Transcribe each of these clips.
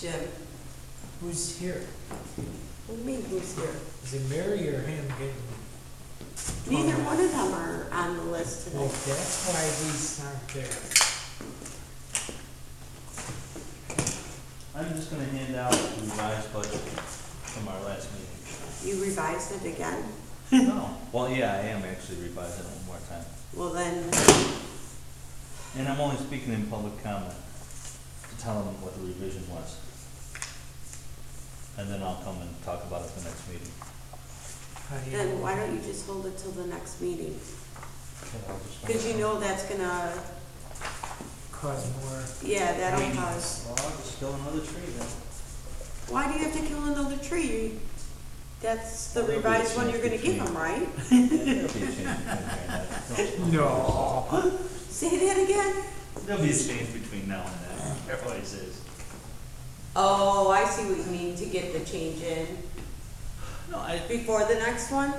Jim. Who's here? What do you mean, who's here? Is it Mary or him getting? Neither one of them are on the list Well, today. that's why these aren't there. I'm just gonna hand out the revised budget from our last meeting. You revised it again? No. Well, yeah, I am actually revising it one more time. Well then, And I'm only speaking in public comment to tell them what the revision was. And then I'll come and talk about it at the next meeting. How do you then know? why don't you just hold it till the next meeting? Okay, I'll just- Cause you know that's gonna, Cause more. yeah, that'll Meetings. cause. Well, I'll just kill another tree then. Why do you have to kill another tree? That's the Well, there'll be a revised one you're gonna change give between- them, right? Yeah, there'll be a change between here and that. No. Say that again? There'll be a change between now and then. There always is. Oh, I see what you mean, to get the change in No, I, before the next one?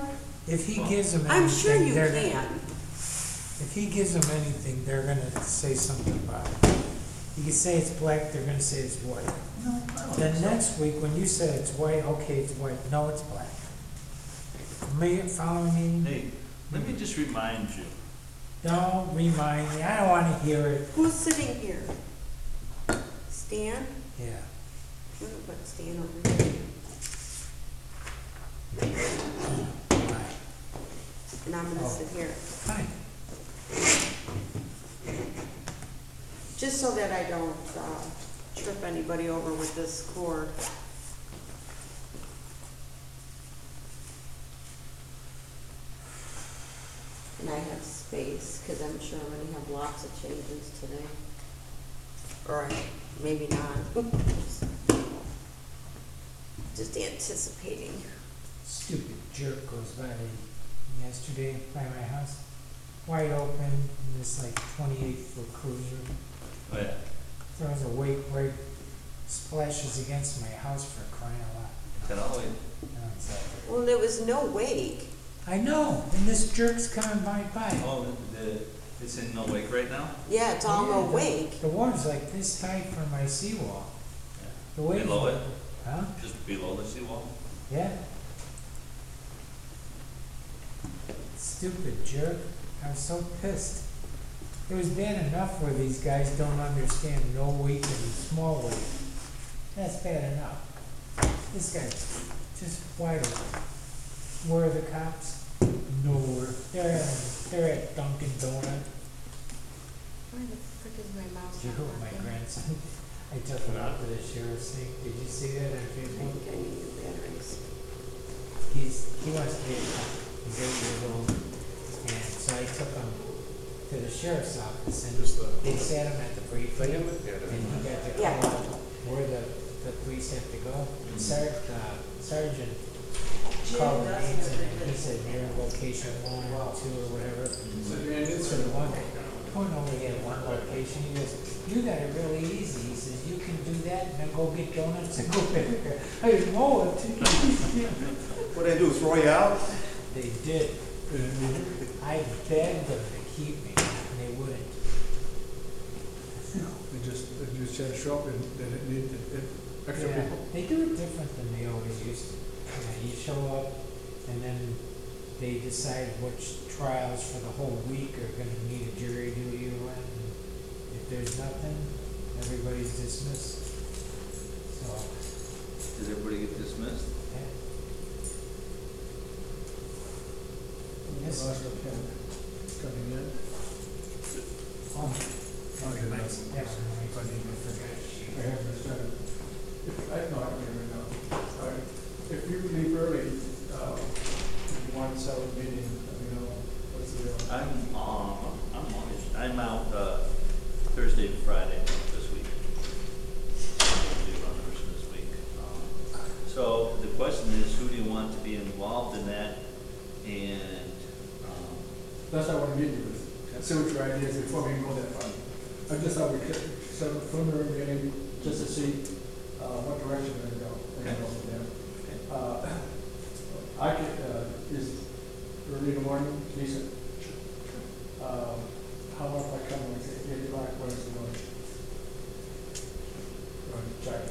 If he gives them anything, I'm sure you they're can. gonna, if he gives them anything, they're gonna say something about it. You can say it's black, they're gonna say it's white. no, I don't Then think so. next week, when you say it's white, okay, it's white, no, it's black. Me, following me? Hey, let me just remind you, Don't remind me, I don't wanna hear it. Who's sitting here? Stan? Yeah. I'm gonna put Stan over here. Right. And I'm gonna Oh. sit here. Fine. Just so that I don't trip anybody over with this cord. And I have space, because I'm sure I'm gonna have lots of changes today. Or maybe not. Just anticipating. Stupid jerk goes by yesterday by my house, wide open, in this like 28-foot cruiser. oh yeah, Throws a wake right, splashes against my house for crying out loud. that always, And it's like, Well, there was no wake. I know, and this jerk's coming by. oh, it's in no wake right now? Yeah, it's all no Yeah, wake. The water's like this high from my seawall. Yeah. The waves. Below it? Huh? Just below the seawall? Yeah. Stupid jerk. I was so pissed. It was bad enough where these guys don't understand no wake and small wake. That's bad enough. This guy's just wide open. Where are the cops? Nowhere. They're at Dunkin' Donut. Why the frick is my mouse Did you not hope my working? grandson? I took him out to the sheriff's thing. Did you see that on I Facebook? think I need new batteries. He wants to be a cop. He's 8 years old. And so I took him to the sheriff's office and they sat him at the briefing and he got to Yeah. call out where the police have to go. And Sergeant called the names and then he said, you're in location 1 or 2 or whatever. So the one point over he had one location, he goes, you got it really easy. He says, you can do that and then go get donuts and go back. I said, whoa, it's easy. What they do, throw you out? They did. I begged them to keep me, and they wouldn't. They just had to show up and they didn't need extra Yeah, people. they do it different than they always used to. You show up, and then they decide which trials for the whole week are gonna need a jury duty or what. And if there's nothing, everybody's dismissed. So, Does everybody get dismissed? yeah. Yes. Coming in. Oh, Okay, nice. that's- Yeah, I forgot. I have to start. I don't even know. If you leave early, if you want to sell a meeting, let me know what's the deal. I'm out, Thursday and Friday this week. I'm due on Christmas week. So the question is, who do you want to be involved in that? And, That's what I want to meet you with. See what your idea is before we go that far. I just thought we could set a preliminary meeting just to see what direction we're going to go. And then go from there. I could, is early in the morning, decent. How about if I come and say 8 o'clock Wednesday morning? Or check.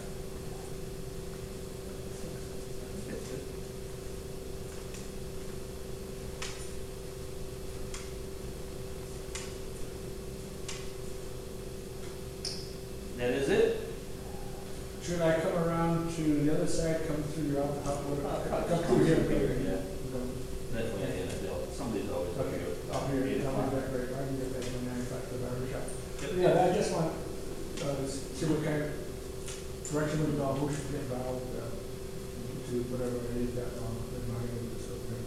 Should I come around to the other side, come through your office, Probably come through here? yeah. That way, yeah, somebody's always up Okay, here. I'll be here, 8 I'll o'clock. be back, right, I can get back to 9 o'clock to the barber shop. Yep. Yeah, I just want, see what kind of direction we go, who should get involved, to whatever it is that, in my end of this, okay.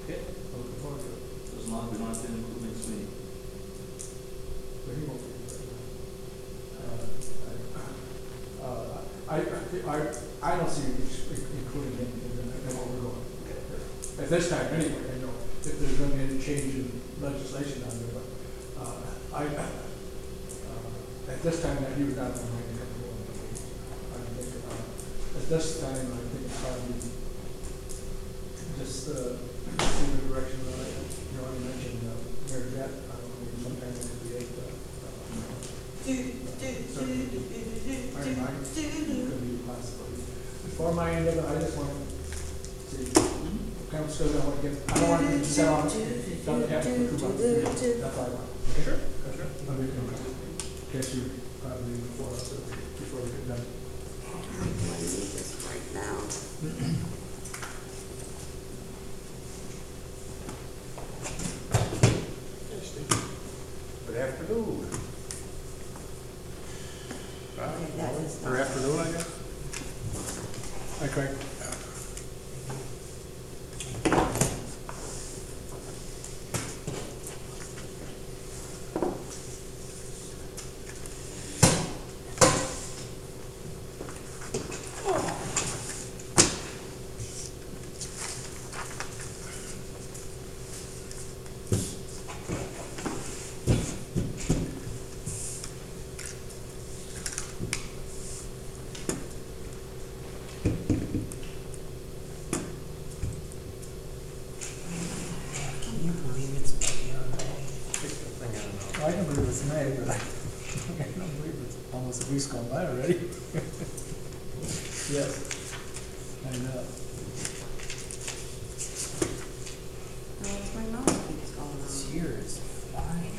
Okay, I'm looking forward to it. as long as we don't have to include McSweeney. But he won't be there. I don't see including him in what we're going. At this time, anyway, I know if there's going to be any change in legislation on there, but, at this time, that he was not on my mind to come forward. I think, at this time, I think it's probably just, see the direction, you know, I mentioned, Mary Beth, I don't know, sometime in the eighth, could be possibly. Before my end of it, I just want to see, kind of still don't want to get, I don't want to set on, don't have to too much. That's all I want. Okay? Sure. I'll make them come. Guess you probably before we get done. I need this right now. Good afternoon. Okay, that is Good afternoon, I guess. Hi, Craig. Can you believe it's May already? I can believe it's May, but I don't believe it's almost a week's gone by already. Yes, I know. No, it's my mouth keeps going This on. year is flying.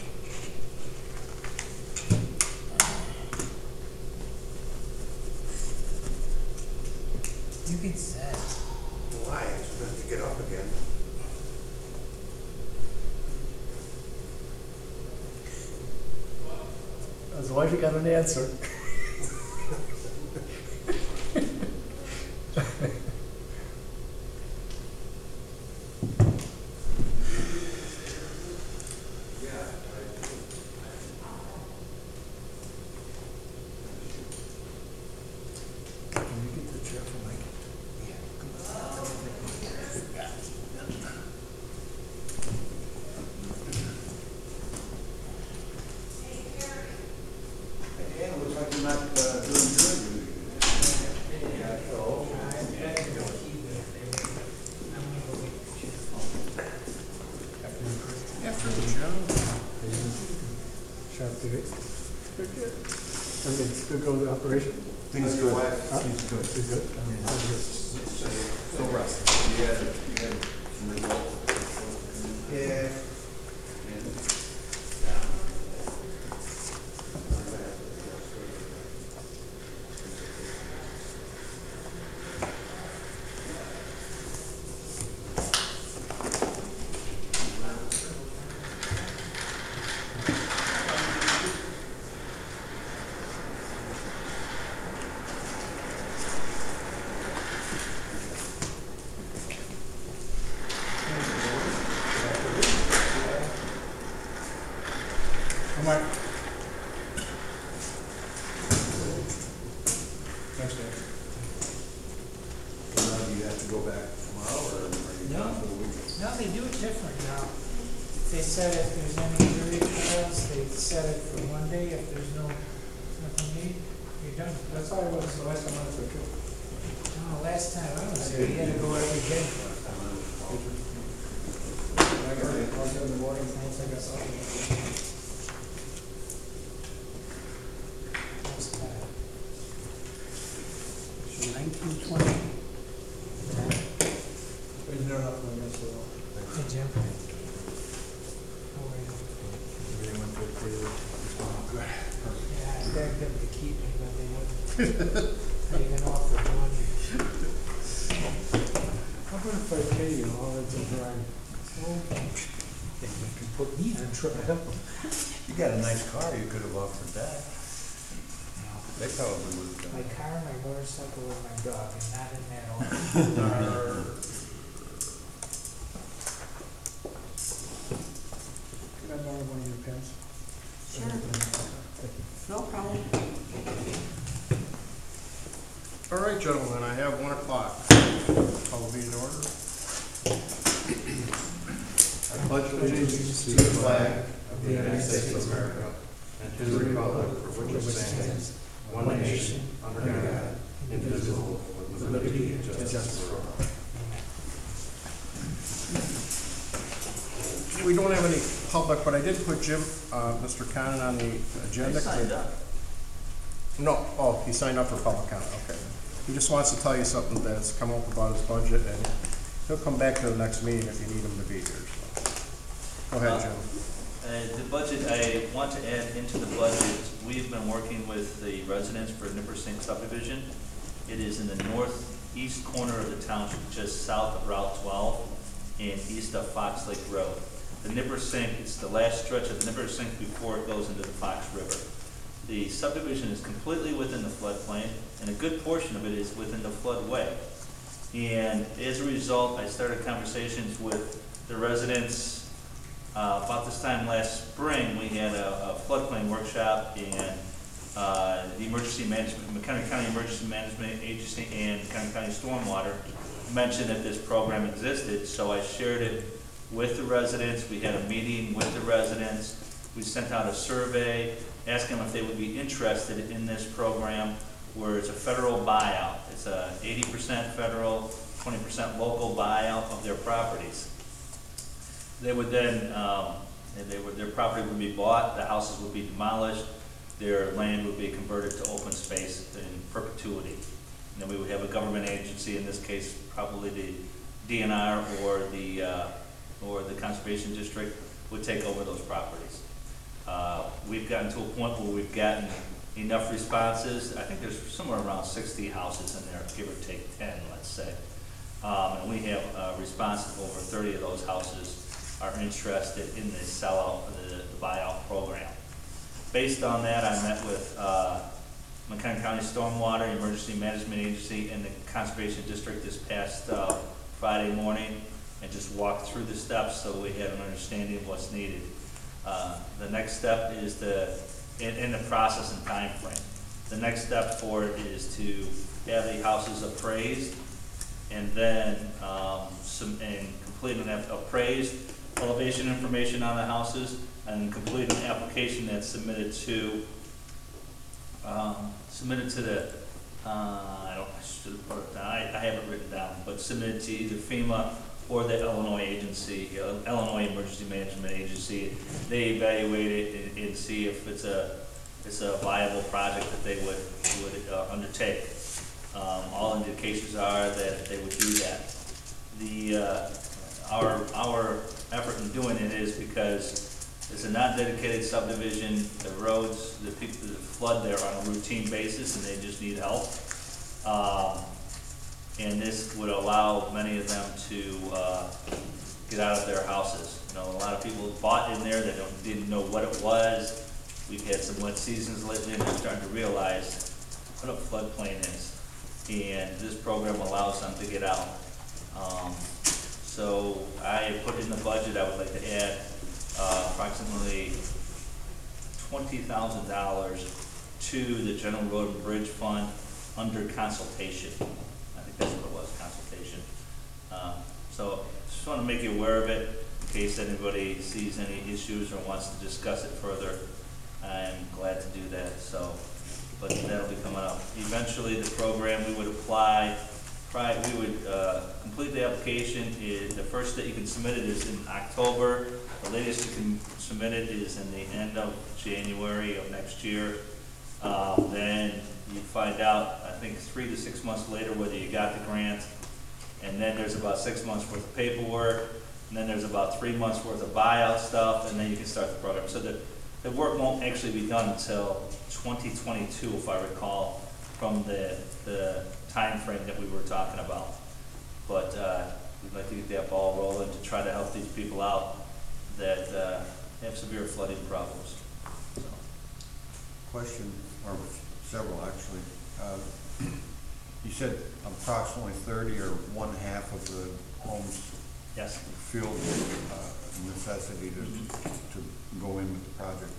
You can say. Why? I have to get up again. As long as you got an answer. Can you get the chair for Mike? Hey, Dan, it looks like you're not doing good. Yeah, so. Afternoon, Joe. Sharp to it. Good, good. Everything's good going with the operation? Things good. Huh? Things good. Things good? So rested. You had some results? Yeah. Come on. Thanks, Dan. Do you have to go back tomorrow, or are you No. done for the weekend? No, they do it different now. They said if there's any jury trials, they set it for one day. If there's nothing need, you're done. That's how it was the last time I was there too. No, last time I was there, you had to go every day. I got it, I'll get in the morning, once I got something. Last time. So 1920. Been there enough for this, so. Hey, Jim. How are you? Everything went good for you? Yeah, I begged them to keep me, but they wouldn't. How you gonna offer money? How about if I pay you all the drive? If you can put me on trial. You got a nice car, you could have offered that. They probably would have My done it. car, my motorcycle, and my dog, and not in that order. Can I borrow one of your pens? Sure. No problem. All right, gentlemen, I have 1 o'clock. Call the meeting to order. I pledge allegiance to the flag of the United States of America and to the republic for which it stands, one nation, under God, indivisible, with liberty and justice for all. We don't have any public, but I did put Mr. Cannon on the I agenda. signed up. No, oh, he signed up for public comment, okay. He just wants to tell you something that's come up about his budget, and he'll come back to the next meeting if you need him to be here, so. Go ahead, Jim. The budget, I want to add into the budget, we've been working with the residents for Nippersink subdivision. It is in the northeast corner of the township, just south of Route 12 and east of Fox Lake Road. The Nippersink, it's the last stretch of the Nippersink before it goes into the Fox River. The subdivision is completely within the floodplain, and a good portion of it is within the floodway. And as a result, I started conversations with the residents. About this time last spring, we had a floodplain workshop, and the emergency management, Mchenry County Emergency Management Agency and Mchenry County Stormwater mentioned that this program existed, so I shared it with the residents. We had a meeting with the residents. We sent out a survey asking them if they would be interested in this program, where it's a federal buyout. It's a 80% federal, 20% local buyout of their properties. They would then, their property would be bought, the houses would be demolished, their land would be converted to open space in perpetuity. And then we would have a government agency, in this case, probably the DNR or the Conservation District, would take over those properties. We've gotten to a point where we've gotten enough responses. I think there's somewhere around 60 houses in there, give or take 10, let's say. And we have a response of over 30 of those houses are interested in the sellout, the buyout program. Based on that, I met with Mchenry County Stormwater, Emergency Management Agency, and the Conservation District this past Friday morning, and just walked through the steps so we had an understanding of what's needed. The next step is in the process and time frame. The next step for it is to have the houses appraised, and then complete an appraised elevation information on the houses, and complete an application that's submitted to the I should have put it down. I have it written down, but submitted to either FEMA or the Illinois agency, Illinois Emergency Management Agency. They evaluate it and see if it's a viable project that they would undertake. All indications are that they would do that. Our effort in doing it is because it's a non-dedicated subdivision. The roads, the people that flood there on a routine basis, and they just need help. And this would allow many of them to get out of their houses. You know, a lot of people bought in there that didn't know what it was. We've had some wet seasons lately, and they're starting to realize what a floodplain is. And this program allows them to get out. So I put in the budget, I would like to add approximately $20,000 to the General Road and Bridge Fund under consultation. I think that's what it was, consultation. So just want to make you aware of it in case anybody sees any issues or wants to discuss it further. I'm glad to do that. So, but that'll be coming up. Eventually, the program we would apply. We would complete the application. The first that you can submit it is in October. The latest you can submit it is in the end of January of next year. Then you find out, I think, 3 to 6 months later whether you got the grant. And then there's about 6 months worth of paperwork. And then there's about 3 months worth of buyout stuff. And then you can start the program. So the work won't actually be done until 2022, if I recall. from the timeframe that we were talking about. But, we'd like to get that ball rolling to try to help these people out that, have severe flooding problems, so. Question, or several actually. You said approximately 30 or one half of the homes Yes. feel necessity to go in with the project.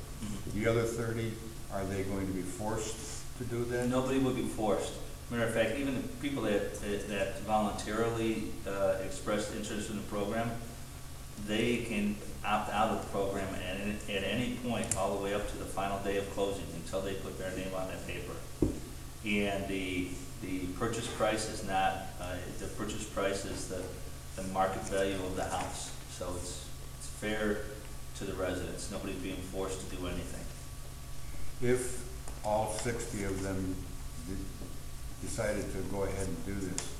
The other 30, are they going to be forced to do that? Nobody would be forced. Matter of fact, even the people that voluntarily expressed interest in the program, they can opt out of the program at any point, all the way up to the final day of closing, until they put their name on that paper. And the purchase price is not, the purchase price is the market value of the house. So it's fair to the residents. Nobody's being forced to do anything. If all 60 of them decided to go ahead and do this,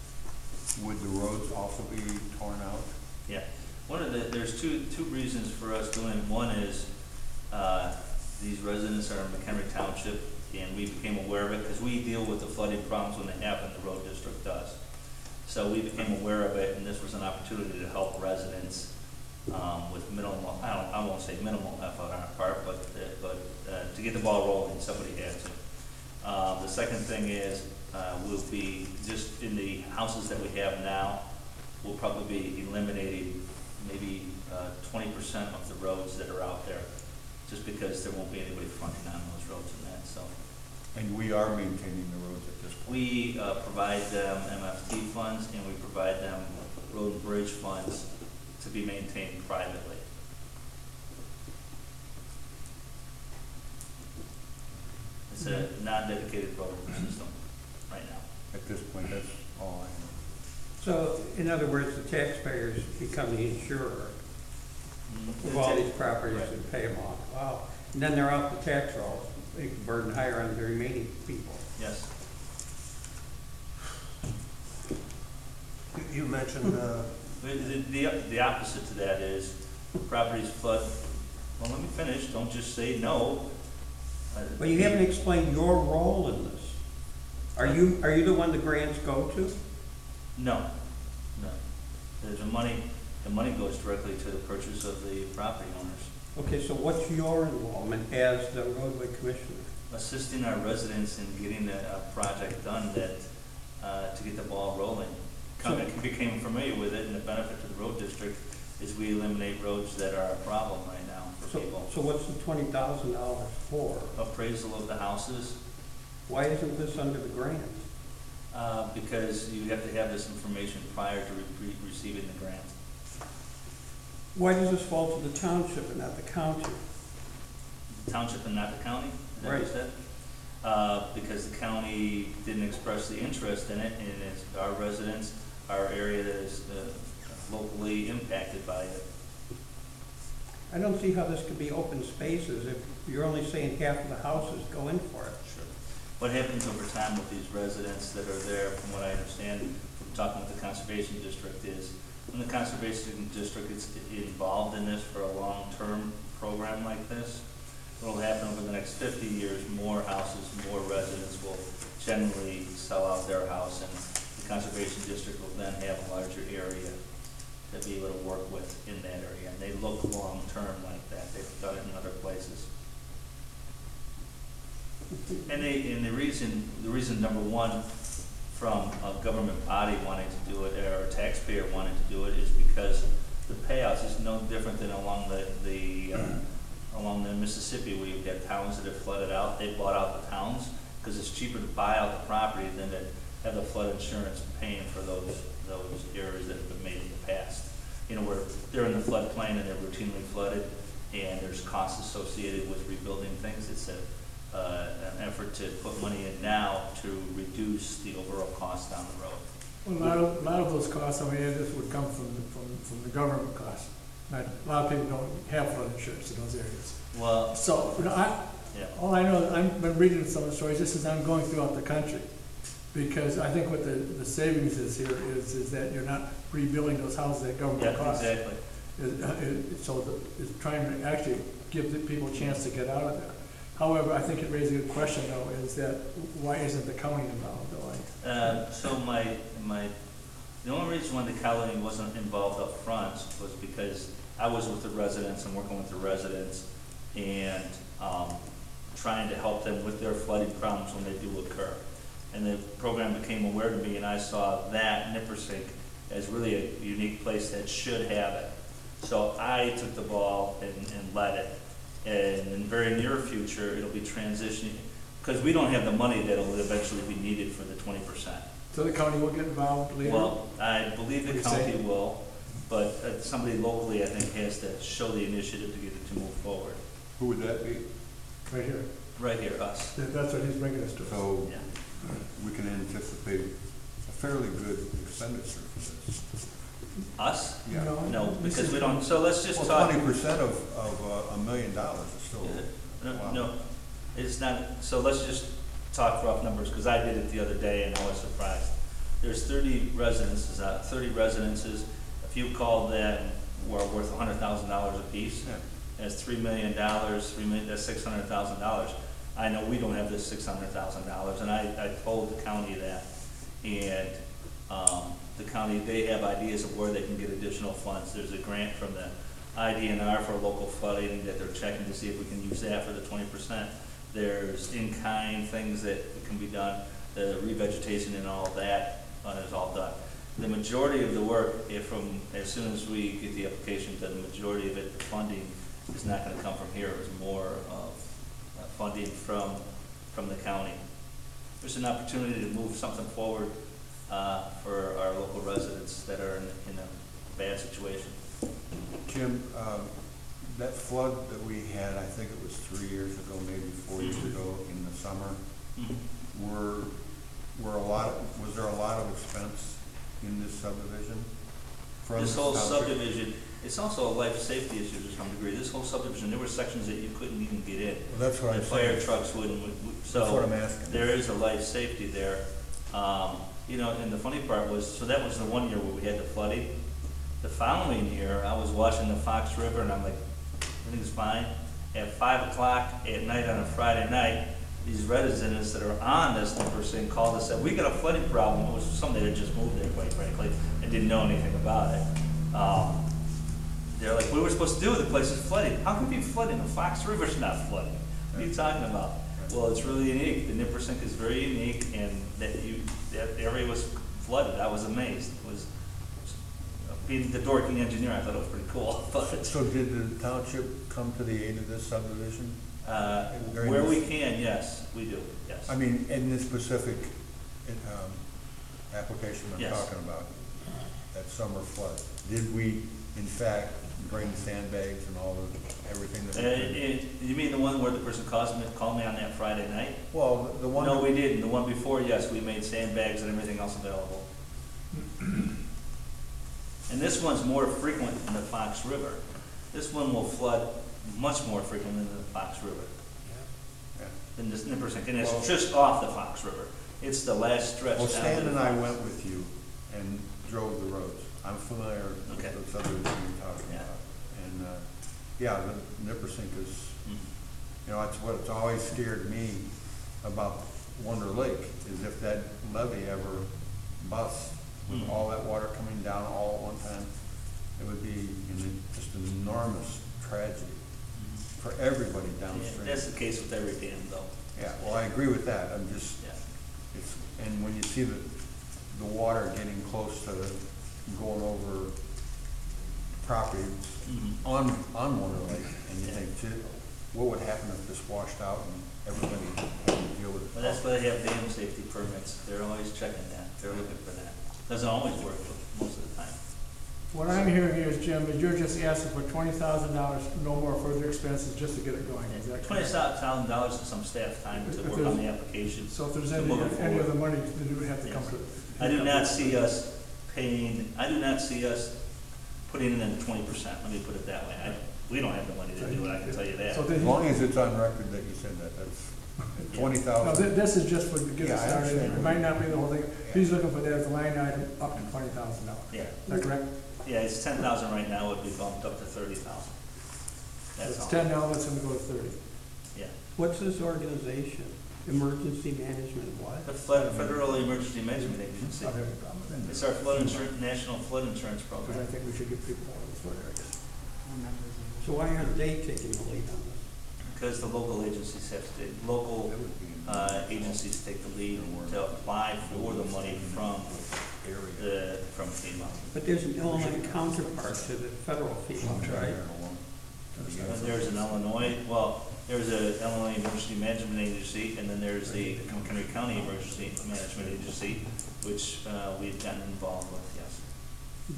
would the roads also be torn out? Yeah. There's two reasons for us doing it. One is, these residents are in Mchenry Township, and we became aware of it, because we deal with the flooding problems when they happen, the road district does. So we became aware of it, and this was an opportunity to help residents, with minimal, I won't say minimal effort on our part, but to get the ball rolling, somebody had to. The second thing is, we'll be, just in the houses that we have now, we'll probably be eliminating maybe 20% of the roads that are out there, just because there won't be anybody fronting on those roads and that, so. And we are maintaining the roads at this point? We provide them MFT funds, and we provide them road and bridge funds to be maintained privately. It's a non-dedicated road system right now. At this point, that's all I know. So, in other words, the taxpayers become the insurer of all these properties Right. and pay them off. Wow. And then they're off the tax rolls, they can burden higher on the remaining people. Yes. You mentioned, The opposite to that is properties flood. Well, let me finish. Don't just say no. But you haven't explained your role in this. Are you the one the grants go to? No. There's the money goes directly to the purchase of the property owners. Okay, so what's your involvement as the roadway commissioner? Assisting our residents in getting a project done that, to get the ball rolling. Became familiar with it, and the benefit to the road district is we eliminate roads that are a problem right now for people. So what's the $20,000 for? Appraisal of the houses, Why isn't this under the grant? because you have to have this information prior to receiving the grant. Why does this fall to the township and not the county? The township and not the county, is that what you Right. said? Because the county didn't express the interest in it, and it's our residents, our area that is locally impacted by it. I don't see how this could be open spaces if you're only saying half of the houses go in for it. Sure. What happens over time with these residents that are there, from what I understand from talking with the conservation district, is when the conservation district is involved in this for a long-term program like this, what will happen over the next 50 years, more houses, more residents will generally sell out their house, and the conservation district will then have a larger area to be able to work with in that area. And they look long-term like that. They've done it in other places. And the reason number one, from a government body wanting to do it, or a taxpayer wanting to do it, is because the payouts is no different than along the Mississippi, where you've got towns that have flooded out. They bought out the towns because it's cheaper to buy out the property than to have the flood insurance paying for those areas that have been made in the past. You know, where they're in the floodplain and they're routinely flooded, and there's costs associated with rebuilding things. It's an effort to put money in now to reduce the overall cost down the road. Well, a lot of those costs, I mean, this would come from the government costs. A lot of people don't have flood insurance in those areas. Well, So, you know, yeah. all I know, I've been reading some of the stories, just as I'm going throughout the country. Because I think what the savings is here is that you're not rebuilding those houses at government Yeah, cost. exactly. So it's trying to actually give the people a chance to get out of there. However, I think it raises a good question though, is that why isn't the county involved though? So the only reason why the county wasn't involved up front was because I was with the residents and working with the residents and, trying to help them with their flooding problems when they do occur. And the program became aware to me, and I saw that Nippersink as really a unique place that should have it. So I took the ball and led it. And in the very near future, it'll be transitioning, because we don't have the money that'll eventually be needed for the 20%. So the county will get involved later? Well, I believe the What do you county say? will, but somebody locally, I think, has to show the initiative to get it to move forward. Who would that be? Right here. Right here, us. That's what he's bringing us to. So Yeah. we can anticipate a fairly good expenditure for this. Us? Yeah. No, because we don't, so let's just Well, talk. 20% of $1 million is still, wow. No, it's not, so let's just talk rough numbers, because I did it the other day and I was surprised. There's 30 residences, if you call them, were worth $100,000 apiece. Yeah. That's $3 million, that's $600,000. I know we don't have this $600,000, and I told the county that. And, the county, they have ideas of where they can get additional funds. There's a grant from the IDNR for local flooding that they're checking to see if we can use that for the 20%. There's in-kind things that can be done, the revegetation and all that is all done. The majority of the work, as soon as we get the application, the majority of it, the funding, is not gonna come from here. It's more of funding from the county. There's an opportunity to move something forward for our local residents that are in a bad situation. Jim, that flood that we had, I think it was 3 years ago, maybe 4 years ago in the summer, was there a lot of expense in this subdivision? From This whole township? subdivision, it's also a life safety issue to some degree. This whole subdivision, there were sections that you couldn't even get in. Well, that's what I'm The fire saying. trucks wouldn't, so. That's what I'm asking. There is a life safety there. You know, and the funny part was, so that was the one year where we had the flooding. The following year, I was watching the Fox River and I'm like, everything's fine. At 5 o'clock at night on a Friday night, these residents that are on this Nippersink called and said, we got a flooding problem. It was somebody that just moved there, quite frankly, and didn't know anything about it. They're like, what are we supposed to do? The place is flooding. How can it be flooding? The Fox River's not flooding. What are you talking about? Well, it's really unique. The Nippersink is very unique, and that area was flooded. I was amazed. It was, being the dorking engineer, I thought it was pretty cool. But So did the township come to the aid of this subdivision? During where we this- can, yes, we do, yes. I mean, in this specific application I'm Yes. talking about, that summer flood, did we in fact bring sandbags and all of, everything that we could? You mean the one where the person called me on that Friday night? Well, the one. No, we didn't. The one before, yes, we made sandbags and everything else available. And this one's more frequent than the Fox River. This one will flood much more frequently than the Fox River, Yeah. than this Nippersink, and Well- it's just off the Fox River. It's the last stretch Well, down to Stan the and I Fox. went with you and drove the roads. I'm familiar with Okay. the subdivision you're talking Yeah. about. And, yeah, the Nippersink is, Mhm. you know, it's what's always scared me about Wonder Lake, is if that levee ever busts, with Mhm. all that water coming down all at one time, it would be just an enormous tragedy for everybody Yeah, downstream. that's the case with every dam, though. Yeah, well, I agree with that. I'm just, Yeah. and when you see the water getting close to going over properties Mhm. on Wonder Lake, and you think, gee, what would happen if this washed out and everybody had to deal with it? Well, that's why they have dam safety permits. They're always checking that. They're looking for that. Doesn't always work, but most of the time. What I'm hearing here is, Jim, is you're just asking for $20,000, no more further expenses, just to get it going, is that correct? $20,000 to some staff time to work on the application. So if there's to any move it other forward. money, then you would have to come Yes. to. I do not see us putting it in 20%, let me put it that way. We don't have the money to do it, I can tell you that. So As then, long as it's on record that you said that, that's Yeah. no, 20,000. this is just for to get Yeah, it I started, understand. it might not be the whole thing. He's looking for that as a line item up to $20,000. Yeah, Is that correct? yeah, it's 10,000 right now, it would be bumped up to 30,000. That's It's all. 10 now, let's him go to 30. Yeah, What's this organization? Emergency Management what? The Federal Emergency Management Agency. It's our national flood insurance Because I program. think we should give people more of the flood areas. So why aren't they taking the lead on this? Because the local agencies have to, agencies take the lead to apply for the money from FEMA. But there's an Illinois counterpart to the federal FEMA, right? There's an Illinois, there's a Illinois Emergency Management Agency, and then there's the Mchenry County Emergency Management Agency, which we've gotten involved with, yes.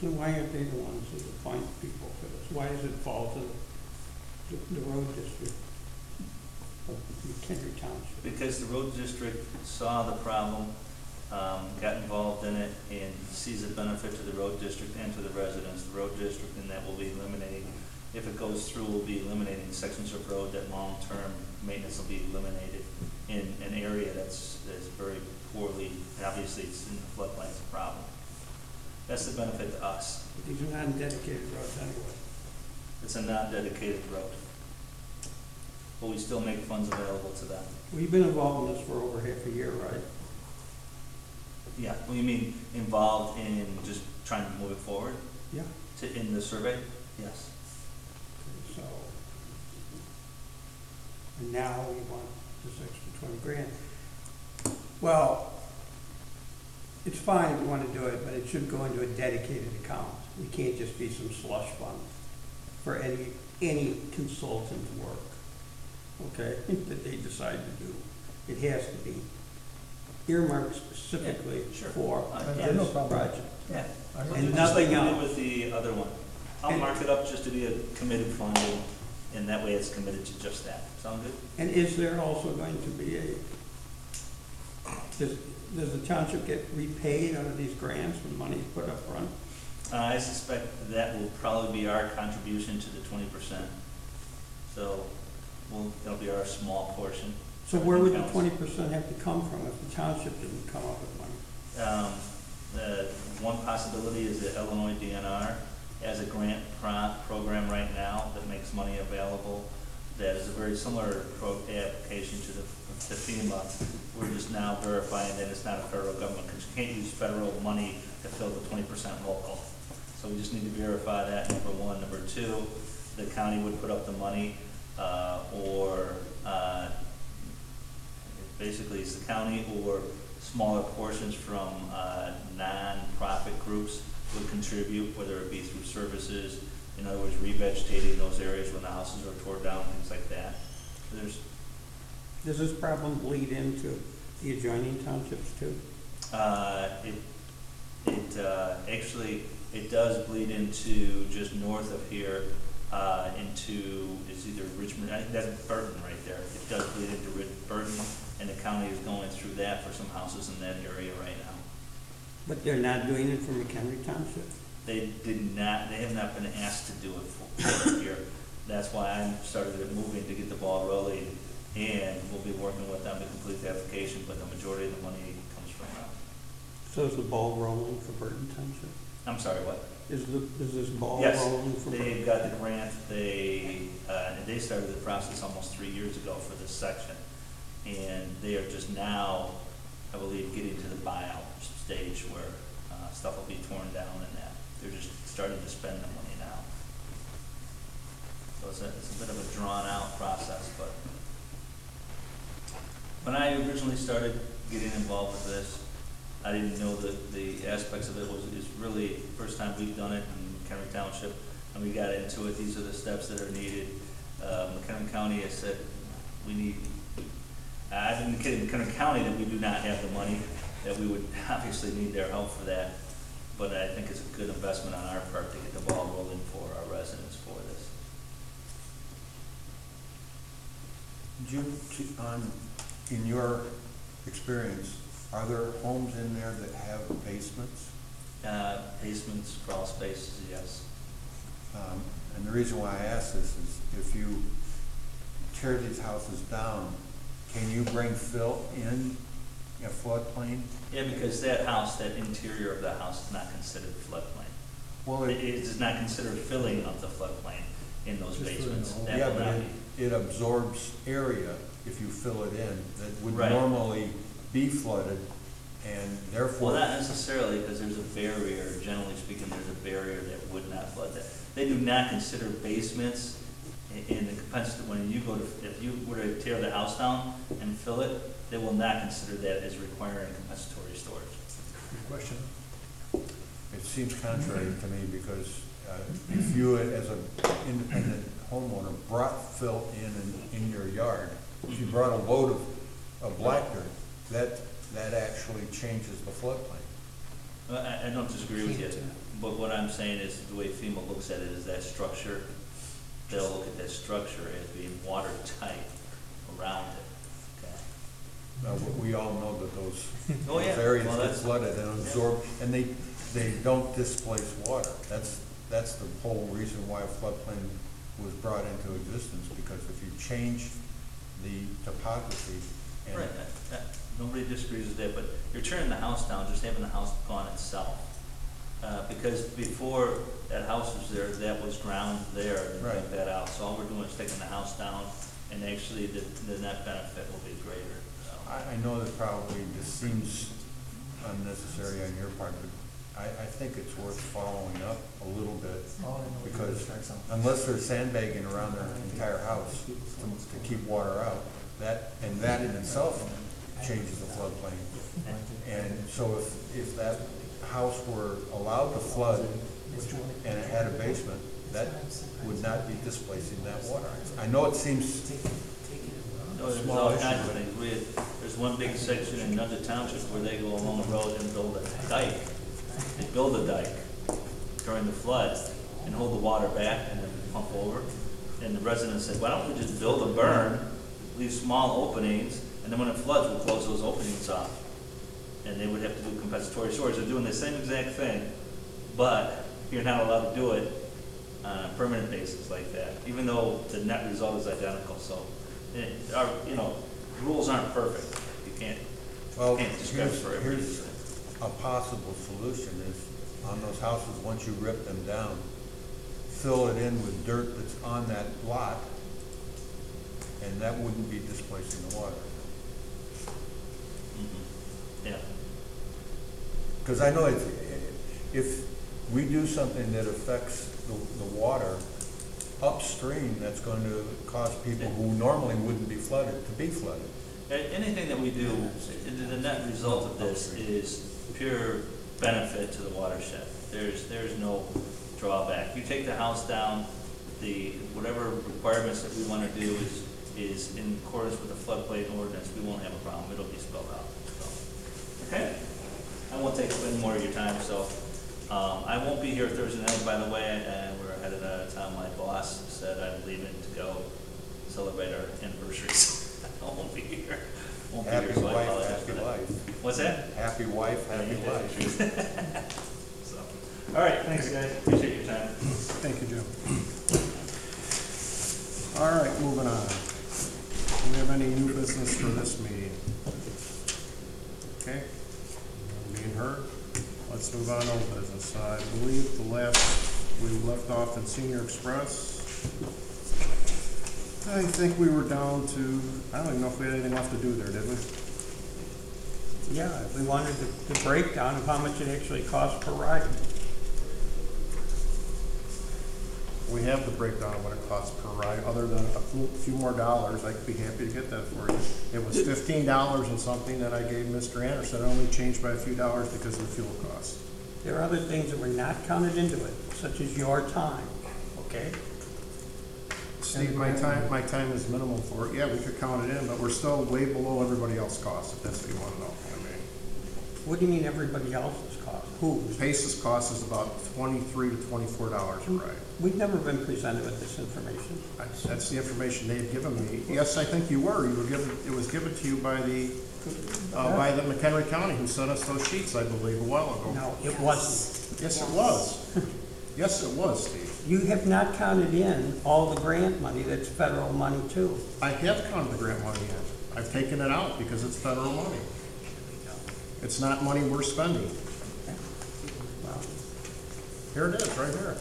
Then why aren't they the ones that appoint people for this? Why does it fall to the road district of Mchenry Township? Because the road district saw the problem, got involved in it, and sees the benefit to the road district and to the residents. The road district, and that will be eliminating, if it goes through, will be eliminating sections of road that long-term maintenance will be eliminated in an area that's very poorly, and obviously it's in the floodplain, it's a problem. That's the benefit to us. These are non-dedicated roads anyway. It's a non-dedicated road. But we still make funds available to them. Well, you've been involved in this for over half a year, right? Yeah, well, you mean involved in just trying to move it forward Yeah. in the survey? Yes. So, and now we want this extra 20 grand. Well, it's fine if you want to do it, but it should go into a dedicated account. It can't just be some slush fund for any consultant work, okay, that they decide to do. It has to be earmarked specifically sure. for Yeah, this project. Yeah. And Just like nothing we did else. with the other one. I'll mark it up just to be a committed fund, and that way it's committed to just that. Sound good? And is there also going to be does the township get repaid out of these grants when money is put up front? I suspect that will probably be our contribution to the 20%. So that'll be our small portion. So where would the Everything 20% have to come from if the township didn't come up with money? One possibility is that Illinois DNR has a grant program right now that makes money available. That is a very similar application to FEMA. We're just now verifying that it's not a federal government, because you can't use federal money to fill the 20% local. So we just need to verify that, number one. Number two, the county would put up the money, basically it's the county or smaller portions from non-profit groups would contribute, whether it be through services, in other words, revegetating those areas when the houses are torn down, things like that. Does this problem bleed into the adjoining townships too? Actually, it does bleed into just north of here, it's either Richmond, I think that's Burton right there. It does bleed into Burton, and the county is going through that for some houses in that area right now. But they're not doing it for Mchenry Township? They have not been asked to do it for here. That's why I started moving to get the ball rolling, and we'll be working with them to complete the application, but the majority of the money comes from them. So is the ball rolling for Burton Township? I'm sorry, what? Is this ball Yes, rolling for Burton? they've got the grant. They started the process almost 3 years ago for this section. And they are just now, I believe, getting to the buyout stage where stuff will be torn down and that. They're just starting to spend the money now. So it's a bit of a drawn-out process, but when I originally started getting involved with this, I didn't know that the aspects of it is really the first time we've done it in Mchenry Township, and we got into it. These are the steps that are needed. McHenry County has said I've indicated McHenry County that we do not have the money, that we would obviously need their help for that, but I think it's a good investment on our part to get the ball rolling for our residents for this. In your experience, are there homes in there that have basements? Basements, crawl spaces, yes. And the reason why I ask this is if you tear these houses down, can you bring fill in a floodplain? Yeah, because that house, that interior of the house is not considered floodplain. Well, It is not considered filling of the floodplain in those basements. That yeah, will but not be. it absorbs area if you fill it in, that would Right. normally be flooded, and therefore. Well, not necessarily, because there's a barrier, generally speaking, there's a barrier that would not flood that. They do not consider basements in the compensatory, when you go to, if you were to tear the house down and fill it, they will not consider that as requiring compensatory storage. Good question. It seems contrary to me, because if you as an independent homeowner brought fill in your yard, if you brought a load of black dirt, that actually changes the floodplain. I don't disagree with you, but what I'm saying is, the way FEMA looks at it is that structure, they'll look at that structure as being watertight around it, okay? Now, we all know that those Oh, yeah. areas Well, get that's- flooded and absorb, and they don't displace water. That's the whole reason why a floodplain was brought into existence, because if you change the topography and. Right, nobody disagrees with that, but you're turning the house down, just having the house gone itself. Because before that house was there, that was ground there, and they took Right. that out. So all we're doing is taking the house down, and actually the net benefit will be greater, so. I know that probably this seems unnecessary on your part, but I think it's worth following up a little bit, because unless they're sandbagging around their entire house to keep water out, that in itself changes the floodplain. And so if that house were allowed to flood and it had a basement, that would not be displacing that water. I know it seems No, there's small all issue, kinds of but- things. There's one big section in Mchenry Township where they go along the road and build a dike. They build a dike during the flood and hold the water back and then pump over. And the residents said, why don't we just build a burn, leave small openings, and then when it floods, we'll close those openings off. And they would have to do compensatory storage. They're doing the same exact thing, but you're not allowed to do it on a permanent basis like that, even though the net result is identical. So, rules aren't perfect. You can't discuss for every. here's a possible solution is, on those houses, once you rip them down, fill it in with dirt that's on that lot, and that wouldn't be displacing the water. Mm-hmm. Yeah. Because I know if we do something that affects the water upstream, that's going to cause people who normally wouldn't be flooded to be flooded. Anything that we do, the net result of this is pure benefit to the watershed. There's no drawback. You take the house down, whatever requirements that we want to do is in accordance with the floodplain ordinance. We won't have a problem. It'll be spelled out. So, okay. I won't take any more of your time. So I won't be here Thursday night, by the way, and we're headed out of town. My boss said I'm leaving to go celebrate our anniversaries. I won't be here. Happy So I wife, apologize happy for that. life. What's that? Happy wife, happy Yeah, life. So, all right, thanks, guys. Appreciate your time. Thank you, Jim. All right, moving on. Do we have any new business for this meeting? Okay, being heard. Let's move on to old business. I believe the last we left off in Senior Express. I think we were down to, I don't even know if we had anything left to do there, did we? Yeah, we wanted the breakdown of how much it actually costs per ride. We have the breakdown of what it costs per ride, other than a few more dollars. I'd be happy to get that for you. It was $15 and something that I gave Mr. Anderson. It only changed by a few dollars because of the fuel costs. There are other things that were not counted into it, such as your time, okay? Steve, my time is minimum for it. Yeah, we could count it in, but we're still way below everybody else's cost, if that's what you want to know. I mean, What do you mean everybody else's cost? Whose? Pace's cost is about $23 to $24 a ride. We've never been presented with this information. That's the information they've given me. Yes, I think you were. It was given to you by the McHenry County, who sent us those sheets, I believe, a while ago. No, it wasn't. Yes, it was. Yes, it was, Steve. You have not counted in all the grant money that's federal money too. I have counted the grant money in. I've taken it out because it's federal money. It's not money we're spending. Well, Here it is, right here.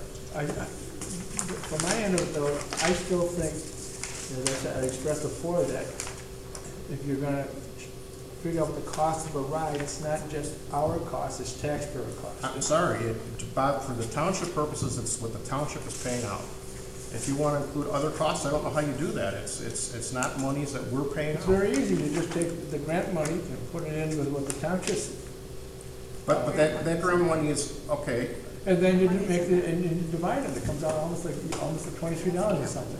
From my end of it though, I still think, as I said, I expressed before that if you're gonna figure out the cost of a ride, it's not just our cost, it's taxpayer cost. I'm sorry, Bob, for the township purposes, it's what the township is paying out. If you wanna include other costs, I don't know how you do that. It's not monies that we're paying It's out. very easy, you just take the grant money and put it in with what the township, But that grant money is, okay, and then you make it, and you divide it, it comes out almost like $23 or something.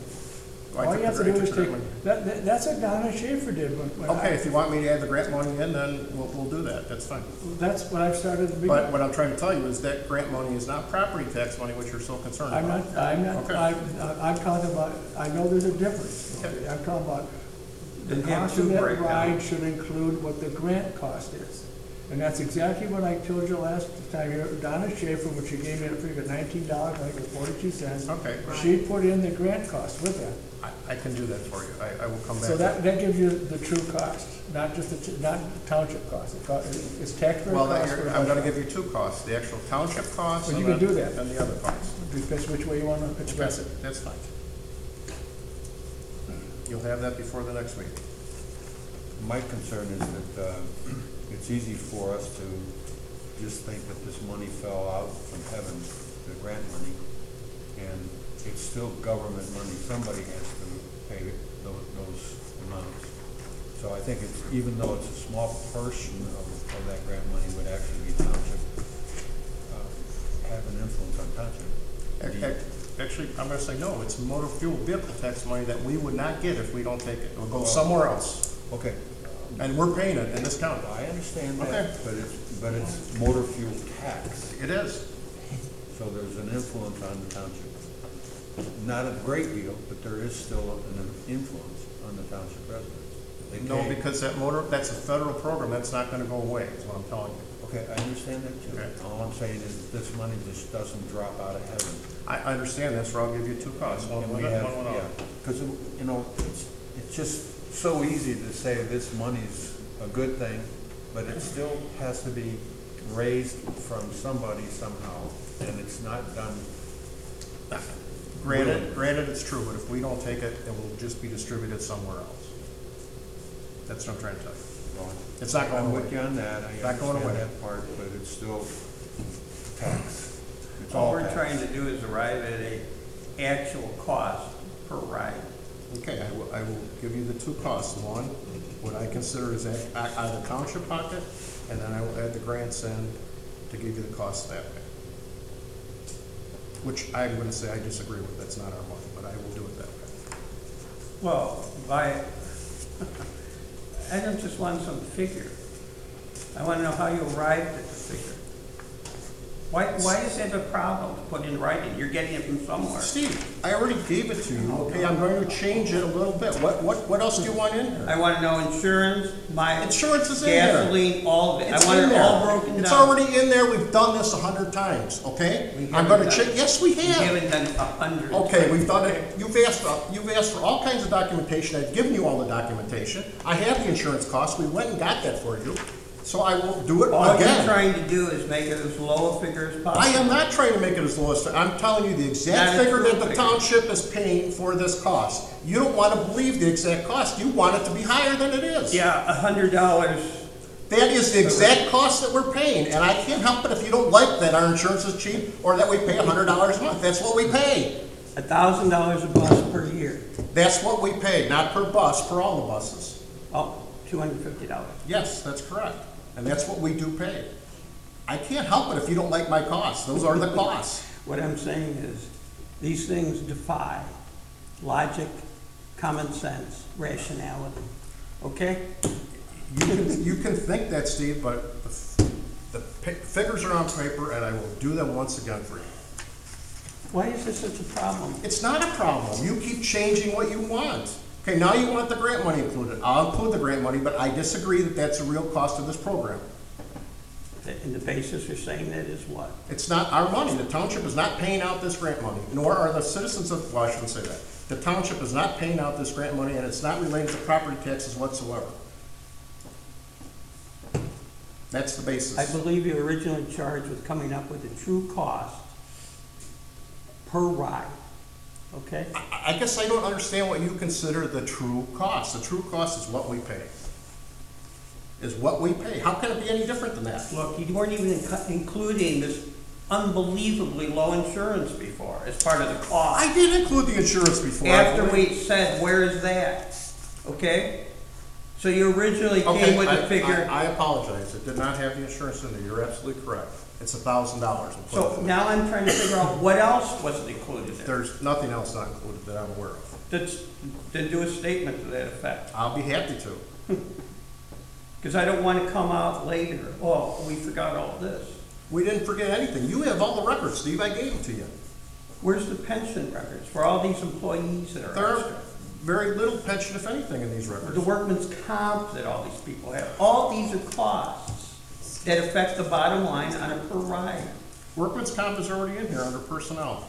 I All took you have the- to I do took is the take, grant that's what Donna Schaefer did when okay, if you want me to add the grant money in, then we'll do that, that's fine. that's what I've started at the But beginning. what I'm trying to tell you is that grant money is not property tax money, which you're so concerned about. Okay. I'm talking about, I know there's a difference. Okay. I'm talking about, the Then have cost two of that breakdowns. ride should include what the grant cost is. And that's exactly what I told you last time here, Donna Schaefer, when she gave me the figure, $19, I think it was 42 cents. Okay. She put in the grant cost with that. I can do that for you, I will come back. So that gives you the true cost, not just not township cost. It's taxpayer Well, cost. I'm gonna give you two costs, the actual township cost Well, and you can do the, that. and the other costs. Depends which way you want to express it. That's fine. You'll have that before the next meeting. My concern is that it's easy for us to just think that this money fell out from heaven, the grant money, and it's still government money. Somebody has to pay those amounts. So I think it's, even though it's a small portion of that grant money would actually be township, have an influence on township. Actually, I'm gonna say no, it's motor fuel vehicle tax money that we would not get if we don't take it. It'll go somewhere else. Okay, And we're paying it in this county. I understand Okay. that, but it's motor fuel tax. It is. So there's an influence on the township. Not a great deal, but there is still an influence on the township residents. They No, pay- because that's a federal program, that's not gonna go away, is what I'm telling you. Okay, I understand that too. Okay. All I'm saying is that this money just doesn't drop out of heaven. I understand this, or I'll give you two costs, one And with we it, have, one without. yeah, because, you know, it's just so easy to say this money's a good thing, but it still has to be raised from somebody somehow, and it's not done. Granted, it's true, but if we don't take it, it will just be distributed somewhere else. That's what I'm trying to tell you. Well, It's not going I'm away. with you on that, I Not going understand away. that part, but it's still tax. It's All all we're tax. trying to do is arrive at a actual cost per ride. Okay, I will give you the two costs. One, what I consider is out of the township pocket, and then I will add the grants in to give you the cost that way. Which I'm gonna say I disagree with, that's not our money, but I will do it that way. Well, I don't just want some figure. I want to know how you arrived at the figure. Why is that a problem to put in writing? You're getting it from somewhere. Steve, I already gave it to you, okay, I'm going to change it a little bit. What else do you want in here? I want to know insurance, Insurance is in there. gasoline, all of it. It's I want in it there. all broken down. It's already in there, we've done this 100 times, okay? We I'm haven't gonna done check, it. yes, we We have. haven't done 100. Okay, we've done it, you've asked for all kinds of documentation, I've given you all the documentation. I have the insurance costs, we went and got that for you, so I will do it All you're again. trying to do is make it as low a figure as possible. I am not trying to make it as low as, I'm telling you the exact Not a figure true that the figure. township is paying for this cost. You don't wanna believe the exact cost, you want it to be higher than it is. Yeah, $100. That is the exact cost that we're paying, and I can't help it if you don't like that our insurance is cheap, or that we pay $100 a month, that's what we pay. $1,000 a bus per year. That's what we pay, not per bus, per all the buses. Oh, $250. Yes, that's correct, and that's what we do pay. I can't help it if you don't like my costs, those are the costs. What I'm saying is, these things defy logic, common sense, rationality. Okay? You can think that, Steve, but the figures are on paper, and I will do them once again for you. Why is this such a problem? It's not a problem. You keep changing what you want. Okay, now you want the grant money included. I'll include the grant money, but I disagree that that's the real cost of this program. And the basis you're saying that is what? It's not our money. The township is not paying out this grant money, nor are the citizens of, well, I shouldn't say that. The township is not paying out this grant money, and it's not related to property taxes whatsoever. That's the basis. I believe you were originally charged with coming up with the true cost per ride. okay? I guess I don't understand what you consider the true cost. The true cost is what we pay. Is what we pay. How can it be any different than that? Look, you weren't even including this unbelievably low insurance before as part of the cost. I did include the insurance before. After we said, where is that? Okay? So you originally came with the figure. I apologize. It did not have the insurance in there. You're absolutely correct. It's $1,000. So now I'm trying to figure out what else wasn't included in. There's nothing else not included that I'm aware of. Then do a statement to that effect. I'll be happy to. Because I don't want to come out later, oh, we forgot all this. We didn't forget anything. You have all the records, Steve. I gave them to you. Where's the pension records for all these employees that There are are extra? very little pension, if anything, in these records. The workman's comp that all these people have. All these are costs that affect the bottom line on a per ride. Workman's comp is already in here under personnel.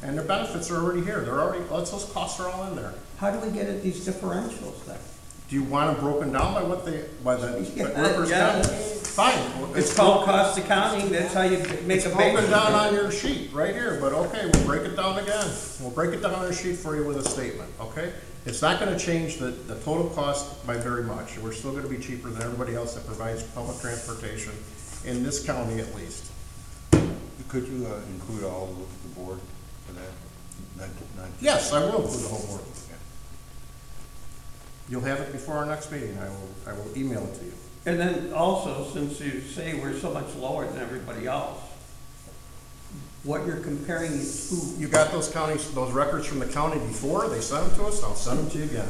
And their benefits are already here. They're already, those costs are all in there. How do we get at these differentials then? Do you want them broken down by what they, by the workers' Yeah. comp? Fine. It's called cost accounting, that's how you make It's a broken basis. down on your sheet, right here, but okay, we'll break it down again. We'll break it down on your sheet for you with a statement, okay? It's not gonna change the total cost by very much. We're still gonna be cheaper than everybody else that provides public transportation, in this county at least. Could you include all of the board for that? Not Yes, I will include the whole board. You'll have it before our next meeting. I will email it to you. And then also, since you say we're so much lower than everybody else, what you're comparing it to. You got those counties, those records from the county before? They sent them to us, I'll send them to you again.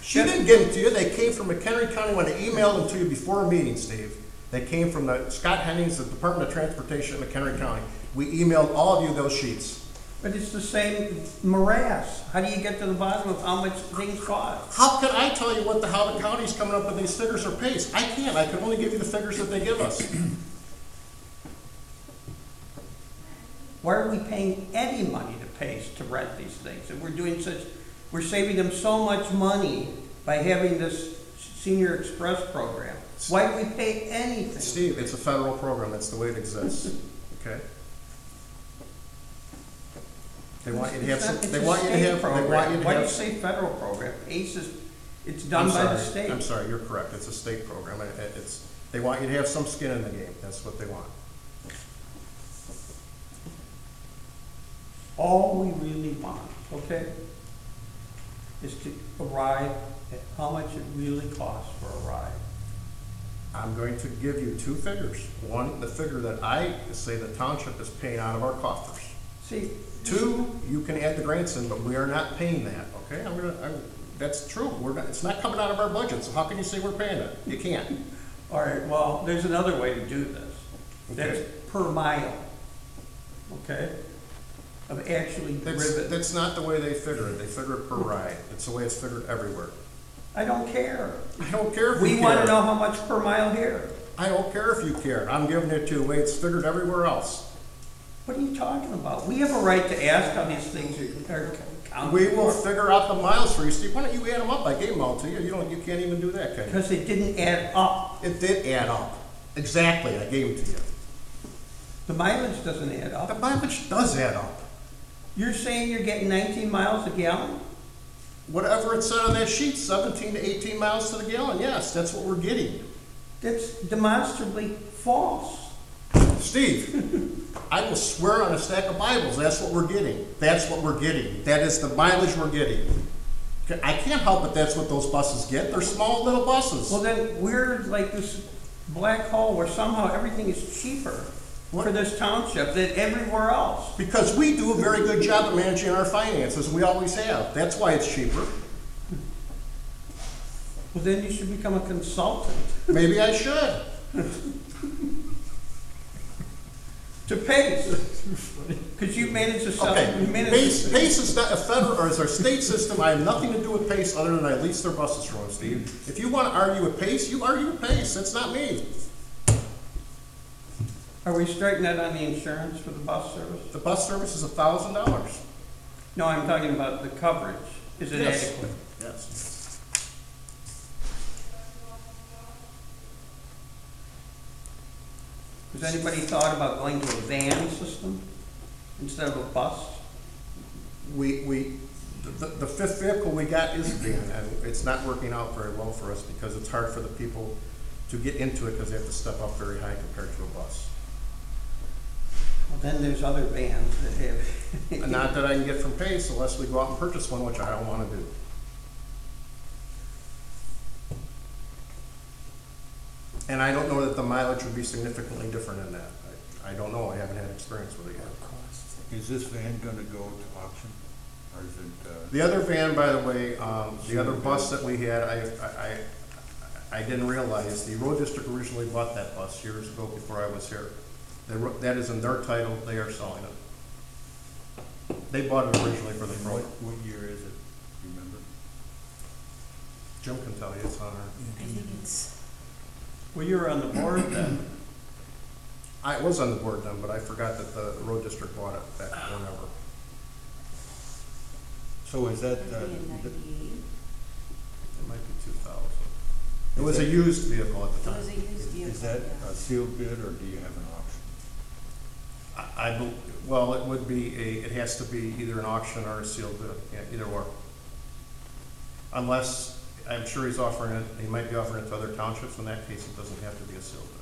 She didn't give them to you, they came from Mchenry County when I emailed them to you before a meeting, Steve. They came from the Scott Hennings, the Department of Transportation in Mchenry County. We emailed all of you those sheets. But it's the same morass. How do you get to the bottom of how much things cost? How can I tell you how the county's coming up with these figures or pace? I can't, I can only give you the figures that they give us. Why are we paying any money to Pace to rent these things? And we're saving them so much money by having this Senior Express program. Why do we pay anything? Steve, it's a federal program, that's the way it exists, okay? They want you to have some, they want you to have, they want you to Why do you have. say federal program? Pace is, it's done by the state. I'm sorry, you're correct, it's a state program, they want you to have some skin in the game, that's what they want. All we really want, okay, is to arrive at how much it really costs for a ride. I'm going to give you two figures. One, the figure that I say the township is paying out of our coffers. See, Two, you can add the grants in, but we are not paying that, okay? That's true, it's not coming out of our budget, so how can you say we're paying it? You can't. all right, well, there's another way to do this. That's Okay. per mile, okay, of actually driven. That's not the way they figure it, they figure it per ride. It's the way it's figured everywhere. I don't care. I don't care if you care. We want to know how much per mile here. I don't care if you care. I'm giving it to you the way it's figured everywhere else. What are you talking about? We have a right to ask how these things are counted. We will figure out the miles for you, Steve. Why don't you add them up? I gave them all to you. You can't even do that, can you? Because it didn't add up. It did add up. Exactly, I gave them to you. The mileage doesn't add The up. mileage does add up. You're saying you're getting 19 miles a gallon? Whatever it said on that sheet, 17 to 18 miles to the gallon, yes, that's what we're getting. That's demonstrably false. Steve, I will swear on a stack of Bibles, that's what we're getting. That's what we're getting. That is the mileage we're getting. I can't help it, that's what those buses get. They're small little buses. Well, then we're like this black hole where somehow everything is cheaper for this township than everywhere else. Because we do a very good job at managing our finances, we always have. That's why it's cheaper. Well, then you should become a consultant Maybe I should. to Pace. Because you manage to sell. Okay, You manage Pace is not a federal, or is our state system. I have nothing to do with Pace other than I lease their buses from them, Steve. If you want to argue with Pace, you argue with Pace. That's not me. Are we straightening that on the insurance for the bus service? The bus service is $1,000. No, I'm talking about the coverage. Is it Yes. adequate? Yes. Has anybody thought about going to a van system? instead of a bus? The fifth vehicle we got is a van, and it's not working out very well for us because it's hard for the people to get into it because they have to step up very high compared to a bus. Well, then there's other vans that have. And not that I can get from Pace unless we go out and purchase one, which I don't wanna do. And I don't know that the mileage would be significantly different in that. I don't know, I haven't had experience with it yet. Is this van gonna go to auction, or is it, The other van, by the way, the other bus that we had, I didn't realize, the road district originally bought that bus years ago before I was here. That is in their title, they are selling it. They bought it originally for the what, road. what year is it, you remember? Jim can tell you, it's on our. I think it's, Well, you were on the board then. I was on the board then, but I forgot that the road district bought it back whenever. So is that, maybe in 98. It might be 2000. It was a used vehicle at the It was time. a used vehicle, is that yeah. a sealed bid, or do you have an auction? Well, it would be it has to be either an auction or a sealed bid, yeah, either or. Unless, I'm sure he's offering it, he might be offering it to other townships, in that case, it doesn't have to be a sealed bid.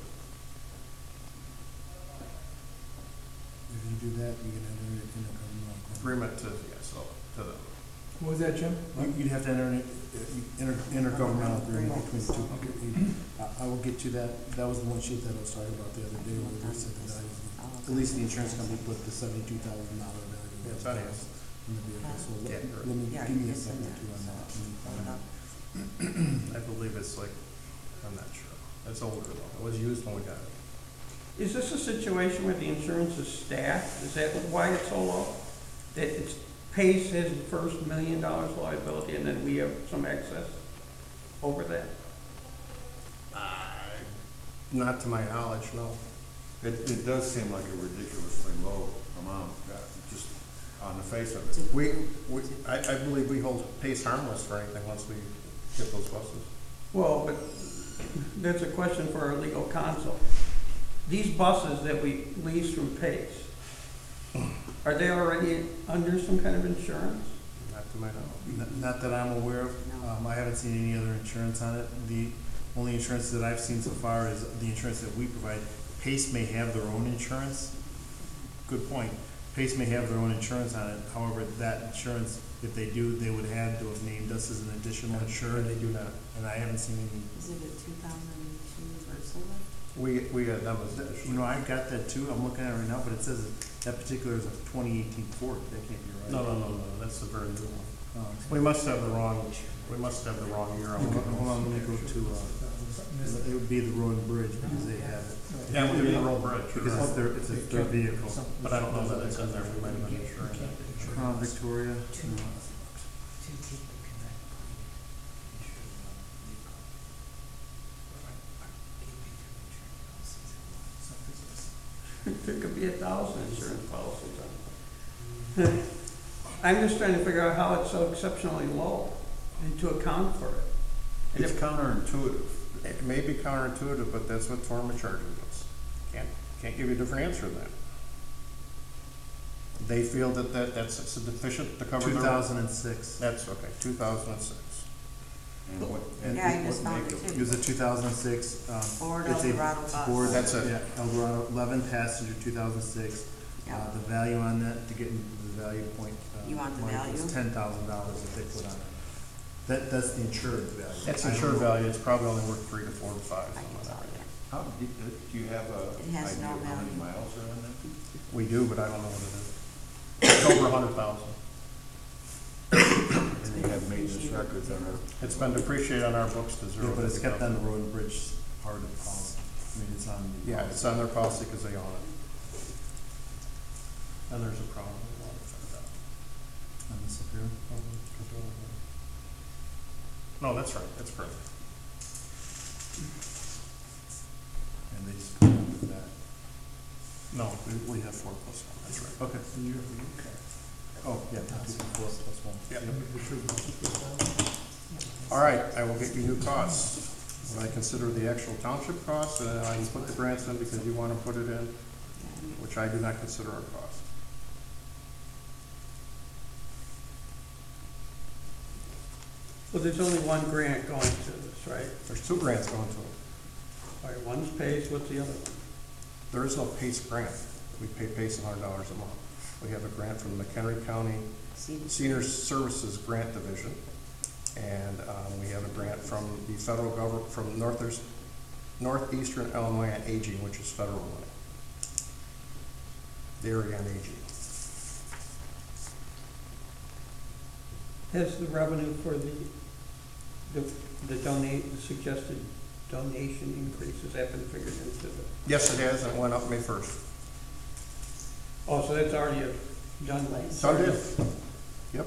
If you do that, you can enter it in a Agreement to, yeah, so, to them. What was that, Jim? You'd have to enter an intergovernmental agreement between the two. I will get you that. That was the one sheet that I was talking about the other day, where they said the value, at least the insurance company put the $72,000 value. Yeah, it's on here. In the vehicle, so Yeah. let me, Yeah, give me you a can second send or two on that. Hold it up. I believe it's like, I'm not sure. It's older though. It was used when we got it. Is this a situation where the insurance is stacked? Is that why it's so low? That it's, Pace has the first $1 million liability and then we have some excess over that? Not to my knowledge, no. It does seem like a ridiculously low amount, just on the face of it. I believe we hold Pace harmless for anything once we get those buses. Well, but that's a question for our legal counsel. These buses that we lease from Pace, are they already under some kind of insurance? Not to my knowledge. Not that I'm aware of. No. I haven't seen any other insurance on it. The only insurance that I've seen so far is the insurance that we provide. Pace may have their own insurance. Good point. Pace may have their own insurance on it. However, that insurance, if they do, they would have to have named us as an additional insured. They do not. And I haven't seen any. Is it a 2002 Ursula? We had them as additional. You know, I've got that too. I'm looking at it right now, but it says that particular is a 2018 Ford. That can't be right. No, that's the very new one. Oh, We must have the wrong year on hold it. on, let me go to, it would be the road and bridge because they have it. Yeah, we'll do the road bridge. Because it's their vehicle. But I don't know that it's in there, we might have been insuring it. Crown Victoria. There could be 1,000 insurance policies on it. I'm just trying to figure out how it's so exceptionally low and to account for it. And It's if, counterintuitive. It may be counterintuitive, but that's what Torma charges us. Can't give you a different answer than that. They feel that's sufficient to cover their. 2006. That's okay, 2006. And what, And Yeah, I what just found make it of It was a 2006. Ford it's a Eldorado bus. Ford, That's it. Yeah, Eldorado, 11 passenger, 2006. Yeah. The value on that, to get into the value point. You want the Mike, was value? $10,000 that they put on it. That's the insured value. That's I don't insured know. value, it's probably only worth 3 to 4 to 5, I something can like tell that. you. how, do you have a It has idea no of how many value. miles are on that? We do, but I don't know what it is. It's over 100,000. And you have maintenance records on it? It's been depreciated on our books to zero. Yeah, but it's kept on the road and bridge part of the policy. I mean, it's on. the Yeah, policy. it's on their policy because they own it. And there's a problem. We want to find out. On this up here. No, that's right, that's correct. And they just come up with that. No, we have 4 plus 1, that's right. Okay. Oh, yeah, 2 plus 4 plus 1. Yep. All right, I will get you new costs. When I consider the actual township costs, and I can put the grants in because you want to put it in, which I do not consider our cost. Well, there's only one grant going to this, right? There's 2 grants going to it. All right, one's PACE, what's the other one? There is no PACE grant. We pay PACE $100 a month. We have a grant from the McHenry County Senior Services Grant Division. And we have a grant from the federal government, from Northeastern Illinois on Aging, which is federal money. The area on aging. Has the revenue for the suggested donation increases have been figured into the? Yes, it has, and it went up May 1st. Oh, so that's already done, like? Done deal. Yep.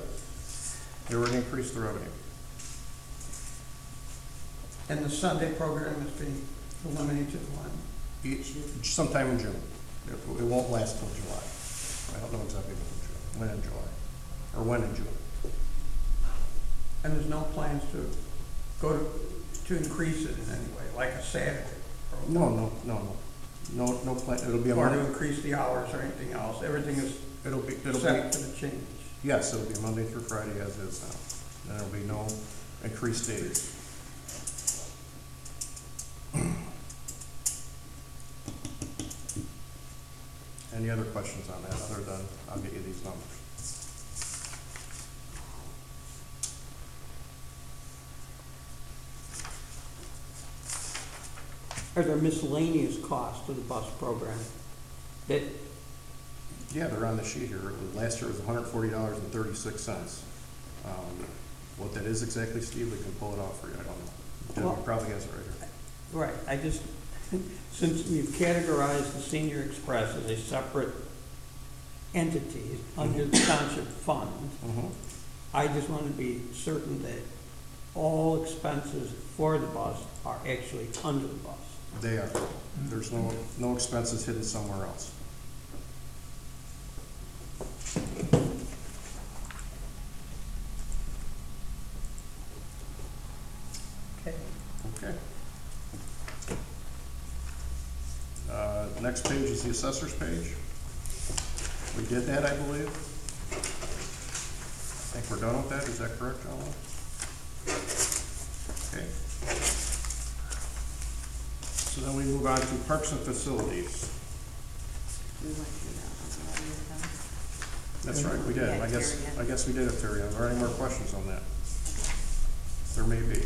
They already increased the revenue. And the Sunday program has been eliminated one? Sometime in June. It won't last till July. I don't know exactly when in July, or when in June. And there's no plans to to increase it in any way, like a Saturday program? No plan. It'll be a Or to Monday. increase the hours or anything else? Everything is It'll be, set for the change? yes, it'll be Monday through Friday as is now. And there'll be no increased days. Any other questions on that, other than I'll get you these numbers? Are there miscellaneous costs to the bus program that, Yeah, they're on the sheet here. Last year was $140.36. What that is exactly, Steve, we can pull it off for you, I don't know. Debbie Well- probably has it right here. right, I just, since we've categorized the Senior Express as a separate entity under the township fund, Mhm. I just want to be certain that all expenses for the bus are actually under the bus. They are. There's no expenses hidden somewhere else. Okay. Okay. Next page is the assessor's page. We did that, I believe. I think we're done with that. Is that correct, gentlemen? Okay. So then we move on to parks and facilities. We went through that one already. That's right, we did. Yeah, I guess we did it, Terry. Are there any more questions on that? There may be.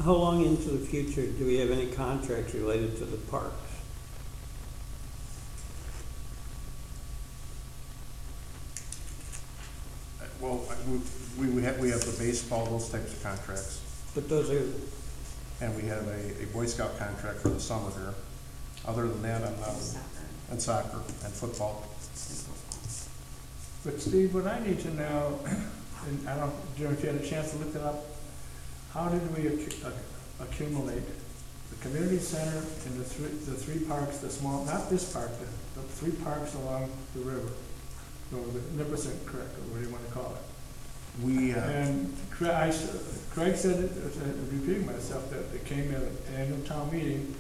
How long into the future do we have any contracts related to the parks? Well, we have the baseball, those types of contracts. But those are, And we have a Boy Scout contract for the summer here. Other than that, I'm not, and soccer and football. But Steve, what I need to know, and I don't, Jim, if you had a chance to look it up, how did we accumulate the community center and the three parks, the small, not this park, the 3 parks along the river, or the Nipperson Creek, or what do you want to call it? We, And Craig said, repeating myself, that it came at an annual town meeting.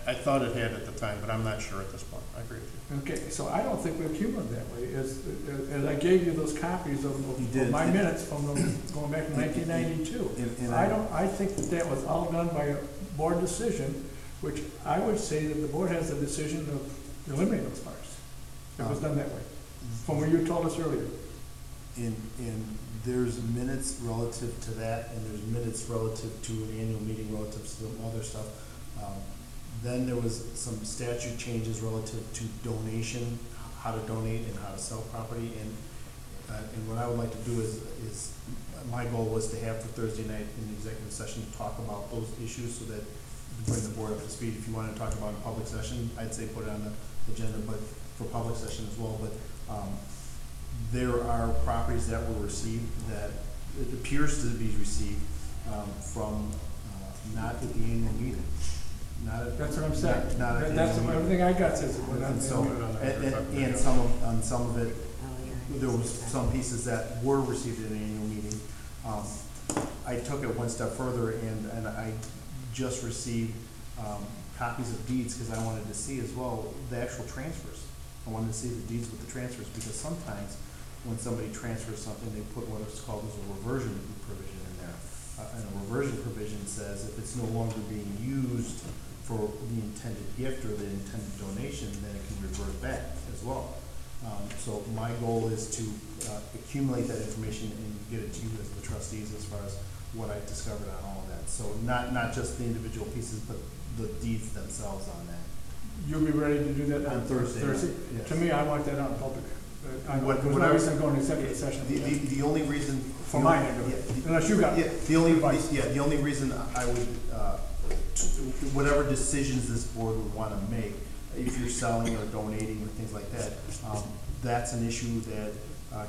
I thought it had at the time, but I'm not sure at this point. I agree with you. Okay, so I don't think we accumulated that way. As I gave you those copies You of did. my minutes from going back to 1992. And I think that was all done by a board decision, which I would say that the board has the decision of eliminating those parks. It was done that way, from what you told us earlier. And there's minutes relative to that, and there's minutes relative to an annual meeting relative to some other stuff. Then there was some statute changes relative to donation, how to donate and how to sell property. And what I would like to do is my goal was to have for Thursday night in the executive session to talk about those issues so that to bring the board up to speed. If you wanted to talk about in public session, I'd say put it on the agenda, but for public session as well. But there are properties that were received that it appears to be received from not at the annual meeting. That's what I'm saying. Not at the That's annual meeting. everything I got says it went on. And so, and some of it, there was some pieces that were received at an annual meeting. I took it one step further and I just received copies of deeds because I wanted to see as well the actual transfers. I wanted to see the deeds with the transfers, because sometimes when somebody transfers something, they put what is called as a reversion provision in there. And a reversion provision says if it's no longer being used for the intended gift or the intended donation, then it can revert back as well. So my goal is to accumulate that information and get it to you as the trustees as far as what I've discovered on all of that. So not just the individual pieces, but the deeds themselves on that. You'll be ready to do that On Thursday, yes. To me, I want that out in public. What- There's what no I- reason to go into executive session. The only reason. For my end of it, unless you got. Yeah, the only, advice. the only reason I would, whatever decisions this board would wanna make, if you're selling or donating or things like that, that's an issue that,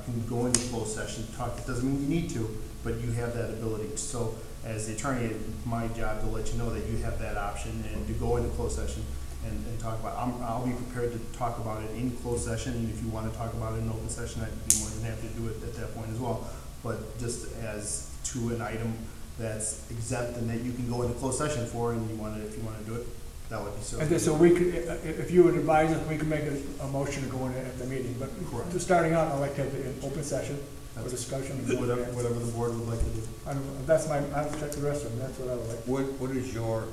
can go into closed session, talk, it doesn't mean you need to, but you have that ability. So as the attorney, it's my job to let you know that you have that option and to go into closed session and talk about, I'll be prepared to talk about it in closed session, and if you wanna talk about it in open session, I'd be more than happy to do it at that point as well. But just as to an item that's exempt and that you can go into closed session for, and if you wanna do it, that would be so. And then, so we could, if you would advise us, we could make a motion to go in at the meeting, but Correct. just starting out, I'd like to have it in open session for discussion. Whatever the board would like to do. I don't know, that's I'll check the rest of them, that's what I would like. What is your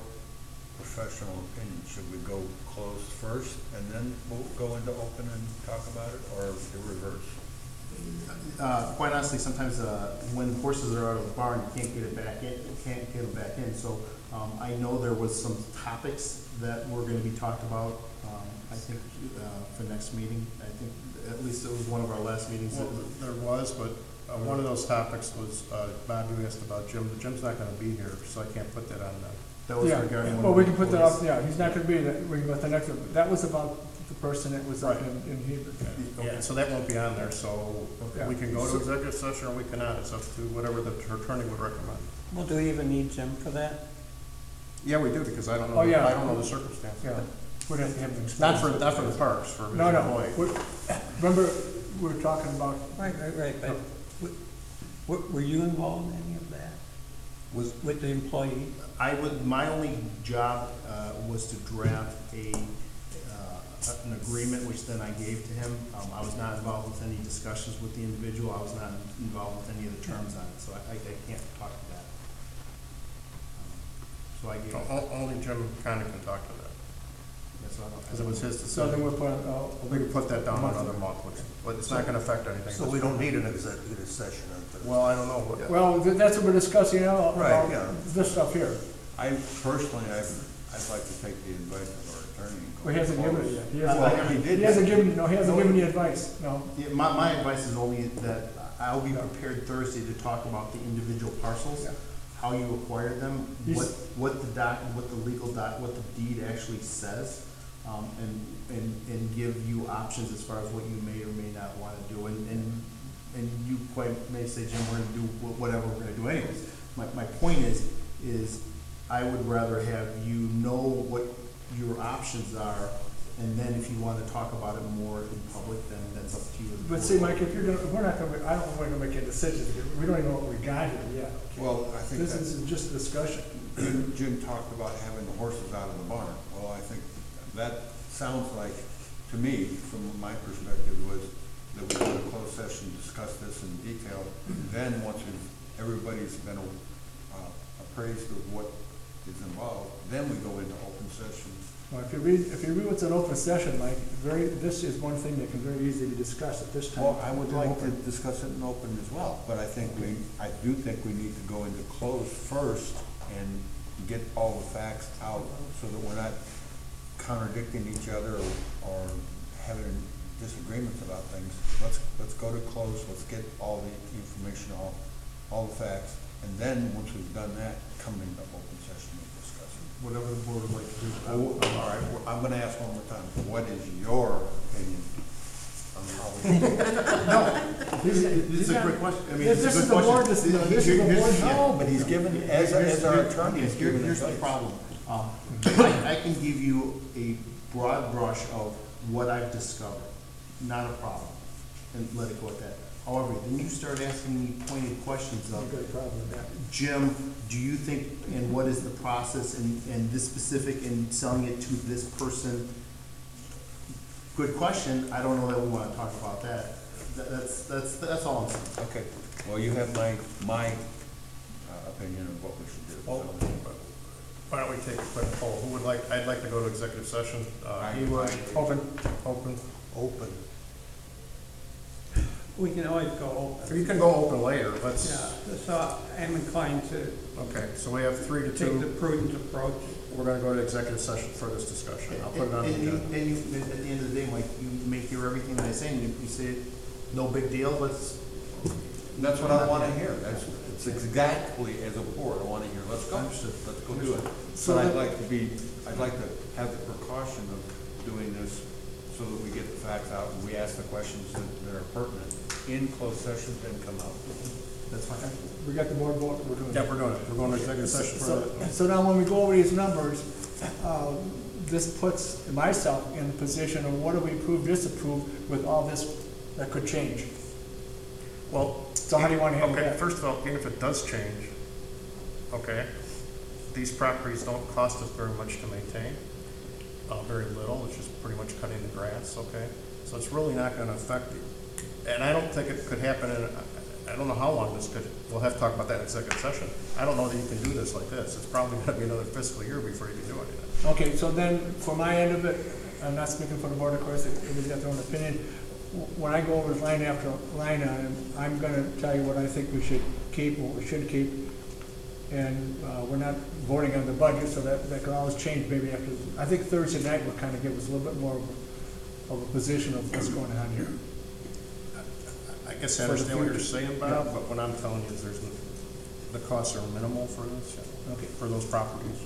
professional opinion? Should we go closed first and then we'll go into open and talk about it, or the reverse? Quite honestly, sometimes, when horses are out of the barn, you can't get it back in, So, I know there was some topics that were gonna be talked about, I think, for next meeting. I think, at least it was one of our last meetings. Well, there was, but one of those topics was, Bob, you asked about Jim. Jim's not gonna be here, so I can't put that on the. That was Yeah, regarding. one well, of we the can put that up, employees. yeah, he's not gonna be, we can go to the next one. That was about the person that was up Right. in Hebron. Yeah, so that won't be on there, so Okay. we can go to executive session or we cannot. It's up to whatever the attorney would recommend. Well, do we even need Jim for that? Yeah, we do, because I don't know, Oh, yeah. I don't know the circumstance. Yeah, we'd have to have him. Not for the parks, for his No, employee. remember, we were talking about, Right, but were you involved in any of that? With the employee? My only job, was to draft an agreement, which then I gave to him. I was not involved with any discussions with the individual. I was not involved with any of the terms on it, so I can't talk to that. So I gave, Only Jim kinda can talk to that, that's what I don't. because it was his so then decision. we'll put, We could put that down another month, but it's not gonna affect anything. So we don't need an executive session on Thursday. Well, I don't know what. well, that's what we're discussing now, Right, about yeah. this stuff here. I personally, I'd like to take the advice of our attorney and go. Well, he hasn't given it yet. He Well, hasn't, he did. he hasn't given you advice, no. Yeah, my advice is only that I'll be prepared Thursday to talk about the individual parcels, Yeah. how you acquired them, He's- what the legal what the deed actually says, and give you options as far as what you may or may not wanna do, and you quite may say, Jim, we're gonna do whatever we're gonna do anyways. My point is I would rather have you know what your options are, and then if you wanna talk about it more in public, then that's up to you. as a But board. see, Mike, if we're not gonna, I don't think we're gonna make a decision, we don't even know what we got here yet. Well, I think This is just a discussion. Jim talked about having the horses out of the barn. Well, I think that sounds like, to me, from my perspective, was that we go to closed session, discuss this in detail. Then, once everybody's been appraised of what is involved, then we go into open session. Well, if you read what's an open session, Mike, this is one thing that can very easily be discussed at this time. Well, I would like to discuss it in open as well, but I do think we need to go into closed first and get all the facts out so that we're not contradicting each other or having disagreements about things. Let's go to close, let's get all the information, all the facts, and then, once we've done that, come into open session and discuss it. Whatever the board would like to do. All right, I'm gonna ask one more time, what is your opinion on how we? This is a quick question. I mean, This it's a is good the board, question. this is the board. No, but he's given, as our attorney, he's given Here's the advice. problem. I can give you a broad brush of what I've discovered, not a problem, and let it go at that. However, then you start asking me pointed questions I've of, got a problem with that. Jim, do you think, and what is the process, and this specific, in selling it to this person? good question, I don't know that we wanna talk about that. That's all I'm saying. Okay, well, you have my opinion of what we should do. Well, so. why don't we take a quick poll? Who would like, I'd like to go to executive session. I- He would, I- open. Open. We can always go You can go open later, let's, Yeah, so I'm inclined to okay, so we have 3 to take the 2. prudent approach. We're gonna go to executive session for this discussion. I'll put it on the And agenda. you, at the end of the day, Mike, you may hear everything that I say, and you say, no big deal, let's. That's what I wanna hear, it's exactly as a board, I wanna hear, let's go, Understood. let's go do it. So But then- I'd like to have the precaution of doing this so that we get the facts out, and we ask the questions that are pertinent in closed session, then come out. That's fine. We got the board vote, we're doing it. Yeah, we're doing it. We're going to executive session for that. So now when we go over these numbers, this puts myself in the position of what do we approve, disapprove with all this that could change. Well, So how do you wanna handle okay, that? first of all, even if it does change, okay, these properties don't cost us very much to maintain, very little, it's just pretty much cutting the grass, okay? So it's really not gonna affect you. And I don't think it could happen in, I don't know how long this could, we'll have to talk about that in executive session. I don't know that you can do this like this, it's probably gonna be another fiscal year before you can do anything. Okay, so then for my end of it, I'm not speaking for the board, of course, everybody's got their own opinion. When I go over line after line item, I'm gonna tell you what I think we should keep, what we should keep. And, we're not voting on the budget, so that could always change maybe after, I think Thursday night will kind of give us a little bit more of a position of what's going on here. I guess I understand what you're saying, Bob, but what I'm telling you is the costs are minimal for this, Okay. for those properties.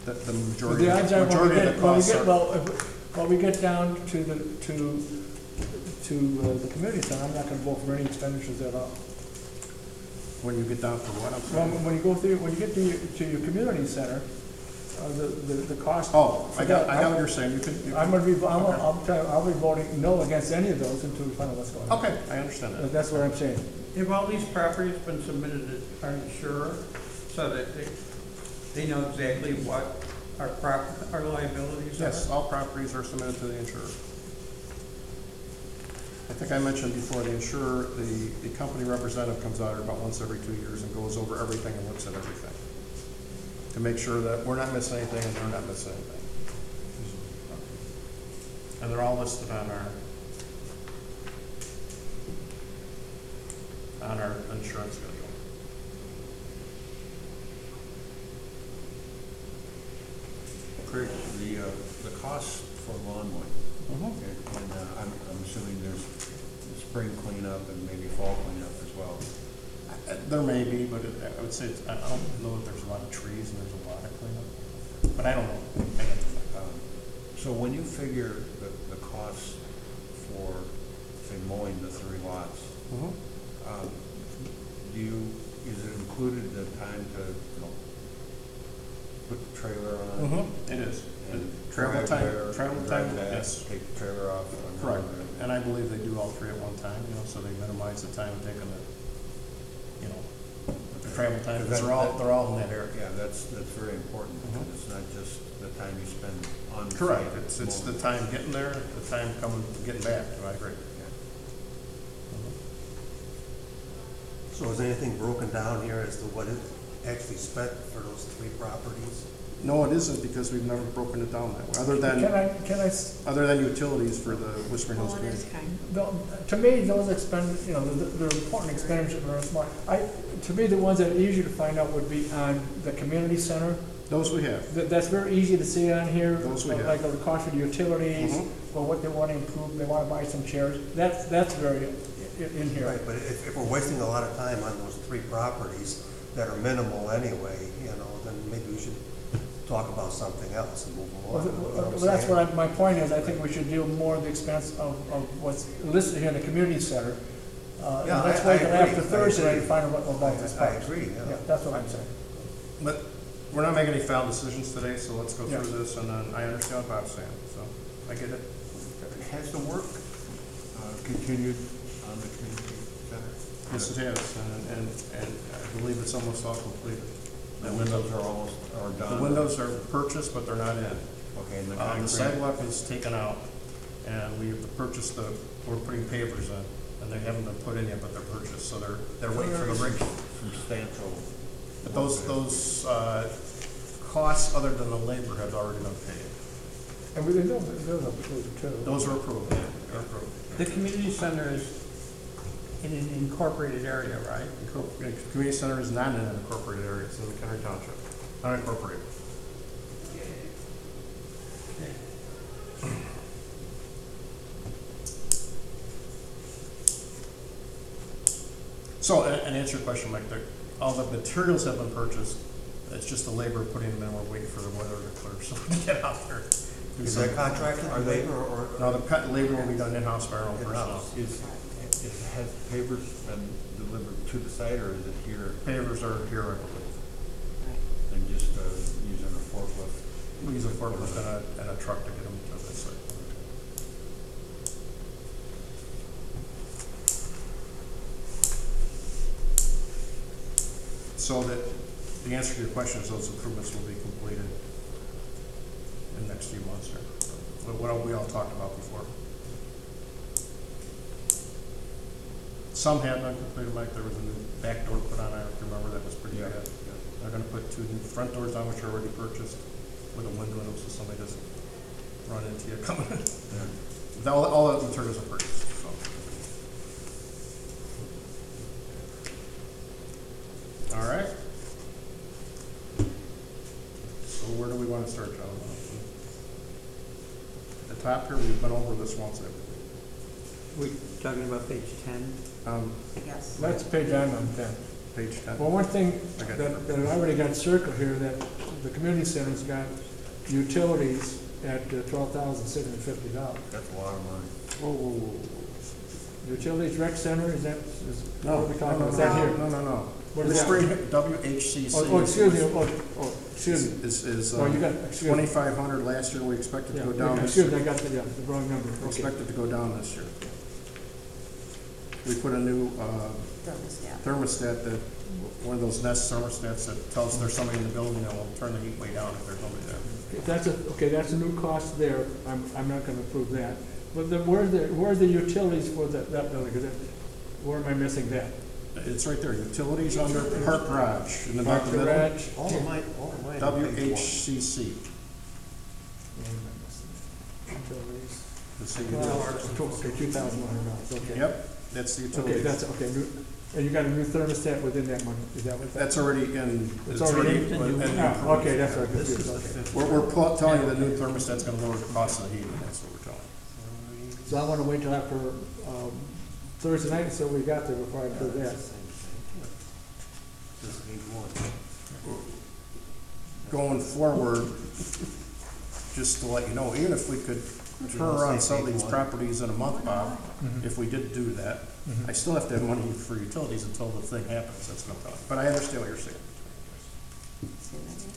The But majority, the odds are majority of the costs are. when we get down to the community center, I'm not gonna vote for any expenditures at all. When you get down to what, I'm Well, sorry? when you go through, when you get to your community center, the cost. Oh, I got what you're saying, you can. I'm gonna be, Okay. I'll be voting no against any of those until we find out what's going on. Okay, I understand that. That's what I'm saying. Have all these properties been submitted to our insurer so that they know exactly what our liabilities are? Yes, all properties are submitted to the insurer. I think I mentioned before, the insurer, the company representative comes out here about once every 2 years and goes over everything and looks at everything to make sure that we're not missing anything and they're not missing anything. And they're all listed on our insurance schedule. Craig, the cost for lawn mowing, and I'm assuming there's spring cleanup and maybe fall cleanup as well. There may be, but I would say, I don't know if there's a lot of trees and there's a lot of cleanup, but I don't know. So when you figure the cost for, say, mowing the 3 lots, is it included the time to, put the trailer on? It is. And Travel drive time, there, travel drive time, back, yes. take the trailer off. Correct. And I believe they do all 3 at one time, so they minimize the time taken the travel time, because they're all in that area. Yeah, that's very important, because it's not just the time you spend on. Correct, site it's the mowing. time getting there, the time getting back, I agree. So is anything broken down here as to what is actually spent for those 3 properties? No, it isn't, because we've never broken it down that way, other than utilities for the Whispering Hills Well, it is community. kind To me, those they're important expenditures, but small. To me, the ones that are easier to find out would be on the community center. Those we have. That's very easy to see on here. Those we have. Like the cost of utilities, or what they want to improve, they want to buy some chairs. That's very in here. Right, but if we're wasting a lot of time on those 3 properties that are minimal anyway, then maybe we should talk about something else and move along. You know what I'm Well, that's saying? what my point is. I think we should deal more of the expense of what's listed here in the community center. And Yeah, let's I wait until agree. after I Thursday night agree. to find out what about this. I agree, yeah. That's what I'm saying. But we're not making any final decisions today, so let's go Yeah. through this, and then I understand what Bob's saying, so I get it. Has the work continued on the community center? Yes, it has, and I believe it's almost all completed. The windows are done? The windows are purchased, but they're not in. Okay, and the The concrete? sidewalk is taken out, And we have to purchase we're putting pavers in, and they haven't been put in yet, but they're purchased, so they're waiting for the rig. Substantial. But those costs, other than the labor, have already been paid. And we didn't know, those are approved too. Those are approved, yeah, they're approved. The community center is in an incorporated area, right? The community center is not in an incorporated area, it's in Mchenry Township, unincorporated. So, and answer your question, Mike, all the materials have been purchased, it's just the labor of putting them in, we're waiting for the weather to clear, so we can get out there. Is that contracted, Are they, or? No, the labor will be done in-house by our own personnel. Has pavers been delivered to the site, or is it here Pavers are here, I believe. and just using a forklift? We use a forklift and a truck to get them to the site. So that, the answer to your question is those improvements will be completed in the next few months here. What we all talked about before. Some have been completed, Mike. There was a new back door put on, I remember, that was pretty good. They're gonna put 2 new front doors on, which are already purchased, with a window so somebody doesn't run into you coming in. All the materials are purchased, so. All right. So where do we want to start, John? At the top here, we've been over this once, I believe. We talking about page 10? Yes. That's page on 10. Page 10. Well, one thing Okay. that I already got circled here, that the community center's got utilities at $12,650. That's a lot of money. Whoa, whoa, whoa. Utilities rec center, is that, No, what are we talking no, about? Is that here? No. What is It's that? straight WHCC. Oh, excuse me, excuse me. Is Oh, you got, excuse me. 2,500 last year, we expect it to Yeah, go down this excuse me, year. I got the wrong number. We Okay. expect it to go down this year. We put a new thermostat, that, one of those Nest thermostats that tells there's somebody in the building that will turn the heat way down if there's nobody there. If that's a new cost there, I'm not gonna approve that. But where are the utilities for that building? 'Cause where am I missing that? It's right there, utilities under Park Garage, in the Park middle. garage? All of mine. WHCC. Utilities. The city Well, utilities. okay, $2,100, okay. Yep, that's the Okay, utilities. that's, okay, and you got a new thermostat within that money, is that what? That's already in. It's already in? in- Ah, okay, that's what I This is confused, the okay. fifth. We're telling you the new thermostat's gonna lower the cost of the heating, that's what we're telling you. So I wanna wait till after, Thursday night, so we got there before I approve that. Going forward, just to let you know, even if we could turn around some of these properties in a month, Bob, if we did do that, I still have to have money for utilities until the thing happens, that's no problem. But I understand what you're saying. Say that again?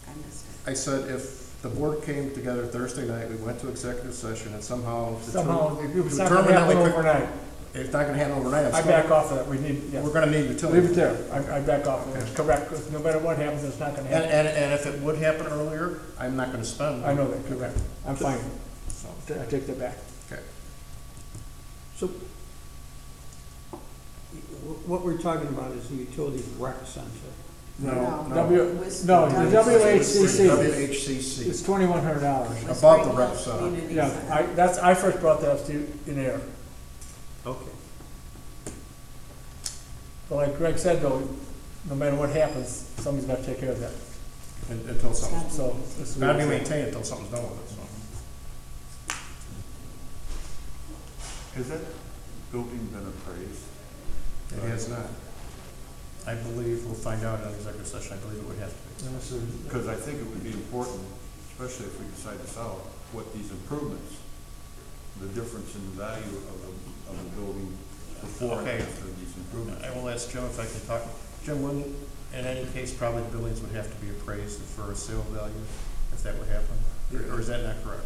I missed it. I said if the board came together Thursday night, we went to executive session and somehow. Somehow, it's not determine gonna that we happen could- overnight. It's not gonna happen overnight. I back off of that, we need, yeah. We're gonna need Leave utilities. it there, I back off, it's correct, 'cause no matter what happens, it's not gonna And, happen. and if it would happen earlier, I'm not gonna spend. I know that, correct, I'm fine, So, I take that back. okay. So, what we're talking about is the utilities rec center. No, The WHCC WHCC, is $2,100. above the rec center. Yeah, I first brought that up to you in air. Okay. But like Greg said though, no matter what happens, somebody's gotta take care of that, Until something's, so. this is gotta be what I'm saying. maintained until something's done with it, so. Has that building been appraised? It has not. I believe we'll find out in executive session, I believe it would have to be. And this is- Because I think it would be important, especially if we decide to sell, what these improvements, the difference in value of the building before and Okay. after these improvements. I will ask Jim if I can talk. Jim, wouldn't, in any case, probably the buildings would have to be appraised for a sale value, if that would happen? Or is that not correct?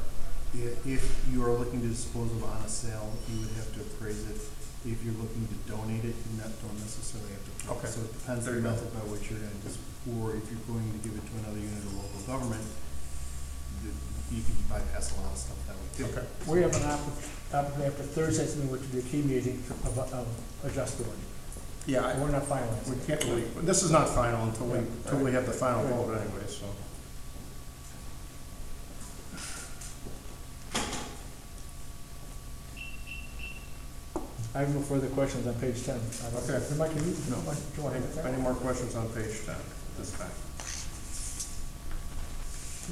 If you are looking to dispose of on a sale, you would have to appraise it. If you're looking to donate it, you don't necessarily have to appraise Okay. it. So it depends There on you the go. method by which you're going to, or if you're going to give it to another unit of local government, You can bypass a lot of stuff that way too. Okay. We have an opportunity after Thursday's meeting, which would be a key meeting of adjust the budget. Yeah, We're not finalized. we can't really, this is not final until we have the final vote anyway, so. I have no further questions on page 10. Okay. Mike, do you want to hang it there? Any more questions on page 10 this time?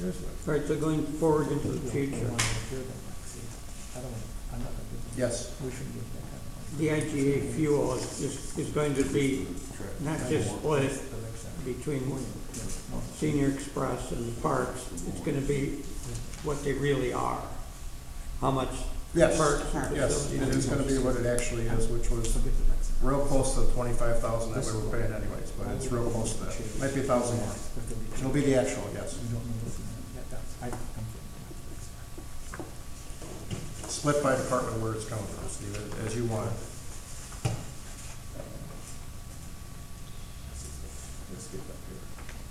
Here's what. All right, so going forward into the future, I don't want, I'm not gonna do that. Yes. We shouldn't give that kind of money. the IGA fuel is going to be not just split between Senior Express and the parks, it's gonna be what they really are. How much Yes, parks and yes, it facilities. is gonna be what it actually is, which was real close to the 25,000 that we were paying anyways, but it's real close to that. Might be 1,000 more. It'll be the actual, yes. Split by department where it's coming from, Steve, as you want.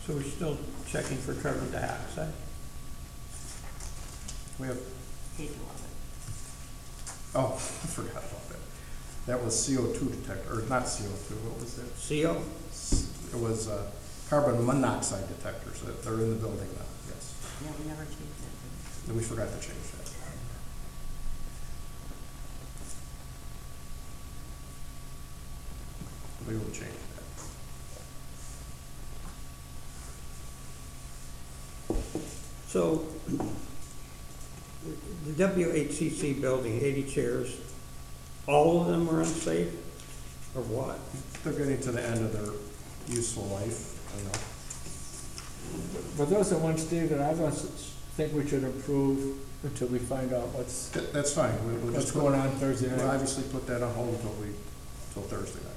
So we're still checking for carbon dioxide? We have, Hate to love oh, I forgot about that. That was CO2 detector, or not CO2, what was that? CO? It was carbon monoxide detectors, they're in the building now, yes. it. Yeah, we never changed that. We forgot to change that. We will change that. So, the WHCC building, 80 chairs, all of them are unsafe, or what? They're getting to the end of their useful life, I know. But those are ones, Steve, that I don't think we should approve until we find out That's fine, we'll what's just going on Thursday We'll night. obviously put that on hold until Thursday night.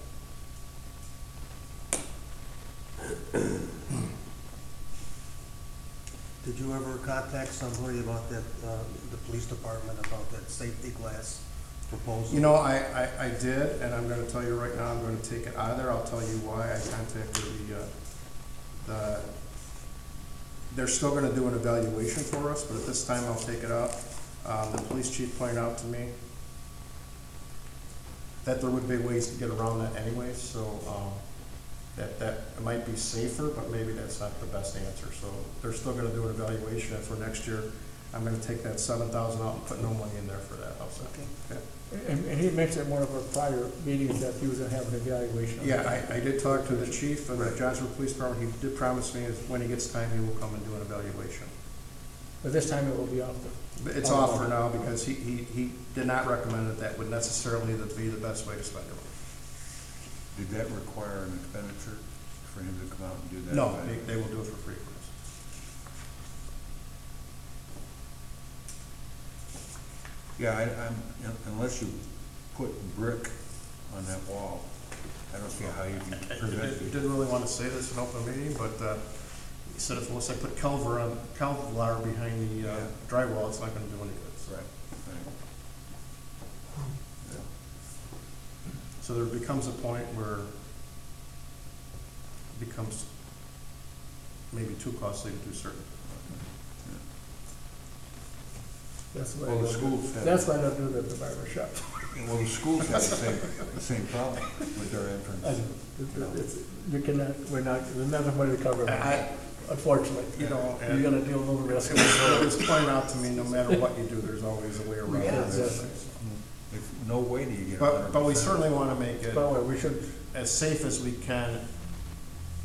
Did you ever contact somebody about that, the police department, about that safety glass proposal? You know, I did, and I'm gonna tell you right now, I'm gonna take it out of there, I'll tell you why I contacted they're still gonna do an evaluation for us, but at this time I'll take it out. The police chief pointed out to me that there would be ways to get around that anyways, so, that it might be safer, but maybe that's not the best answer. So they're still gonna do an evaluation, and for next year, I'm gonna take that 7,000 out and put no money in there for that, how's that? Okay. And he mentioned at one of our prior meetings that he was gonna have an evaluation. Yeah, I did talk to the chief of the Johnsonville Police Department, he did promise me is when he gets time, he will come and do an evaluation. But this time it will be off But it's off for now, because he did not recommend that would necessarily be the best way to spend it. Did that require an expenditure for him to come out and do that? No, they will do it for free for us. Yeah, unless you put brick on that wall, I don't see how you can I prevent it. didn't really want to say this in open meeting, but he said unless I put Kevlar behind the drywall, it's not going to do any good. So. Right, right. So there becomes a point where it becomes maybe too costly to do certain. That's why, Well, the schools have. that's why I don't do that at the barber shop. Well, the schools have the same problem with their entrance. There's nothing more to cover. Unfortunately, You know, you're and gonna deal with a little risk. it was pointed out to me, no matter what you do, there's always a way around Yeah, it. exactly. If, no way do you get But we 100%. certainly want to make it By the way, we should, as safe as we can,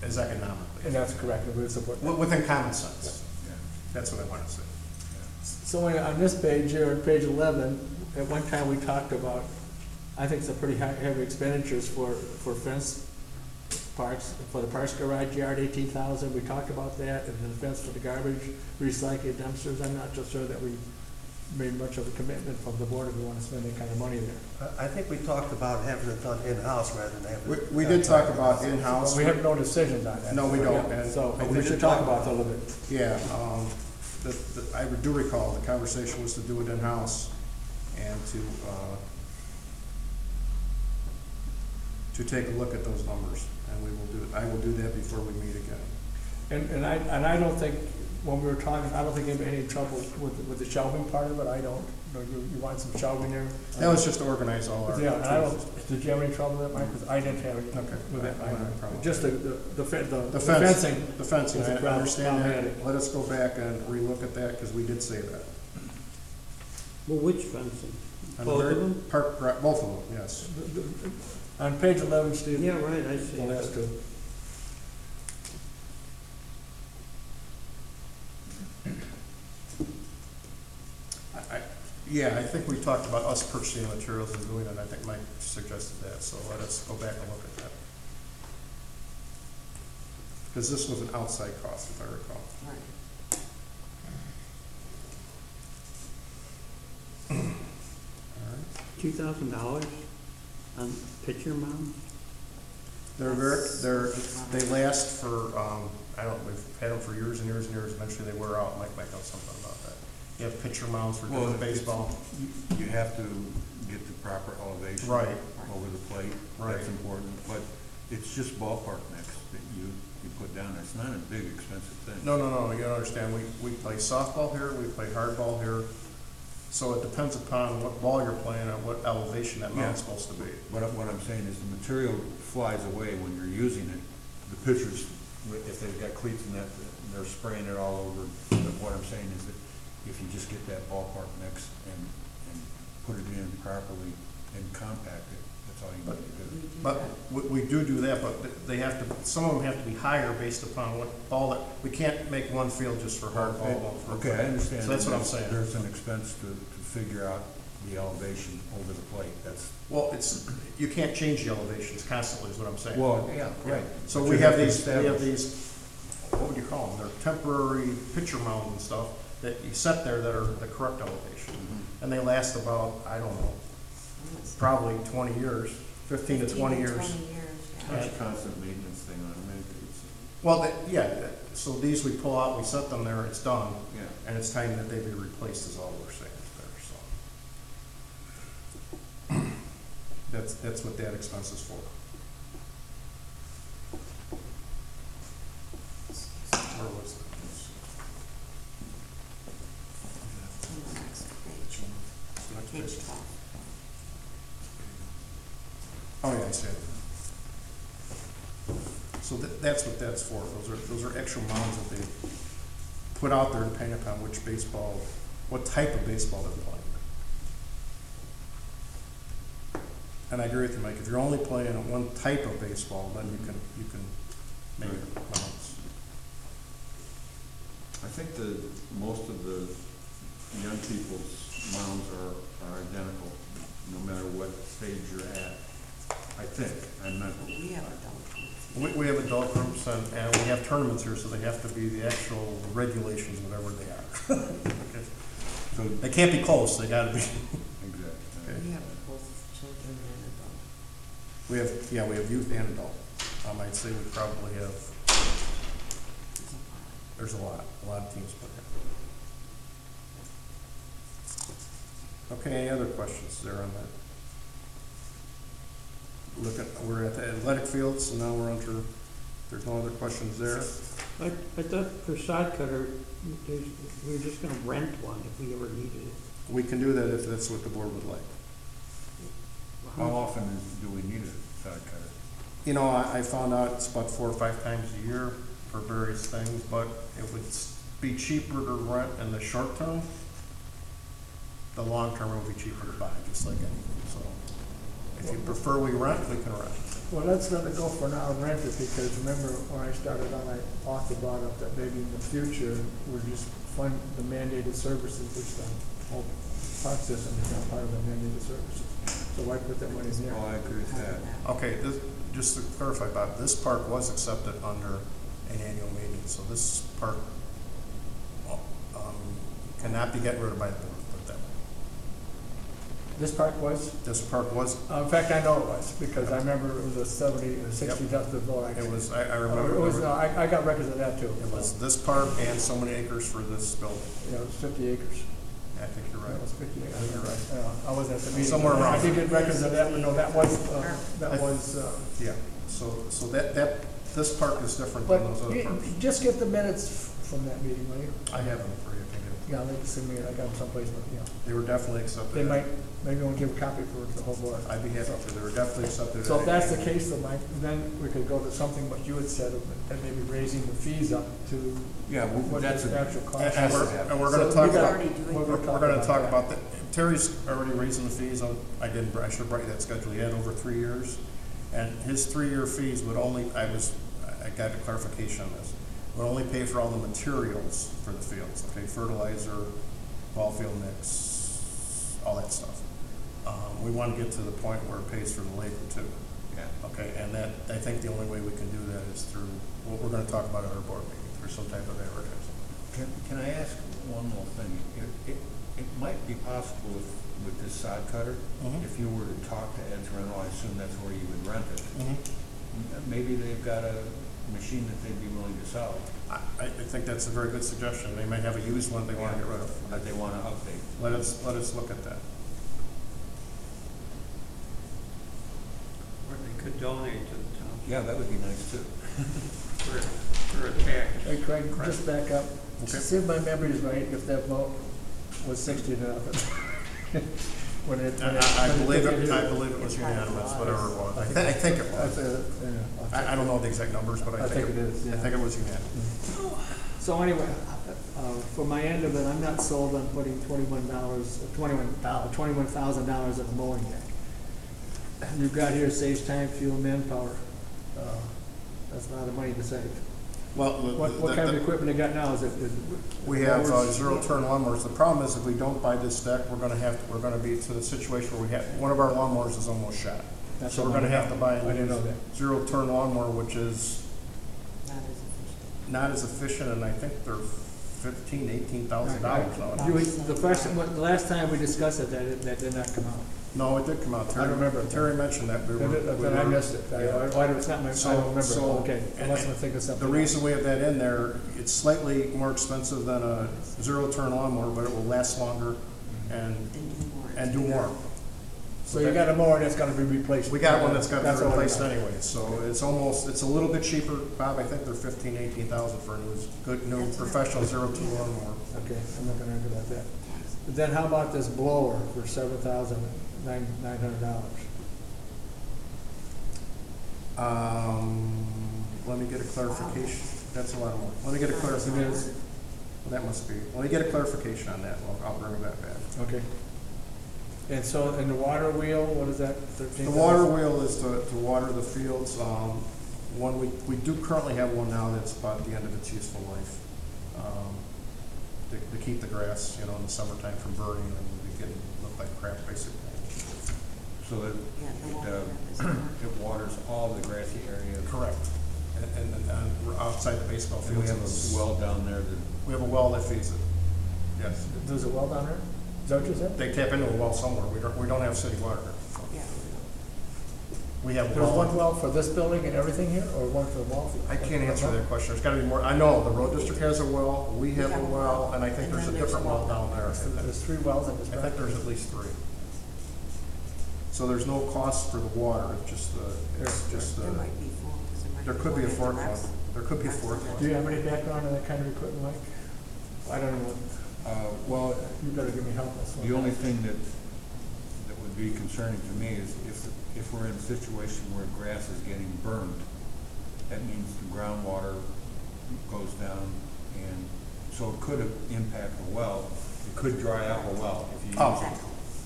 as economically, and that's correct, and we support that. within common sense. Yeah. That's what I want to say. So on this page here, on page 11, at one time we talked about, I think some pretty heavy expenditures for fence parks, for the parks garage yard, 18,000, we talked about that, and then the fence for the garbage, recycling dumpsters. I'm not just sure that we made much of a commitment from the board if we want to spend that kind of money there. I think we talked about having it done in-house rather than having it. We did talk about in-house. But we have no decisions on that. No, we don't, and So, I we did should talk talk about that a little bit. Yeah, I do recall the conversation was to do it in-house and to take a look at those numbers, and I will do that before we meet again. And I don't think when we were talking, I don't think anybody had any trouble with the shelving part of it, I don't. You want some shelving there? That was just to organize all our. Yeah, and I don't, did you have any trouble with that, Mike? Because I didn't have any Okay. with that. I don't have a problem. Just the The fencing. The fencing, was a I problem- understand problematic. that. Let us go back and relook at that, because we did say that. Well, which fencing? On the Both very of them? Both of them, yes. On page 11, Steve. Yeah, right, I see. The last two. Yeah, I think we talked about us purchasing materials and doing it, I think Mike suggested that, so let us go back and look at that. Because this was an outside cost, if I recall. Right. $2,000 on picture mounts? They last for, I don't, we've had them for years and years and years, eventually they wear out. Mike might know something about that. You have pitcher mounts for doing baseball. You have to get the proper elevation. Right. Over the plate. Right. That's important, but it's just ballpark mix that you put down. It's not a big expensive thing. No, you gotta understand, we play softball here, we play hardball here, so it depends upon what ball you're playing and what elevation that mount's supposed to be. What I'm saying is the material flies away when you're using it. The pitchers, if they've got cleats in that, they're spraying it all over. But what I'm saying is that if you just get that ballpark mix and put it in properly and compact it, that's all you need to do. But we do that, but they have to, some of them have to be higher based upon what ball that, we can't make one field just for hardball. one for. Okay, I understand. So that's what I'm saying. There's an expense to figure out the elevation over the plate. That's, Well, you can't change the elevations constantly, is what I'm saying. well, yeah, right. So But we you have to these, establish- what would you call them? They're temporary pitcher mounts and stuff that you set there that are the correct elevation. Mhm. And they last about, I don't know, probably 20 years, 15 to 20 years. 20 years, yeah. That's a constant maintenance thing on them. Well, so these we pull out, we set them there, it's done, Yeah. and it's time that they be replaced is all we're saying there, so. That's what that expense is for. Where was it? On the next page, page 12. Oh, yeah, I see it. So that's what that's for. Those are extra mounds that they put out there depending upon which baseball, what type of baseball they're playing. And I agree with you, Mike. If you're only playing one type of baseball, then you can make mounts. I think most of the young people's mounds are identical, no matter what stage you're at. I think, I'm not. We have adult. We have adult groups and we have tournaments here, so they have to be the actual regulations, whatever they are. Okay. So, They can't be close, they gotta be. exactly. We have both children and adult. We have youth and adult. I'd say we probably have, there's a lot of teams playing. Okay, any other questions there on that? We're at the athletic fields, so now we're under, there's no other questions there. I thought for sod cutter, we were just gonna rent one if we ever needed it. We can do that if that's what the board would like. How often do we need a sod cutter? You know, I found out it's about 4 or 5 times a year for various things, but it would be cheaper to rent in the short term. The long term it would be cheaper to buy, just like anything, so. If you prefer we rent, we can rent. Well, let's let it go for now and rent it, because remember when I started on, I also brought up that maybe in the future, we're just fund the mandated services, which the whole park system is not part of the mandated services. So why put that money in there? Oh, I agree with that. Okay, just to clarify, Bob, this park was accepted under an annual meeting, so this park cannot be gotten rid of by the board, put it that way. This park was? This park was, In fact, I know it was, because I remember it was a 70 or 60 decibel vote. it was, I It remember. was, I got records of that too. It was this park and so many acres for this building. Yeah, it was 50 acres. I think you're It right. was 50 acres, you're right. I wasn't at the meeting. Somewhere around. I did get records of that, but no, that was, Yeah, so that, this park is different than those but other parks. just get the minutes from that meeting, right? I have them for you, if you need them. Yeah, I'd like to send me, I got them someplace, but, yeah. They were definitely accepted. They might, maybe want to give a copy for the whole board. I'd be happy to, they were definitely accepted. So if that's the case, then Mike, then we could go to something what you had said, and maybe raising the fees up to Yeah, what that's the a, actual cost. And we're gonna So talk we got- about, Already doing we're that. we're gonna talk that. about that. Terry's already raising the fees on, I should have brought you that schedule, he had over 3 years. And his 3-year fees would only, I got a clarification on this, would only pay for all the materials for the fields, okay, fertilizer, ball field mix, all that stuff. We wanna get to the point where it pays for the labor too. yeah. Okay, and that, I think the only way we can do that is through, what we're gonna talk about at our board meeting, through some type of advertising. Can I ask one more thing? It might be possible with this sod cutter, Mhm. if you were to talk to Ed's Rental, I assume that's where you would rent it. Mm-hmm. Maybe they've got a machine that they'd be willing to sell, I think that's a very good suggestion. They may have a used one they wanna get rid of. that they wanna update. Let us look at that. Or they could donate to the town Yeah, that would be nice too. for a tax. Hey Craig, just back up, Okay. see if my memory is right, if that vote was 60 to nothing. When it- when it- I when believe it- it was unanimous, whatever it was. I think it was. I don't know the exact numbers, but I think it is, I yeah. think it was unanimous. So anyway, for my end of it, I'm not sold on putting $21,000 in a mowing deck. You've got here saves time, fuel, manpower. That's a lot of money to save. Well, What kind of equipment you got now? Is it? we have mowers? zero-turn lawnmowers. The problem is if we don't buy this deck, we're gonna be to the situation where one of our lawnmowers is almost shot. That's So we're all I gonna have know. to buy I didn't know a that. zero-turn lawnmower, which is Not as efficient. not as efficient, and I think they're $18,000 now. The last time we discussed it, that did not come out. No, it did come out. Terry- I remember it. Terry mentioned that. Then I missed it. It's not my, I So- don't remember. so- Okay, I must have think of something. The reason we have that in there, it's slightly more expensive than a zero-turn lawnmower, but it will last longer and And do more. So you got a mower that's gotta be replaced. We got one that's got to That's be all I replaced got. anyway, so it's a little bit cheaper. Bob, I think they're 18,000 for a new professional zero-turn lawnmower. Okay, I'm not gonna argue about that. But then how about this blower for $7,900? Let me get a clarification. That's a lot of money. Let me get a clarification. That must be, let me get a clarification on that. Well, I'll bring that back. Okay. And so, and the water wheel, what is that, 13,000? The water wheel is to water the fields. We do currently have one now that's about the end of its useful life. To keep the grass, in the summertime from burning and getting look like crap, basically. So that Yeah, the water is it waters all the grassy area. Correct. And we're outside the baseball And we fields. have a well down there that, We have a well that feeds it. Yes. There's a well down there? Is that what you said? They tap into a well somewhere. We don't have city water here. Yeah. We have a There's well. one well for this building and everything here, or one for the wall? I can't answer that question. There's gotta be more. I know the road district has a well, we have a well, and I think And there's a then there's different a well well. down there. There's 3 wells in this I think property? there's at least 3. So there's no cost for the water, it's just There might be 4, because there might be. there could be a one fourth at the one. rec- There could be a rec fourth center. one. Do you have any background on that kind of equipment, Mike? I don't know. well, You better give me help on this one. the only thing that would be concerning to me is if we're in a situation where grass is getting burned, that means the groundwater goes down, and so it could impact a well. It could dry up a well if you use Oh. it.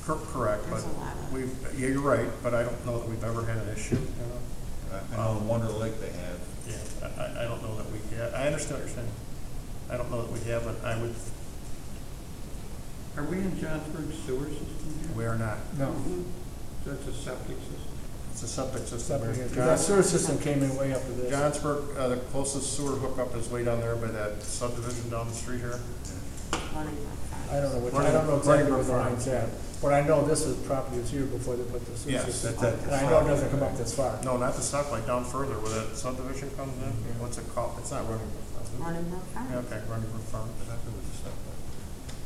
Correct, but There's a lot of- yeah, you're right, but I don't know that we've ever had an issue. I know in Wonder Lake they have. Yeah, I don't know that we, I understand what you're saying. I don't know that we haven't, Are we in Johnsburg sewer system here? we are not. No. So it's a septic system? It's a septic system. That sewer system came in way up to this. Johnsburg, the closest sewer hookup is way down there by that subdivision down the street here. Running like I don't know Running- exactly where the running line's at, but I know this was property was here before they put the sewer Yes, system. that's And I know it doesn't come up this far. No, not the stoplight, down further where that subdivision comes in. What's it called? It's not Running Brook, is it? Running Brook Farm. Yeah, okay, Running Brook Farm. I thought there was a stoplight.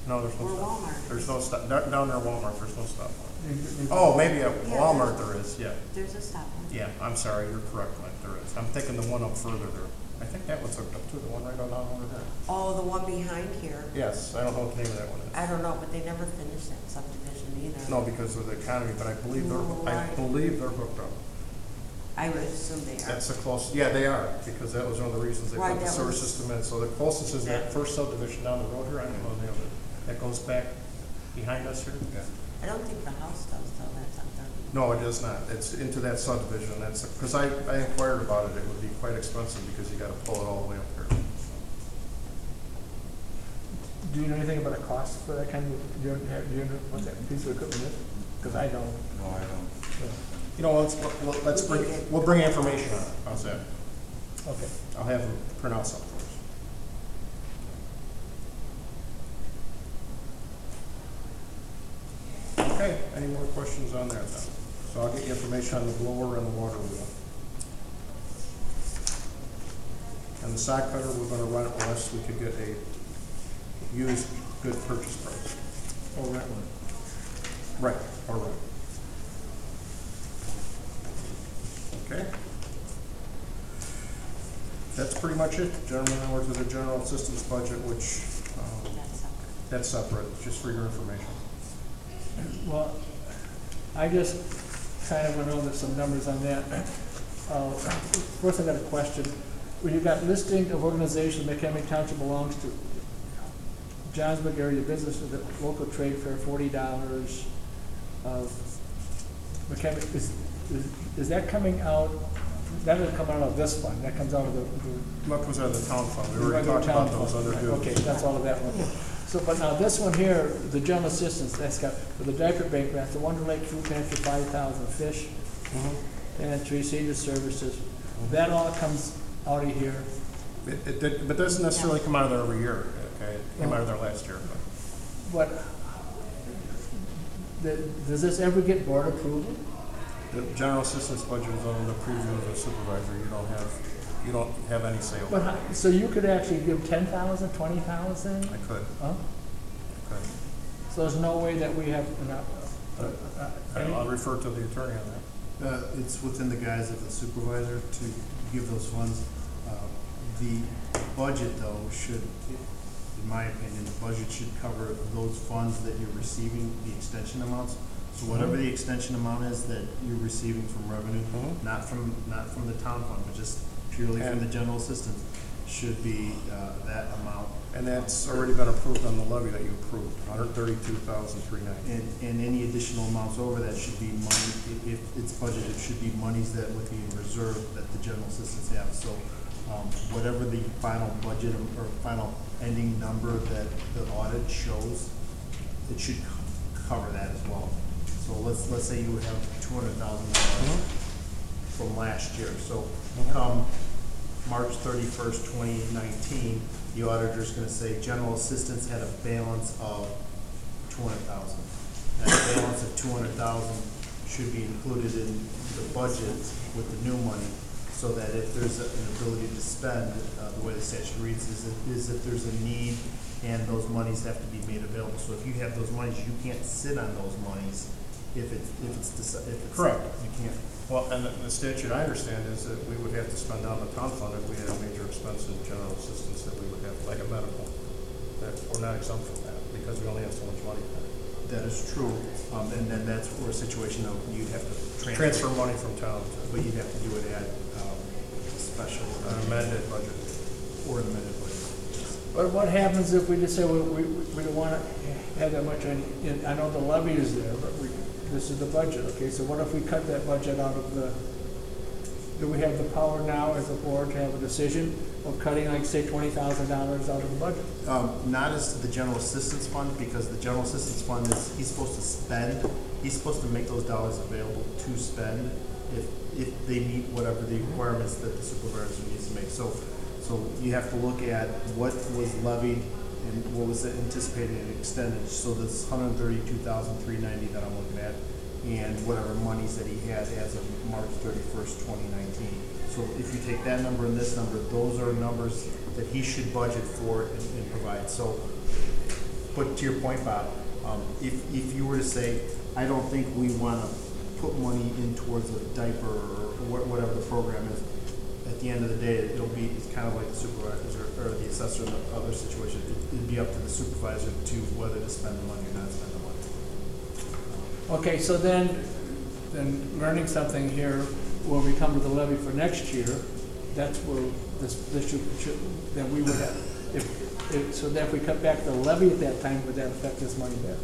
No, there's no Or stop. Walmart. There's no stop, down there Walmart, there's no stoplight. You- Oh, maybe at Yeah, Walmart there's- there is, yeah. There's a stop line. Yeah, I'm sorry, you're correct, Mike, there is. I'm thinking the one up further there. I think that one's hooked up too, the one right on down over there. Oh, the one behind here. Yes, I don't know what the name of that one is. I don't know, but they never finished that subdivision either. No, because of the economy, but I believe they're Right. hooked up. I would assume they are. That's the closest, yeah, they are, because that was one of the reasons they Right, put the that sewer was- system in. So the closest is that first subdivision down the road here, I don't know the name of it. That goes back behind us here. Yeah. I don't think the house does though, that's on 30. No, it is not. It's into that subdivision. That's, because I inquired about it, it would be quite expensive because you gotta pull it all the way up here. Do you know anything about a cost for that kind of, do you know what that piece of equipment is? Because I don't. No, I don't. You know, we'll bring information on it. How's that? Okay. I'll have them print out something for us. Okay, any more questions on there then? So I'll get you information on the blower and the water wheel. And the sod cutter, we're gonna run it less, we could get a used good purchase price. Oh, that one. Right, all right. Okay. That's pretty much it. Gentlemen, now we're to the general assistance budget, which, that's separate, just for your information. Well, I just kind of went over some numbers on that. First, I got a question. When you got listing of organizations Mchenry Township belongs to, Johnsburg area business with a local trade fair, $40. Mchenry, is that coming out? That doesn't come out of this fund. That comes out of the. That comes out of the town fund. We already regular talked town about those fund. other dues. Okay, that's all of that one. So, but now this one here, the general assistance, that's got, for the diaper bank grants, the Wonder Lake Food Pantry, 5,000, fish, pantry, senior services, that all comes out of here. But doesn't necessarily come out of there every year, okay? It came out of there last year. But, does this ever get board approval? The general assistance budget is under the preview of the supervisor. You don't have any say over But, it. so you could actually give 10,000, 20,000? I could. Huh? Okay. So there's no way that we have, I'll refer to the attorney on that. It's within the guise of the supervisor to give those funds. The budget, though, should, in my opinion, the budget should cover those funds that you're receiving, the extension amounts. So whatever the extension amount is that you're receiving from revenue, not from the town fund, but just purely from the general assistance, should be that amount. And that's already been approved on the levy that you approved, $132,390. And any additional amounts over that should be money, if it's budgeted, should be monies that would be in reserve that the general assistance have. So whatever the final budget or final ending number that the audit shows, it should cover that as well. So let's say you would have $200,000 from last year. So come March 31st, 2019, the auditor's going to say general assistance had a balance of $200,000. That balance of $200,000 should be included in the budget with the new money, so that if there's an ability to spend, the way the statute reads is if there's a need and those monies have to be made available. So if you have those monies, you can't sit on those monies if it's Correct. You can't. Well, and the statute I understand is that we would have to spend down the town fund if we had a major expense in general assistance that we would have, like a medical, that we're not exempt from that because we only have so much money. That is true, and then that's where a situation of you'd have to Transfer money from town but you'd have to do it at special to an amended budget. or an amended budget. but what happens if we just say we don't want to have that much I know the levy is there, but this is the budget, okay? So what if we cut that budget out of do we have the power now as a board to have a decision of cutting, like, say, $20,000 out of the budget? Not as to the general assistance fund, because the general assistance fund is, he's supposed to spend, he's supposed to make those dollars available to spend if they meet whatever the requirements that the supervisor needs to make. So you have to look at what was levied and what was anticipated and extended. So this $132,390 that I'm looking at, and whatever monies that he had as of March 31st, 2019. So if you take that number and this number, those are numbers that he should budget for and provide. So, but to your point, Bob, if you were to say, I don't think we want to put money in towards a diaper or whatever the program is, at the end of the day, it's kind of like the supervisor or the assessor in the other situation. It'd be up to the supervisor to whether to spend the money or not spend the money. Okay, so then learning something here, when we come to the levy for next year, that's where this should, then we would have, so that if we cut back the levy at that time, would that affect this money back?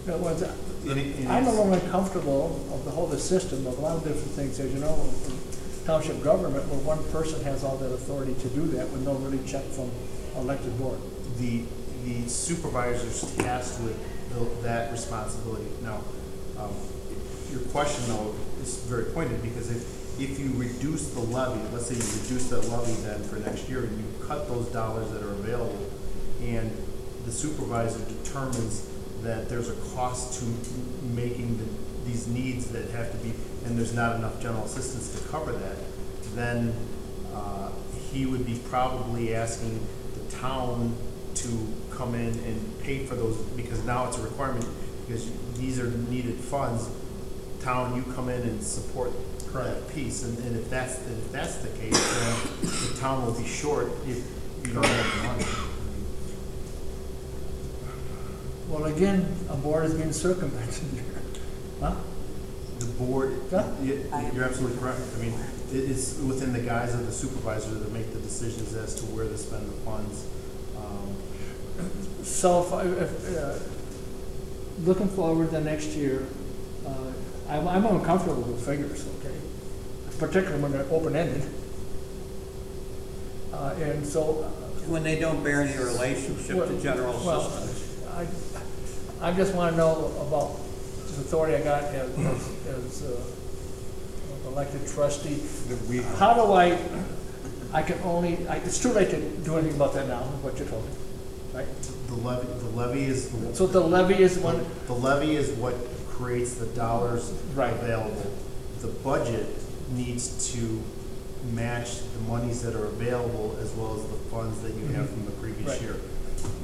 In other words, I'm a little uncomfortable of the whole system, of a lot of different things, as you know, in township government, where one person has all that authority to do that with no really check from elected board. The supervisor's tasked with that responsibility. Now, your question though is very pointed, because if you reduce the levy, let's say you reduce that levy then for next year, and you cut those dollars that are available, and the supervisor determines that there's a cost to making these needs that have to be, and there's not enough general assistance to cover that, then he would be probably asking the town to come in and pay for those, because now it's a requirement, because these are needed funds. Town, you come in and support that piece, and if that's the case, then the town will be short if you don't have the money. Well, again, a board is being circumvented here. Huh? The board, Yeah. you're absolutely correct. I mean, it's within the guise of the supervisor to make the decisions as to where to spend the funds. So if looking forward to next year, I'm uncomfortable with figures, okay? Particularly when they're open-ended. And so. When they don't bear any relationship to general assistance. I just want to know about the authority I got as elected trustee. How do I can only, it's too late to do anything about that now, what you told me, right? The levy is. So the levy is one. The levy is what creates the dollars Right. available. The budget needs to match the monies that are available as well as the funds that you have from the previous Right. year.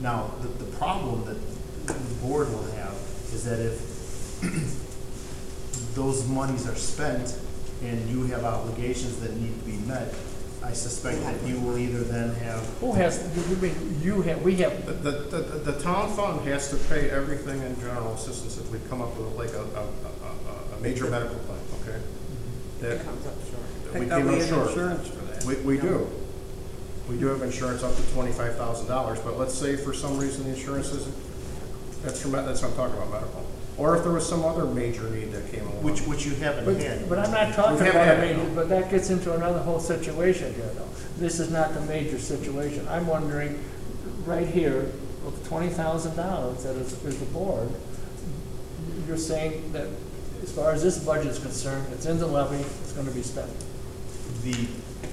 Now, the problem that the board will have is that if those monies are spent and you have obligations that need to be met, I suspect that you will either then have. Who has, you have, we have. The town fund has to pay everything in general assistance if we come up with like a major medical plan, okay? That Comes up short. we I thought came we up had short. insurance for that. We do. We do have insurance up to $25,000, but let's say for some reason the insurance isn't, that's what I'm talking about, medical. Or if there was some other major need that came along. Which you haven't had. But I'm not talking We haven't about a had it. major, but that gets into another whole situation here, though. This is not the major situation. I'm wondering, right here, of $20,000 that is the board, you're saying that as far as this budget is concerned, it's in the levy, it's gonna be spent.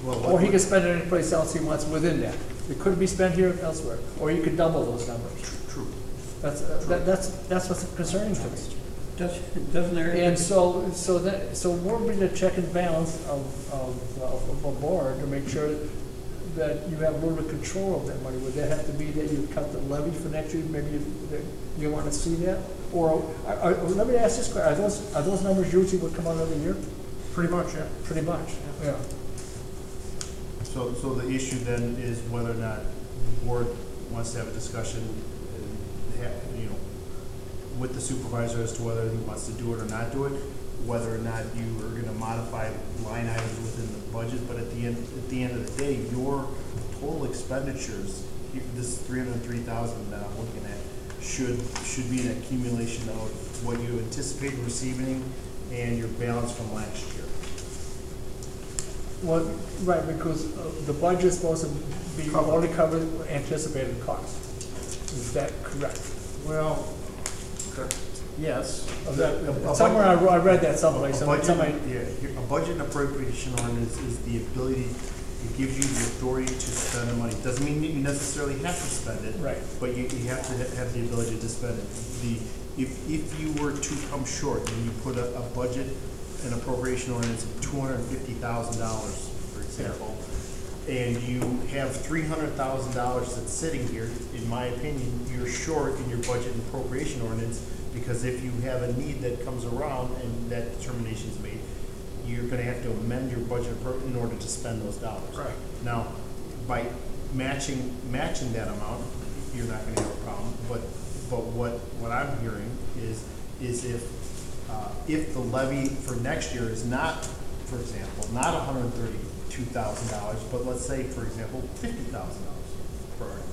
Or he can spend it any place else he wants within that. It could be spent here elsewhere, or you could double those numbers. True. That's what's concerning to me. Doesn't there? And so we'll be the check and balance of a board to make sure that you have a little bit of control of that money. Would that have to be that you cut the levy for next year? Maybe you want to see that? Or let me ask this question: are those numbers usually would come out every year? Pretty much, yeah. Pretty much, yeah. So the issue then is whether or not the board wants to have a discussion, with the supervisor as to whether he wants to do it or not do it, whether or not you are going to modify line items within the budget. But at the end of the day, your total expenditures, this $303,000 that I'm looking at, should be an accumulation of what you anticipate receiving and your balance from last year. Well, right, because the budget's supposed to be only covered anticipated costs. Is that correct? Well, yes. Somewhere I read that someplace. A budget and appropriation ordinance is the ability, it gives you the authority to spend the money. Doesn't mean that you necessarily have to spend it. Right. But you have to have the ability to spend it. If you were to come short and you put a budget and appropriation ordinance of $250,000, for example, and you have $300,000 that's sitting here, in my opinion, you're short in your budget and appropriation ordinance, because if you have a need that comes around and that determination is made, you're gonna have to amend your budget in order to spend those dollars. Right. Now, by matching that amount, you're not gonna have a problem, but what I'm hearing is if the levy for next year is not, for example, not $132,000, but let's say, for example, $50,000 per argument.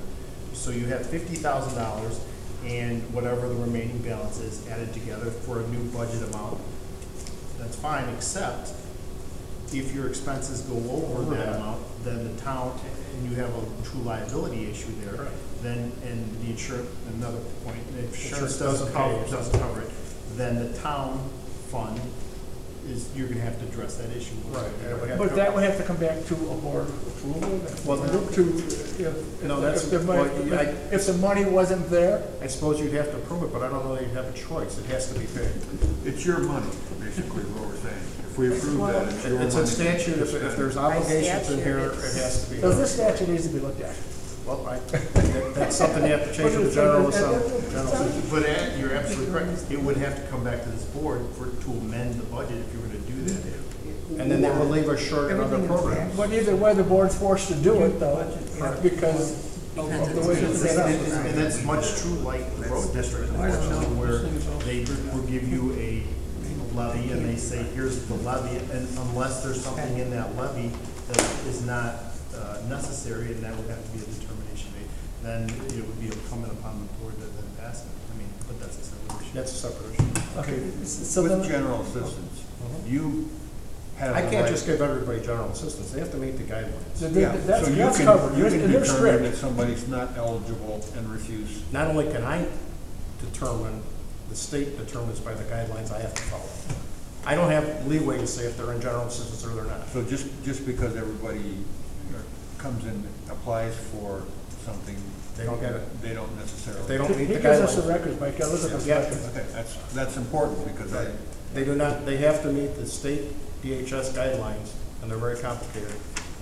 So you have $50,000 and whatever the remaining balance is added together for a new budget amount, that's fine, except if your expenses go over that amount, then the town, and you have a true liability issue there, then, and the insurance, another point, if insurance doesn't cover it, then the town fund is, you're gonna have to address that issue. Right. But that would have to come back to a board approval, Well, no, that's, if the money wasn't there. I suppose you'd have to approve it, but I don't know that you'd have a choice. It has to be paid. It's your money, basically, what we're saying. If we approve that, it's your money. It's in statute, if there's obligations in here, it has to be. Does this statute needs to be looked at? Well, that's something you have to change with the general assembly. But you're absolutely correct. It would have to come back to this board to amend the budget if you were to do that. And then that would leave us short in other programs. But either way, the board's forced to do it though, because of the way it's set up. And that's much true like the road district, unfortunately, where they will give you a levy and they say, here's the levy, and unless there's something in that levy that is not necessary, and that would have to be a determination made, then it would be incumbent upon the board to then pass it. I mean, but that's a separate issue. That's a separate issue. Okay, so With then, general assistance, you have. I the can't right- just give everybody general assistance. They have to meet the guidelines. so Yeah, that's so you that's can, covered, you and can they're determine strict. that somebody's not eligible and refuse. Not only can I determine, the state determines by the guidelines I have to follow. I don't have leeway to say if they're in general assistance or they're not. So just because everybody comes in, applies for something. They don't get it. They don't necessarily. If they don't meet He the gives us the guidelines. records, Mike, I look at the Yeah. records. Okay, that's important because They do not, they have to meet the state DHS guidelines, and they're very complicated,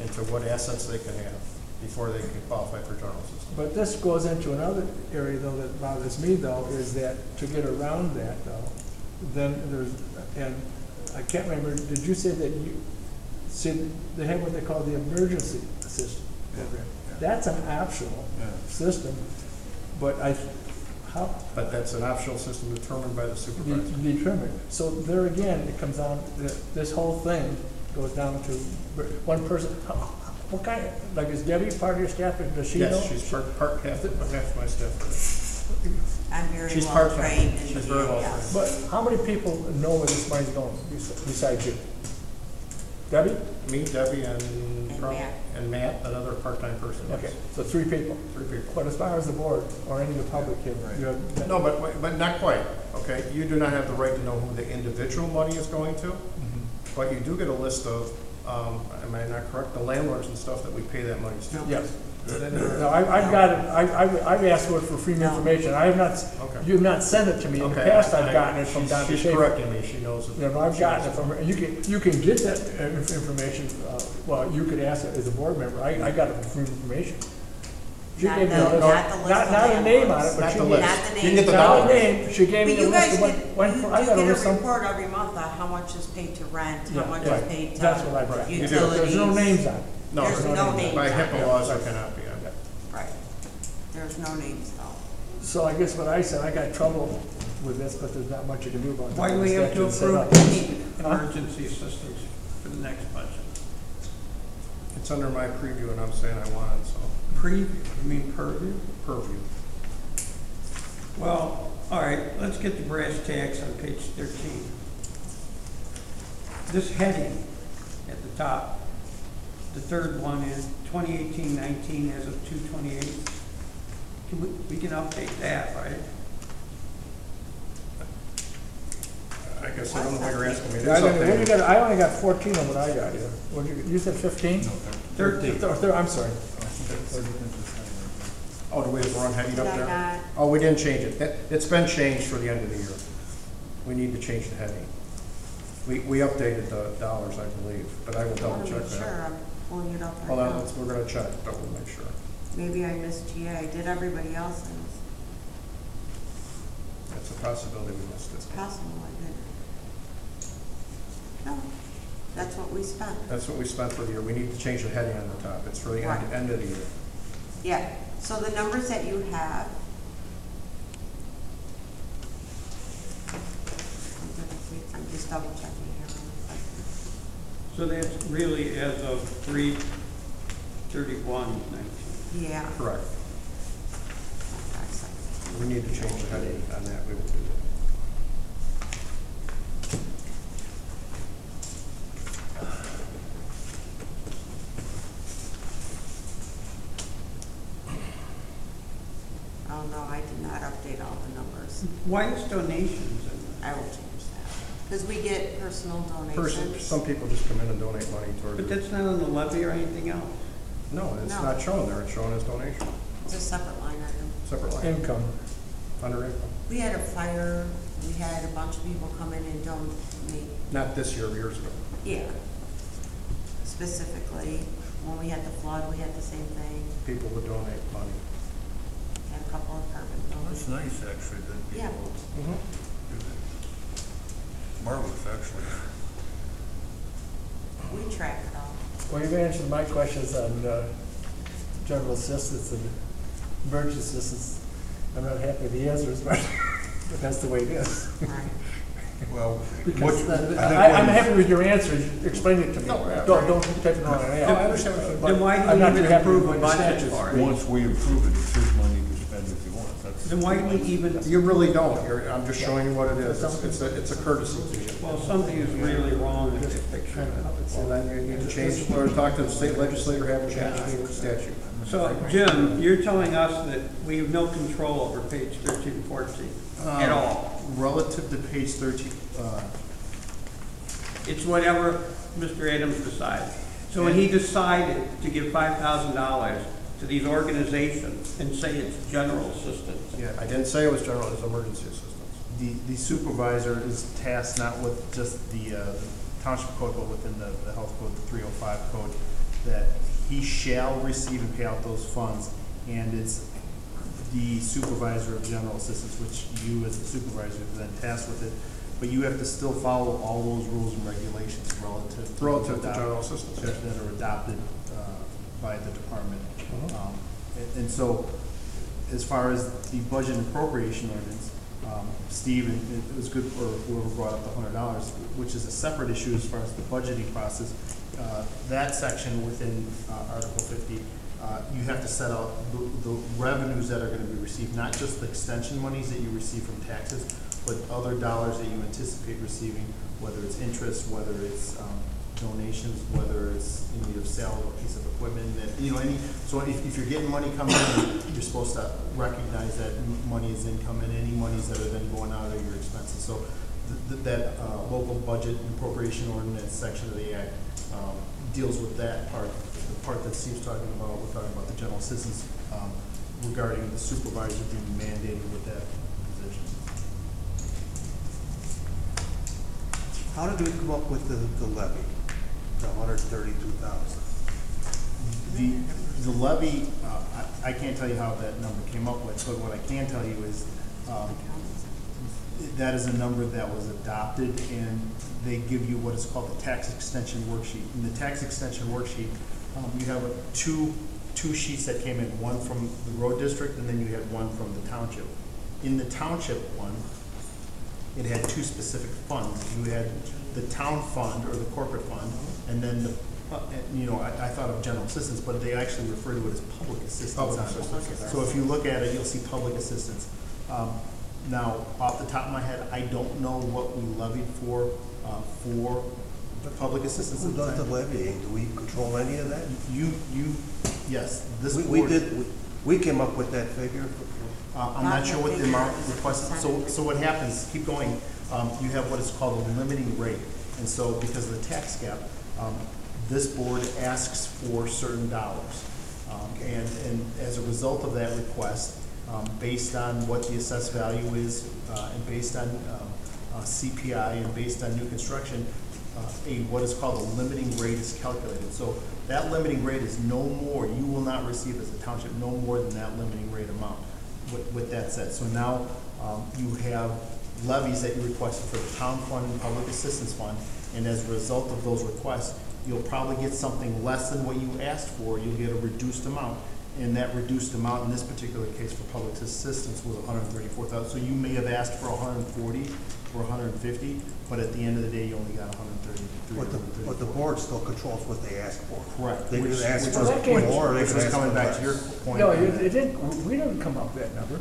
into what assets they can have before they can qualify for general assistance. But this goes into another area though that bothers me though, is that to get around that though, then there's, and I can't remember, did you say that you, see, they have what they call the emergency assistance program? Yeah. That's an optional Yeah. system, but how, But that's an optional system determined by the supervisor. determined. So there again, it comes down, this whole thing goes down to one person. What kind, like is Debbie part of your staff, or does she know? Yes, she's half my staff. I'm very She's well part-time. trained in She's the very well area. trained. But how many people know where this money's going besides you? Debbie? Me, Debbie, and Matt. another part-time person. yes. Okay, so 3 people. 3 people. But as far as the board or any of the public here, Right. you have. No, but not quite, okay? You do not have the right to know who the individual money is going to, but you do get a list of, am I not correct, the landlords and stuff that we pay that money to. Yes. No, I've got it, I've asked for it for free information. I have not, Okay. you have not sent it to me. In the Okay, past, I've gotten it from Dr. She's Schaefer. correcting me, she knows it. You know, I've gotten it from her. You can get that information, well, you could ask it as a board member. I got it from free information. She Not gave me the- a list. not the list Not of a name on it, landlords. but Not she the gave. list. Not the You can get the name. Not a dollars. name, she gave me But the you list guys of what, get, when, you I got a get list a of. report every month on how much is paid to rent, how much Yeah, is paid to that's what I've got. You do. utilities. There's no names on it. No, There's no names by on HIPAA it. laws, I cannot be on that. Right. There's no names though. So I guess what I said, I got trouble with this, but there's not much you can do about it. Why do we have to The statute's set up. approve emergency assistance for the next budget? It's under my preview, and I'm saying I want it, so, Preview, you mean purview? purview. Well, all right, let's get the brass tacks on page 13. This heading at the top, the third one is 2018-19 as of 2/28. We can update that, right? I guess I don't know what you're asking me. It is I don't know, what do you updated. got? I only got 14 of what I got here. What you said 15? 13. I'm sorry. Oh, do we have the wrong heading up Did I there? not? Oh, we didn't change it. It's been changed for the end of the year. We need to change the heading. We updated the dollars, I believe, but I will I double want to check make that. sure I'm pulling it up Hold right on, now. we're gonna check, double make sure. Maybe I missed GA. Did everybody else? It's a possibility we missed It's it. possible I did. No. That's what we spent. That's what we spent for the year. We need to change the heading on the top. It's for the Right. end of the year. Yeah, so the numbers that you have. I'm just double checking here. So that's really as of 3/31/19. Yeah. Correct. We need to change the heading on that. We will do that. Oh, no, I did not update all the numbers. Why is donations in I will change that. Because we get personal donations. Some people just come in and donate money there? toward. But that's not on the levy or anything else. No, it's No. not shown there. It's shown as donation. It's a separate line item. Separate line. Income. Under income. We had a fire, we had a bunch of people come in and donate, Not this year, years ago. yeah. Specifically, when we had the flood, we had the same thing, People would donate money. had a couple of apartment That's buildings. nice, actually, that Yeah. people Mm-hmm. do that. Marvelous, actually. We track it all. Well, you've answered my questions on general assistance and emergency assistance. I'm not happy with the answers, but that's the way it is. Right. Well, Because what, I'm happy with your answers. Explain it to me. No, yeah, Don't take it wrong. I understand what you're Then why do I'm we not even too happy approve with a the budget statutes. for it? once we approve it, it's his money to spend if he wants. That's. Then why do we even, You really don't. I'm just showing you what it is. It's a courtesy to you. well, something is really wrong with the picture. So then you need to change, or talk to the state legislator, have a change the statute. So, Jim, you're telling us that we have no control over page 13 and 14 at all? Relative to page 13, It's whatever Mr. Adams decides. So when he decided to give $5,000 to these organizations and say it's general assistance, Yeah, I didn't say it was general, it was emergency assistance. the supervisor is tasked not with just the township code, but within the health code, the 305 code, that he shall receive and pay out those funds, and it's the supervisor of general assistance, which you as the supervisor are then tasked with it, but you have to still follow all those rules and regulations relative To general assistance, yeah. that are adopted by the department. Mhm. And so, as far as the budget and appropriation ordinance, Steve, and it was good for whoever brought up the $100, which is a separate issue as far as the budgeting process. That section within Article 50, you have to set out the revenues that are going to be received, not just the extension monies that you receive from taxes, but other dollars that you anticipate receiving, whether it's interest, whether it's donations, whether it's in need of sale of a piece of equipment, that, so if you're getting money coming in, you're supposed to recognize that money is income, and any monies that are then going out of your expenses. So that local budget and appropriation ordinance section of the act deals with that part. The part that Steve's talking about, we're talking about the general assistance regarding the supervisor being mandated with that position. How did we come up with the levy, the 132,000? The levy, I can't tell you how that number came up with, but what I can tell you is that is a number that was adopted, and they give you what is called the tax extension worksheet. In the tax extension worksheet, you have two sheets that came in, one from the road district, and then you had one from the township. In the township one, it had two specific funds. You had the town fund, or the corporate fund, and then I thought of general assistance, but they actually refer to it as public assistance. Public on it. assistance. So if you look at it, you'll see public assistance. Now, off the top of my head, I don't know what we levied for public assistance. Who does the levying? Do we control any of that? Yes, this We board. did, we came up with that figure. I'm not sure what the amount requested. So what happens, keep going, you have what is called a limiting rate. And so because of the tax cap, this board asks for certain dollars. And as a result of that request, based on what the assessed value is, and based on CPI, and based on new construction, what is called a limiting rate is calculated. So that limiting rate is no more, you will not receive as a township no more than that limiting rate amount. With that said, so now you have levies that you requested for the town fund and public assistance fund, and as a result of those requests, you'll probably get something less than what you asked for. You'll get a reduced amount, and that reduced amount in this particular case for public assistance was $134,000. So you may have asked for 140 or 150, but at the end of the day, you only got 133. But the board still controls what they ask for. Correct. They could ask Which for was- more, or they which could was ask coming for back to your less. point. No, it didn't, we didn't come up with that number.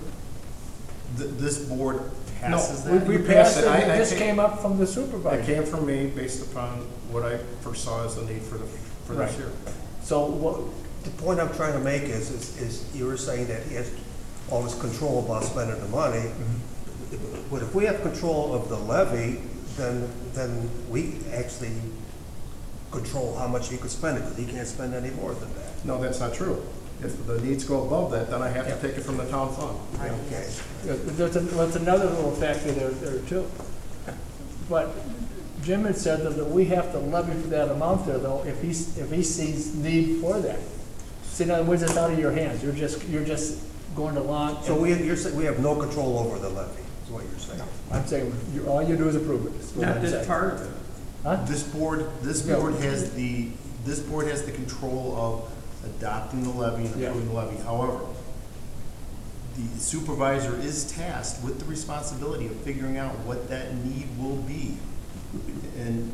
This board passes No, that. we You passed passed it, it. and I this think- came up from the It supervisor. came from me based upon what I foresaw as the need for this Right. year. So what, The point I'm trying to make is you were saying that he has all this control about spending the money. But if we have control of the levy, then we actually control how much he could spend it, because he can't spend any more than that. No, that's not true. If the needs go above that, then I have to take it from the town fund. Okay. there's another little factor there too. But Jim had said that we have to levy for that amount there though, if he sees need for that. See, in other words, it's out of your hands, you're just going along. So you're saying we have no control over the levy, is what you're saying? I'm saying, all you do is approve it. is what Not I'm this saying. part of it. Huh? This board has the control of adopting the levy and Yeah. approving the levy. However, the supervisor is tasked with the responsibility of figuring out what that need will be. And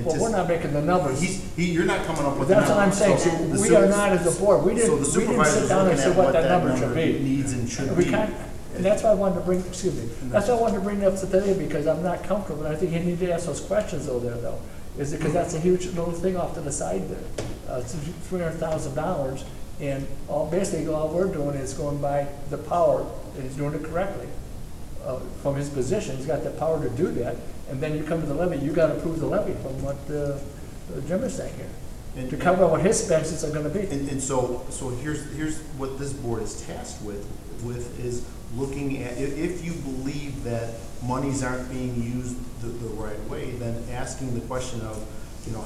Well, we're not making the numbers. you're not coming up with the That's what I'm number. saying, So see, the we super- are not as a board, we So didn't, the we didn't supervisor's sit down and looking say at what that number should be. needs and should We be. can't, and that's why I wanted to bring, excuse me, that's why I wanted to bring it up today, because I'm not comfortable, and I think you need to ask those questions over there, though. Is it, because that's a huge little thing off to the side there. It's $300,000, and basically all we're doing is going by the power, and he's doing it correctly. From his position, he's got the power to do that, and then you come to the levy, you gotta approve the levy from what, Jim is saying here. To cover what his expenses are gonna be. And so here's what this board is tasked with is looking at, if you believe that monies aren't being used the right way, then asking the question of,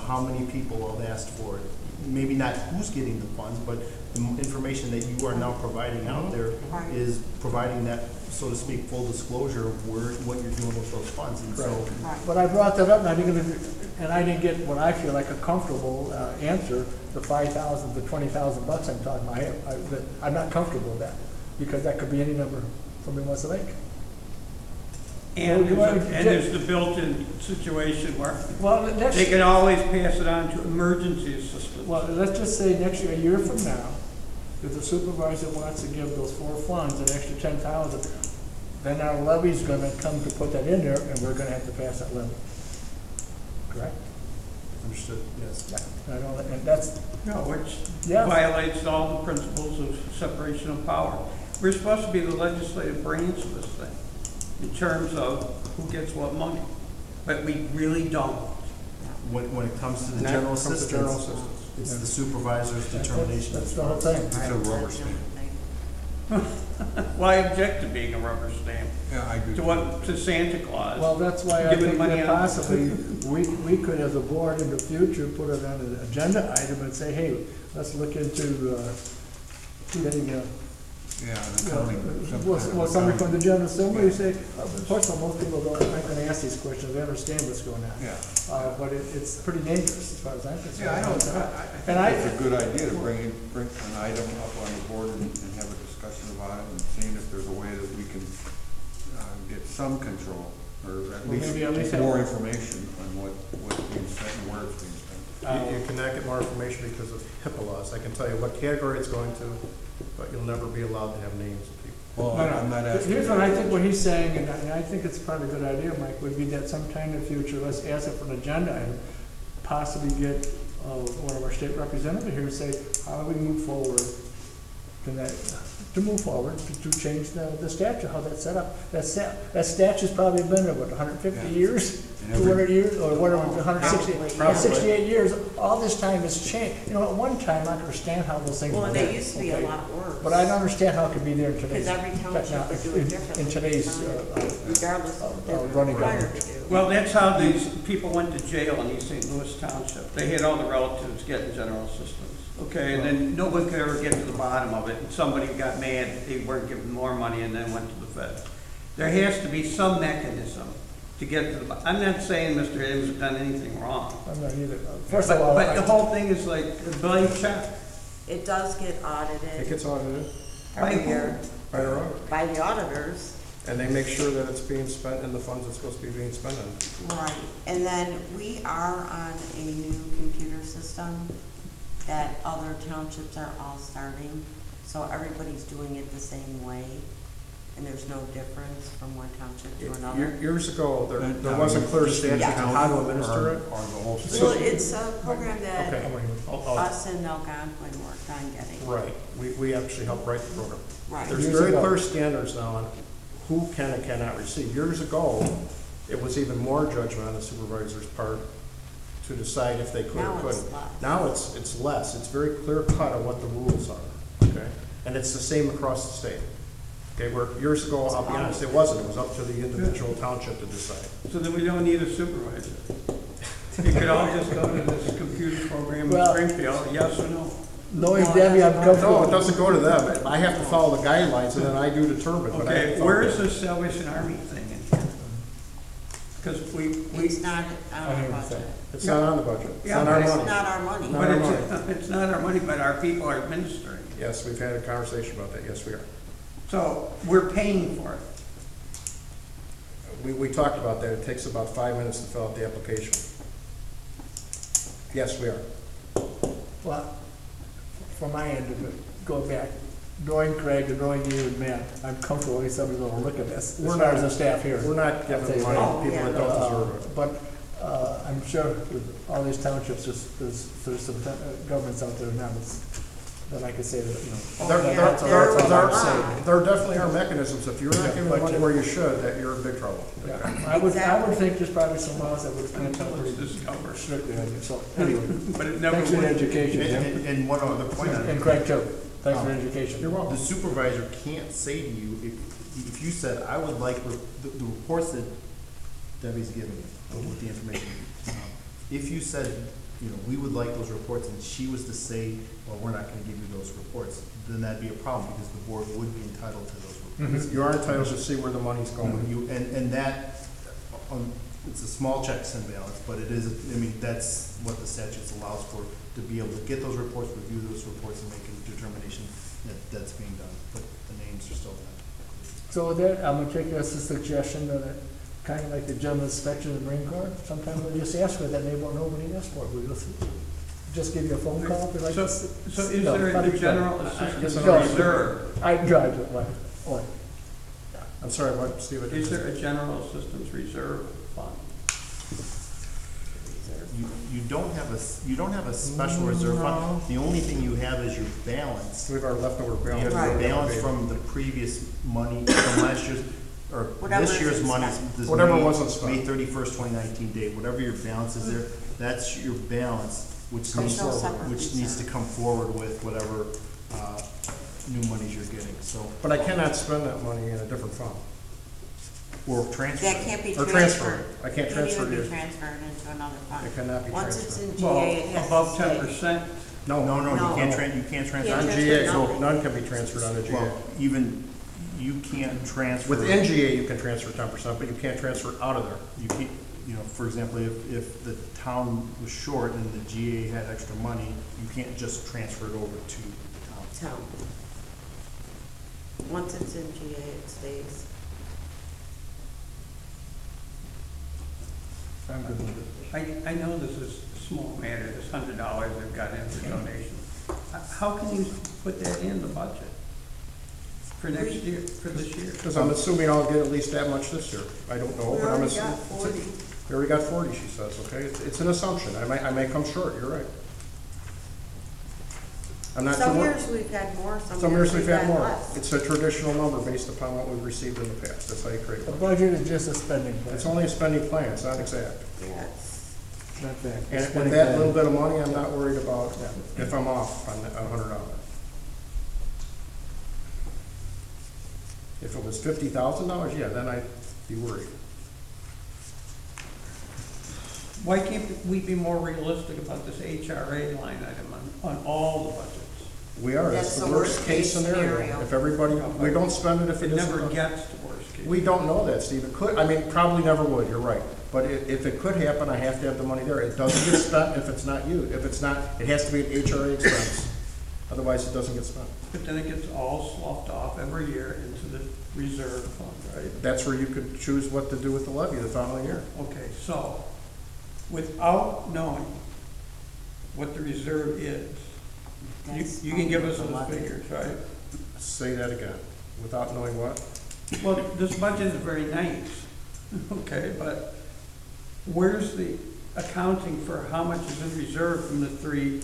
how many people have asked for it. Maybe not who's getting the funds, but the information that you are now providing out there is providing that, so to speak, full disclosure of what you're doing with those funds. And so, But I brought that up, and I didn't get what I feel like a comfortable answer, the $5,000, the $20,000 I'm talking about. I'm not comfortable with that, because that could be any number somebody wants to make. And Well, there's the built-in situation where Well, next, they can always pass it on to emergency assistance. well, let's just say next year, a year from now, if the supervisor wants to give those 4 funds an extra $10,000, then our levy's gonna come to put that in there, and we're gonna have to pass that levy. Correct? understood, yes. I don't, and that's, No, which Yeah. violates all the principles of separation of power. We're supposed to be the legislative branch of this thing, in terms of who gets what money, but we really don't. When it comes to the And that general comes to general assistance, assistance. it's the supervisor's determination. that's the whole thing. It's a rubber stamp. Why object to being a rubber stamp? Yeah, I do. To Santa Claus? Well, that's why I Giving think money that out. possibly, we could, as a board in the future, put it on an agenda item and say, hey, let's look into, getting, Yeah, an accounting. some well, kind of well, somebody from accounting. the general assembly say, first of all, most people aren't gonna ask these questions, they understand what's going on. Yeah. But it's pretty dangerous as far as I'm concerned. Yeah, I don't, And I think it's a good idea to bring an item up on the board and have a discussion about it and seeing if there's a way that we can get some control, or at Well, maybe at least least have- more information on what's being spent and where it's being spent. You cannot get more information because of HIPAA laws. I can tell you what category it's going to, but you'll never be allowed to have names of people. Well, No, no. I'm not asking. Here's what I think what he's saying, and I think it's probably a good idea, Mike, would be that sometime in the future, let's ask it for an agenda item, possibly get one of our state representatives here and say, how do we move forward to move forward, to change the statute, how that's set up. That statute's probably been there, what, 150 Yeah. years? And every- 200 years, or whatever, 160, Probably. 68 years, all this time has changed. You know, at one time, I could understand how those things were Well, and there. they used to be a okay? lot worse. But I don't understand how it could be there in today's. Because every township would do it differently. In today's, Regardless of what they're running required government. to do. Well, that's how these people went to jail in East St. Louis Township. They had all the relatives getting general assistance, okay? And then no one could ever get to the bottom of it, and somebody got mad, they weren't giving more money and then went to the Fed. There has to be some mechanism to get to the, I'm not saying Mr. Adams has done anything wrong. I'm not either. First of all, But the whole thing is like a blank check. It does get it audited gets audited every By year by our auditor, by the auditors. and they make sure that it's being spent in the funds it's supposed to be being spent on. Right, and then we are on a new computer system that other townships are all starting, so everybody's doing it the same way, and there's no difference from one township to another. Years ago, there wasn't clear statute on how to administer it. Or the whole Well, state. it's a program that Okay, us and Algonquin worked on getting. right, we actually helped write the program. Right. There's very clear standards now on who can and cannot receive. Years ago, it was even more judgment on the supervisor's part to decide if they could Now or it's couldn't. less. Now it's less, it's very clear cut on what the rules are, okay? And it's the same across the state. Okay, where years ago, I'll be honest, it wasn't, it was up to the individual township to decide. So then we don't need a supervisor. You could all just go to this computer program in Well- Springfield, yes or no? Knowing Debbie, I'm No, it comfortable. doesn't go to them, I have to follow the guidelines, and then I do determine, but I. Okay, where is this Salvation Army thing in here? Because It's not on our budget. It's not on the budget, it's Yeah, not our but It's money. not our money. Not but our it's not our money, but our people are administering. Yes, we've had a conversation about that, yes, we are. So we're paying for it. We talked about that, it takes about 5 minutes to fill out the application. Yes, we are. Well, from my end of it, go back, knowing Craig and knowing you and Matt, I'm comfortable with somebody's gonna look at this, as We're far not- as the staff here. We're not giving money Oh, to people that yeah. don't deserve it. But, I'm sure with all these townships, there's some governments out there now that I could say that, you know. There, that- there, that's all- there, that's all there I'm are- saying. there definitely are mechanisms, if you're not Yeah, giving but money you- where you should, that you're in big trouble. Yeah, I would Exactly. think there's probably some laws that would Until it's discovered. strictly on you, so, anyway. But it never Thanks for the would. education, Jim. And one other point on it. And Craig too, thanks for the education. You're welcome. The supervisor can't say to you, if you said, I would like the reports that Debbie's giving you, with the information. If you said, you know, we would like those reports, and she was to say, well, we're not gonna give you those reports, then that'd be a problem, because the board would be entitled to those reports. You are entitled to see where the money's going. And that, it's a small checks and balance, but it is, I mean, that's what the statutes allows for, to be able to get those reports, review those reports, and make a determination that that's being done, but the names are still not. So with that, I'm gonna take this as a suggestion that it, kind of like the general inspection of the Marine Corps, sometimes we just ask for that, they won't know what he asked for, we just give you a phone call, be like. So is No, there probably a general not. assistance No. reserve? I drive it, like, I'm sorry, what, Steve? I didn't- Is there a general assistance reserve fund? You don't have a special reserve fund, the only thing you have is your balance. We have our leftover You have balance. your balance from the previous money, from last year's, or Whatever this year's isn't money. spent. this Whatever May- wasn't spent. May 31st, 2019 date, whatever your balance is there, that's your balance, which There's needs, no separate which needs to reserve. come forward with whatever, new monies you're getting, so, But I cannot spend that money in a different fund. or transfer. That can't be Or transferred. transfer. I can't transfer Can't even it. be transferred into another fund. It cannot be Once it's transferred. in GA, Well, it has above to stay. 10%. No, No. you can't transfer Can't On transfer GA, so nothing. none can be transferred on the GA. Well, even, you can't transfer. Within GA, you can transfer 10%, but you can't transfer it out of there. You keep, you know, for example, if the town was short and the GA had extra money, you can't just transfer it over to the town. Town. Once it's in GA, it stays. I'm good with it. I know this is a small matter, this $100 they've got in for donation. How can you put that in the budget for next year, for this year? Because I'm assuming I'll get at least that much this year. I don't know, We but I'm already assuming. got 40. We already got 40, she says, okay? It's an assumption. I may come short, you're right. I'm not too Some worried. years we've had more, Some years we've had more. less. It's a traditional number based upon what we've received in the past. That's how you create The one. budget is just a spending plan. It's only a spending plan, it's not exact. Yes. Not that. And with Spending that plan. little bit of money, I'm not worried about if I'm off on $100. If it was $50,000, yeah, then I'd be worried. Why can't we be more realistic about this HRA line item on all the budgets? We are, that's the worst case scenario. If everybody, we don't spend it if it It doesn't. never gets to worst case. We don't know that, Steve. It could, I mean, probably never would, you're right. But if it could happen, I have to have the money there. It doesn't get spent if it's not used. If it's not, it has to be an HRA expense. Otherwise, it doesn't get spent. But then it gets all sloughed off every year into the reserve fund, right? That's where you could choose what to do with the levy the following year. Okay, so, without knowing what the reserve is, you can give us those figures, right? Say that again, without knowing what? Well, this budget is very nice, okay, but where's the accounting for how much is in reserve from the three?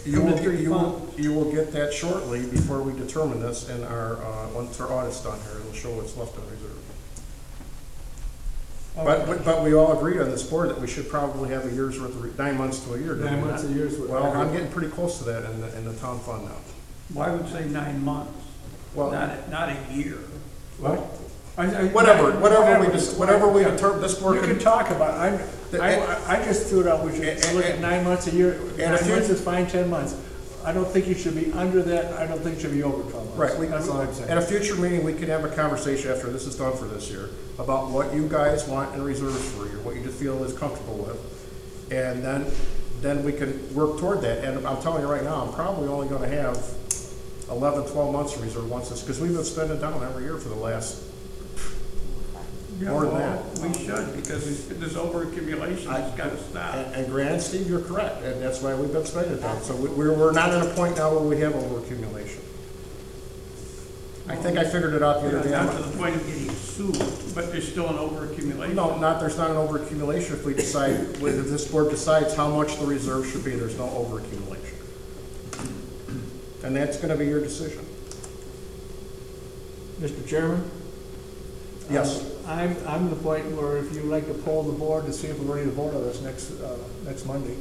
You will get that shortly before we determine this in our, once our audit's done here, it'll show what's left in reserve. But we all agreed on this board that we should probably have a year's worth of, 9 months to a year. 9 months, a year's worth. Well, I'm getting pretty close to that in the town fund now. Well, I would say 9 months, Well, not a year. well, Whatever whatever we determine, this board You can. can talk about it. I just threw it out, we should look at 9 months a year. 9 months is fine, 10 months. I don't think you should be under that, I don't think you should be over 12 months. Right, That's all I'm saying. at a future meeting, we can have a conversation after this is done for this year about what you guys want in reserves for you, what you just feel is comfortable with. And then we can work toward that. And I'm telling you right now, I'm probably only gonna have 11, 12 months of reserve once this, because we've been spending down every year for the last, more than that. We should, because this overaccumulation has got to stop. And granted, Steve, you're correct, and that's why we've been spending it down. So we're not at a point now where we have overaccumulation. I think I figured it out the other day. Not to the point of getting sued, but there's still an overaccumulation. No, there's not an overaccumulation if we decide, if this board decides how much the reserve should be, there's no overaccumulation. And that's gonna be your decision. Mr. Chairman? Yes. I'm at the point where if you'd like to poll the board to see if we're ready to vote on this next Monday.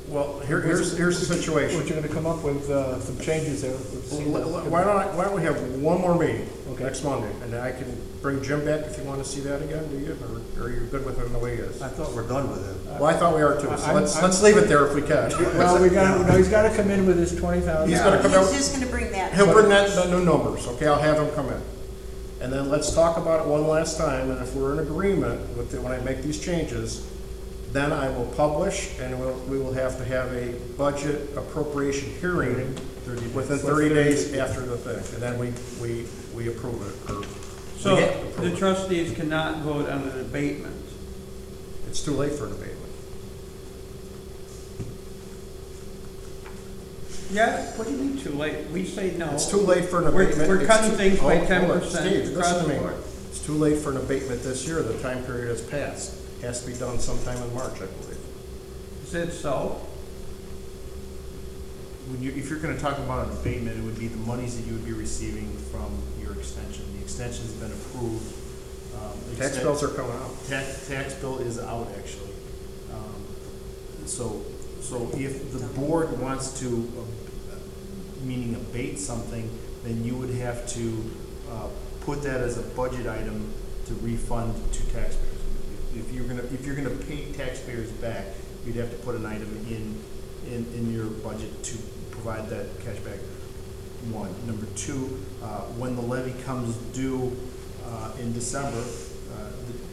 Well, here's the situation. What you're gonna come up with, some changes there. Why don't we have one more meeting Okay. next Monday, and then I can bring Jim back if you want to see that again, do you? Or are you good with it the way it is? I thought we're done with it. Well, I thought we are too, so let's leave it there if we can. Well, he's gotta come in with his 20,000. He's gonna come out. He's just gonna bring that. He'll bring the new numbers, okay, I'll have him come in. And then let's talk about it one last time, and if we're in agreement with it, when I make these changes, then I will publish, and we will have to have a budget appropriation hearing within 30 days after the thing, and then we approve it. So the trustees cannot vote on an abatement. It's too late for an abatement. Yeah, what do you mean too late? We say no. It's too late for an abatement. We're cutting things by Hold it. 10% Steve, across listen the to me. board. It's too late for an abatement this year, the time period has passed. Has to be done sometime in March, I believe. Is it so? If you're gonna talk about an abatement, it would be the monies that you would be receiving from your extension. The extension's been approved. Tax bills are coming out. Tax bill is out, actually. So if the board wants to, meaning abate something, then you would have to put that as a budget item to refund to taxpayers. If you're gonna pay taxpayers back, you'd have to put an item in your budget to provide that cash back. One. Number two, when the levy comes due in December,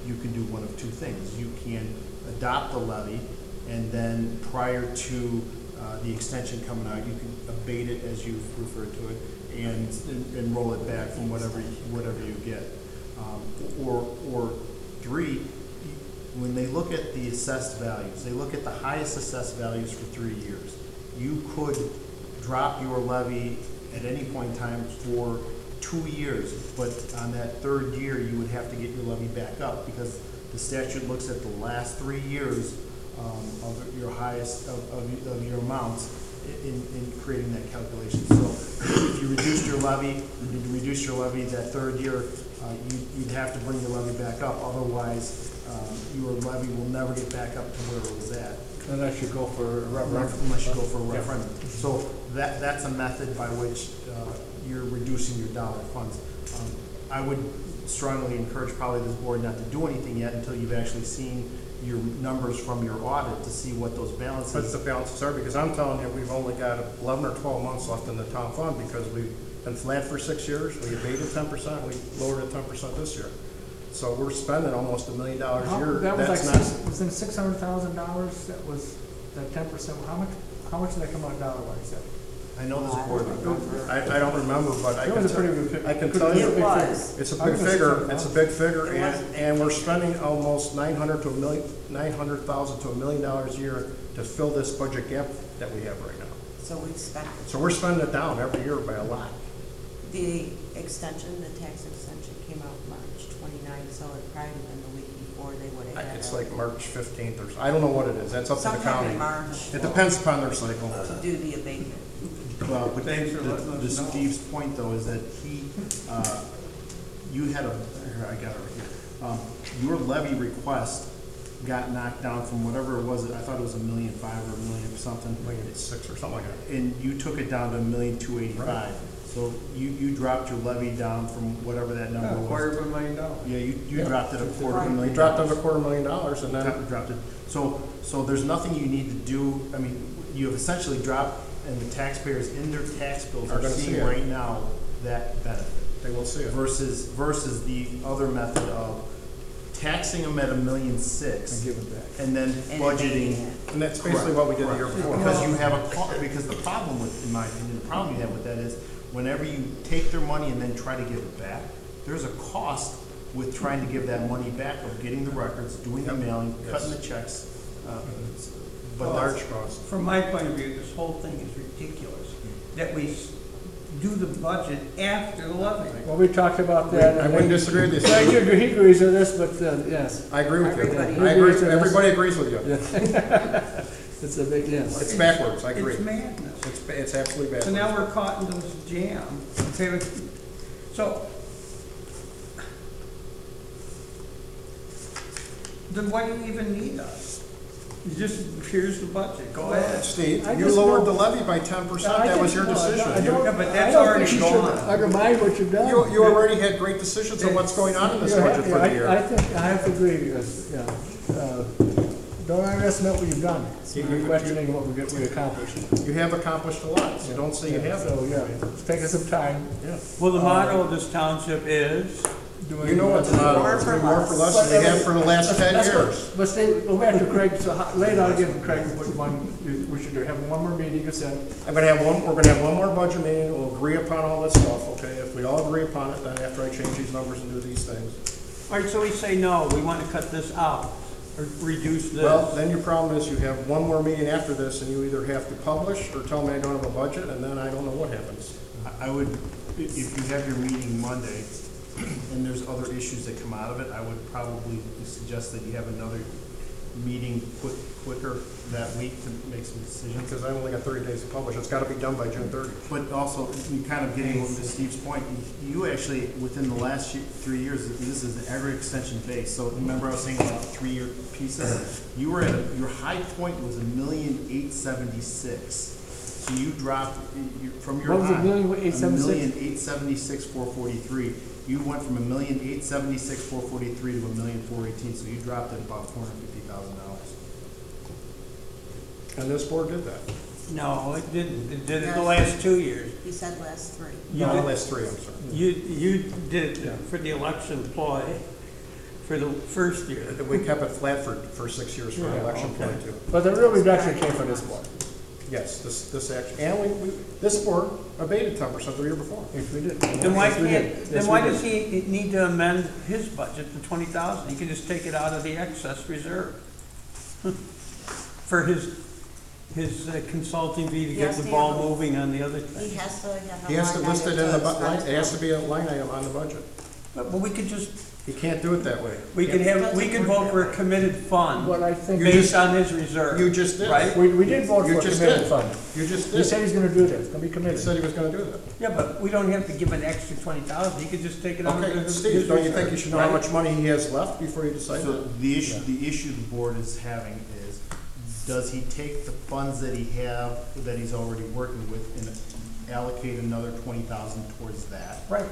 you can do one of two things. You can adopt the levy, and then prior to the extension coming out, you can abate it as you've referred to it, and roll it back from whatever you get. Or three, when they look at the assessed values, they look at the highest assessed values for 3 years. You could drop your levy at any point in time for 2 years, but on that third year, you would have to get your levy back up because the statute looks at the last 3 years of your highest, of your amounts in creating that calculation. So if you reduced your levy, that third year, you'd have to bring your levy back up. Otherwise, your levy will never get back up to where it was at. Unless you go for a referendum. Unless you go for a referendum. So that's a method by which you're reducing your dollar funds. I would strongly encourage probably this board not to do anything yet until you've actually seen your numbers from your audit to see what those What balances. the balances are, because I'm telling you, we've only got 11 or 12 months left in the town fund because we've been flat for 6 years. We abated 10%, we lowered it 10% this year. So we're spending almost $1 million a year. That was like That's not, was it $600,000, that was, that 10%, how much did that come out dollar-wise? I know this board. I don't remember, but I It can was a pretty tell, good figure. I can tell you. It was. It's a I big was gonna figure, say it's a big figure, It was a big and we're spending almost $900,000 to $1 million a year to fill this budget gap that we have right now. So we've spent, So we're spending it down every year by a lot. the extension, the tax extension came out March 29th, so it probably been the week before they would have had It's it. like March 15th or, I don't know what it is, that's up to the Sometime county. in March It depends upon their cycle. to do the abatement. Well, but Thanks for letting us the know. Steve's point though is that you had here, I got it right here. Your levy request got knocked down from whatever it was, I thought it was $1.5 million or $1 million or something. $1,600,000 or something like that. And you took it down to $1,285,000. Right. So you dropped your levy down from whatever that number was. $250,000. Yeah, you dropped it $250,000. We dropped under $250,000 and then, Dropped it. So there's nothing you need to do, I mean, you have essentially dropped, and the taxpayers in their tax bills Are are gonna see seeing it. right now that benefit. they will see it. Versus the other method of taxing them at $1.6 million And give it back. and then And budgeting. abating it. And that's basically what we did the year before. Because you have because the problem with, in my opinion, the problem you have with that is whenever you take their money and then try to give it back, there's a cost with trying to give that money back of getting the records, doing the mailing, Yes. cutting the checks. But large cost. From my point of view, this whole thing is ridiculous, that we do the budget after the levy. Well, we talked about that. I wouldn't disagree with you. Yeah, he agrees with this, but, yes. I agree with you. Everybody I agree, agrees with us. everybody agrees with you. It's a big, yes. It's backwards, I agree. It's madness. It's absolutely So backwards. now we're caught in this jam. Okay, so, then why do you even need us? You just, here's the budget, go ahead. Steve, I you just lowered know- the levy by 10%, that was your decision. Yeah, but that's I don't already think you should gone. undermine what you've done. You already had great decisions on what's going on in this budget for the I year. think, I have to agree, yes, yeah. Don't underestimate what you've done. You're questioning what we accomplished. You have accomplished a lot, so don't say you haven't. So, yeah, it's taken some time. Yeah. Well, the motto of this township is? You know what the motto is, do more for less than you have for the last 10 years. Let's stay, go back to Craig, so lay it out again, Craig, what one, we should do, have one more meeting, you said. We're gonna have one more budget meeting, we'll agree upon all this stuff, okay? If we all agree upon it, then after I change these numbers and do these things. All right, so we say no, we want to cut this out, or reduce this. Well, then your problem is you have one more meeting after this, and you either have to publish or tell me I don't have a budget, and then I don't know what happens. I would, if you have your meeting Monday and there's other issues that come out of it, I would probably suggest that you have another meeting quicker that week to make some decisions. Because I only got 30 days to publish, it's gotta be done by June 30th. But also, you kind of getting to Steve's point, you actually, within the last 3 years, this is every extension base. So remember I was saying about the 3-year pieces? You were at, your high point was $1,876,000. So you dropped from your What was it, high. $1,876,000? $1,876,443. You went from $1,876,443 to $1,418,000. So you dropped it about $450,000. And this board did that. No, it didn't, it did it the last 2 years. He said last 3. You No, did- last 3, I'm sorry. You did it for the election ploy, for the first year. We kept it flat for 6 years for Yeah, election play okay. too. But the real reduction came from this board. Yes, this action, and this board abated 10% the year before. If we did. Then why Yes, we can't, did. then Yes, why we does did. he need to amend his budget to 20,000? He can just take it out of the excess reserve. For his consulting fee to get Yes, the he ball has. moving on the other He thing. has to have a He has to line list it item in the, to expense it has to bill. be a line item on the budget. But we could just, He can't do it that way. we could vote for a committed fund What I think, based on his reserve. You just did. Right? we did vote You for a just committed did. fund. You just He did. said he's gonna do this, gonna be He committed. said he was gonna do that. Yeah, but we don't have to give an extra 20,000. He could just take it out of Okay, his Steve, don't you think you should know how Right? much money he has left before you decide So that? the issue the board is having is, does he take the funds that that he's already working with and allocate another $20,000 towards that? Right.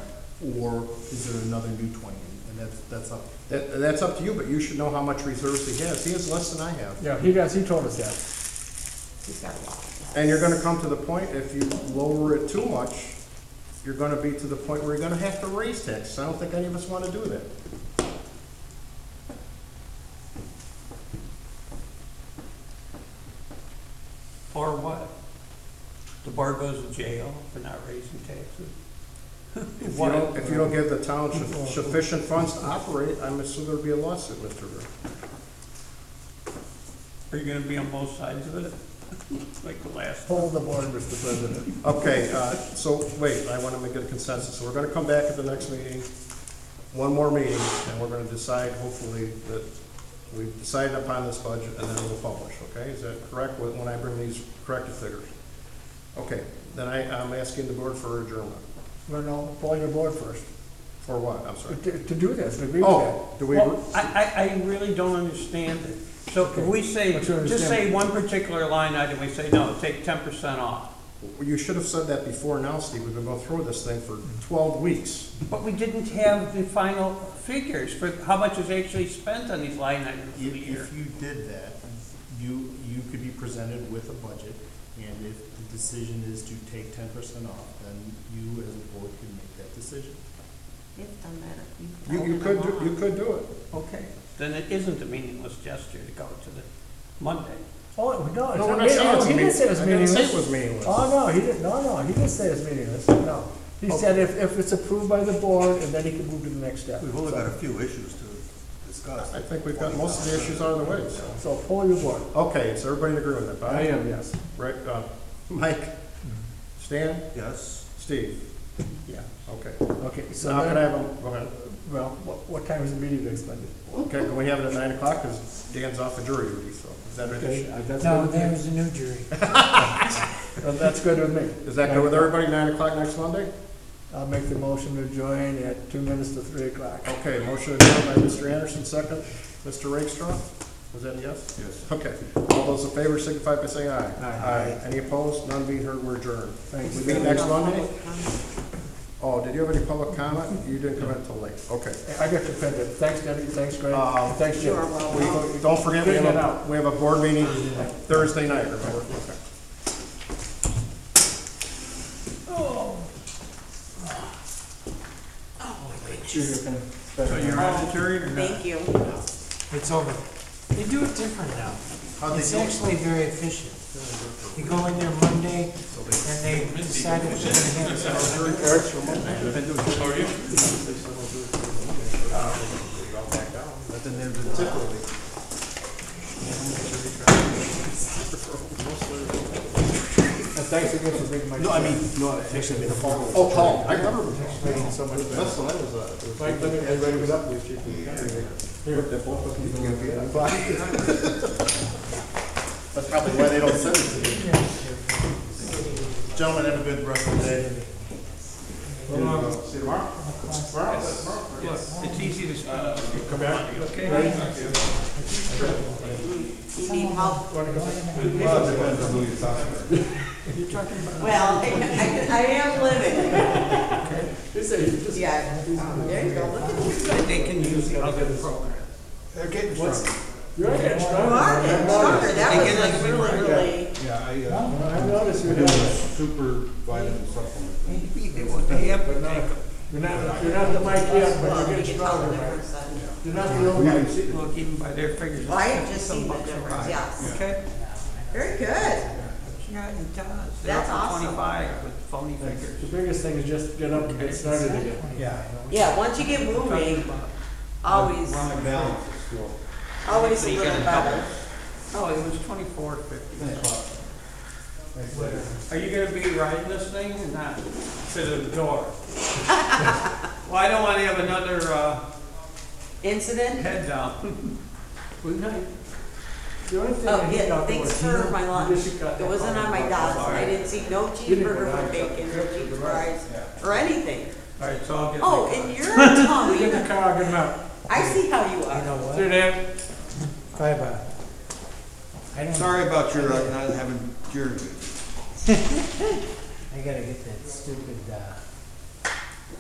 or is there another new 20? And that's up. That's up to you, but you should know how much reserves he has. He has less than I have. Yeah, he told us that. He's got a lot. And you're gonna come to the point, if you lower it too much, you're gonna be to the point where you're gonna have to raise taxes. I don't think any of us wanna do that. Or what? The bar goes to jail for not raising taxes? If you don't give the town sufficient funds to operate, I'm assuming there'll be a lawsuit, Mr. Rick. Are you gonna be on both sides of it? Like the last. Hold the board, Mr. President. Okay, so wait, I wanna make it a consensus. So we're gonna come back at the next meeting, one more meeting, and we're gonna decide hopefully that we've decided upon this budget and then we'll publish, okay? Is that correct, when I bring these corrected figures? Okay, then I'm asking the board for adjournment. No, call your board first. For what? I'm sorry. To do this, agree with that. Oh, do we? Well, I really don't understand it. So if we say, What's your just say understanding? one particular line item, we say, no, take 10% off. You should have said that before now, Steve. We've been going through this thing for 12 weeks. But we didn't have the final figures for how much is actually spent on these line items for the year. If you did that, you could be presented with a budget, and if the decision is to take 10% off, then you as a board can make that decision. You've done that. You could do it. Okay, then it isn't a meaningless gesture to go to the Monday. Oh, no, it's No, not we're not saying it's he didn't say it was I didn't say meaningless. it was meaningless. Oh, no, he didn't, he didn't say it's meaningless, no. He said if it's approved by the board, and then he can move to the next step. We've only got a few issues to discuss. I think we've got most of the issues out of the way, so. So pull your board. Okay, so everybody in agreement with that, Bob? I am, yes. Rick, Mike? Stan? Yes? Steve? Yeah. Okay. Okay, so Now, can I then, have a, go ahead. well, what time is the meeting expended? Okay, can we have it at 9 o'clock, because Dan's off of jury duty, so, is that Okay, it? that's No, good. there was a new jury. Well, that's good with me. Is that good with everybody, 9 o'clock next Monday? I'll make the motion to join at 2 minutes to 3 o'clock. Okay, motion adjourned by Mr. Anderson, second. Mr. Rakestraw? Was that a yes? Yes. Okay. All those in favor signify by saying aye. Aye. Any opposed? None being heard, we're adjourned. Thanks. We meet next Monday? Oh, did you have any public comment? You didn't come in until late. Okay. I got your pen. Thanks, Debbie, thanks, Greg, thanks, You Jim. are welcome. Don't forget, Figure it out. we have a board meeting Thursday night, remember? Okay. So you're on the jury or not? Thank you. It's over. They do it different now. It's actually very efficient. You go in there Monday, and they decide if they're gonna have it. Thanks again for bringing my. No, I mean, no, actually, I mean, the following. Oh, Paul, I remember. Making so much better. That's when I was, Mike, let me ready it up, please, Chief. Here. That's probably why they don't send it to you. Gentlemen, have a good rest of the day. See you tomorrow? It's easy to, Come back. okay? You need help? Well, it depends on who you're talking to. Well, I am living. He said he just. Yeah, there you go, look at you. They can use the other program. They're getting strong. You're getting You stronger. are getting stronger, that They was get like like really, really. Yeah, I noticed I you're do a not, super vitamin supplement. They have to take them. you're not the Mike yet, but Well, you're you getting can tell the stronger, Mike. difference then. You're not the old Mike. Look, even by their figures. Well, I have just some seen the bucks a difference, ride. yes. Okay? Very good. Yeah, it does. That's They're up to awesome. 25 with phony figures. The biggest thing is just get up and get started again. Yeah. Yeah, once you get moving, always, Run a balance. always So a you little gotta better. Oh, it was 24.50. Are you gonna be riding this thing or not? To the door? Well, I don't wanna have another, Incident? head down. The only thing Oh, I hate yeah, about the thanks was, for my you lunch. just got It that wasn't on my problem. desk. I didn't see no cheeseburger with bacon or cheese fries or anything. Alright, so I'll get. Oh, my and car. you're a tummy. Get the car, get him out. I see how you You are. know what? Through there. Bye bye. I don't, Sorry about your not having jury duty. I gotta get that stupid,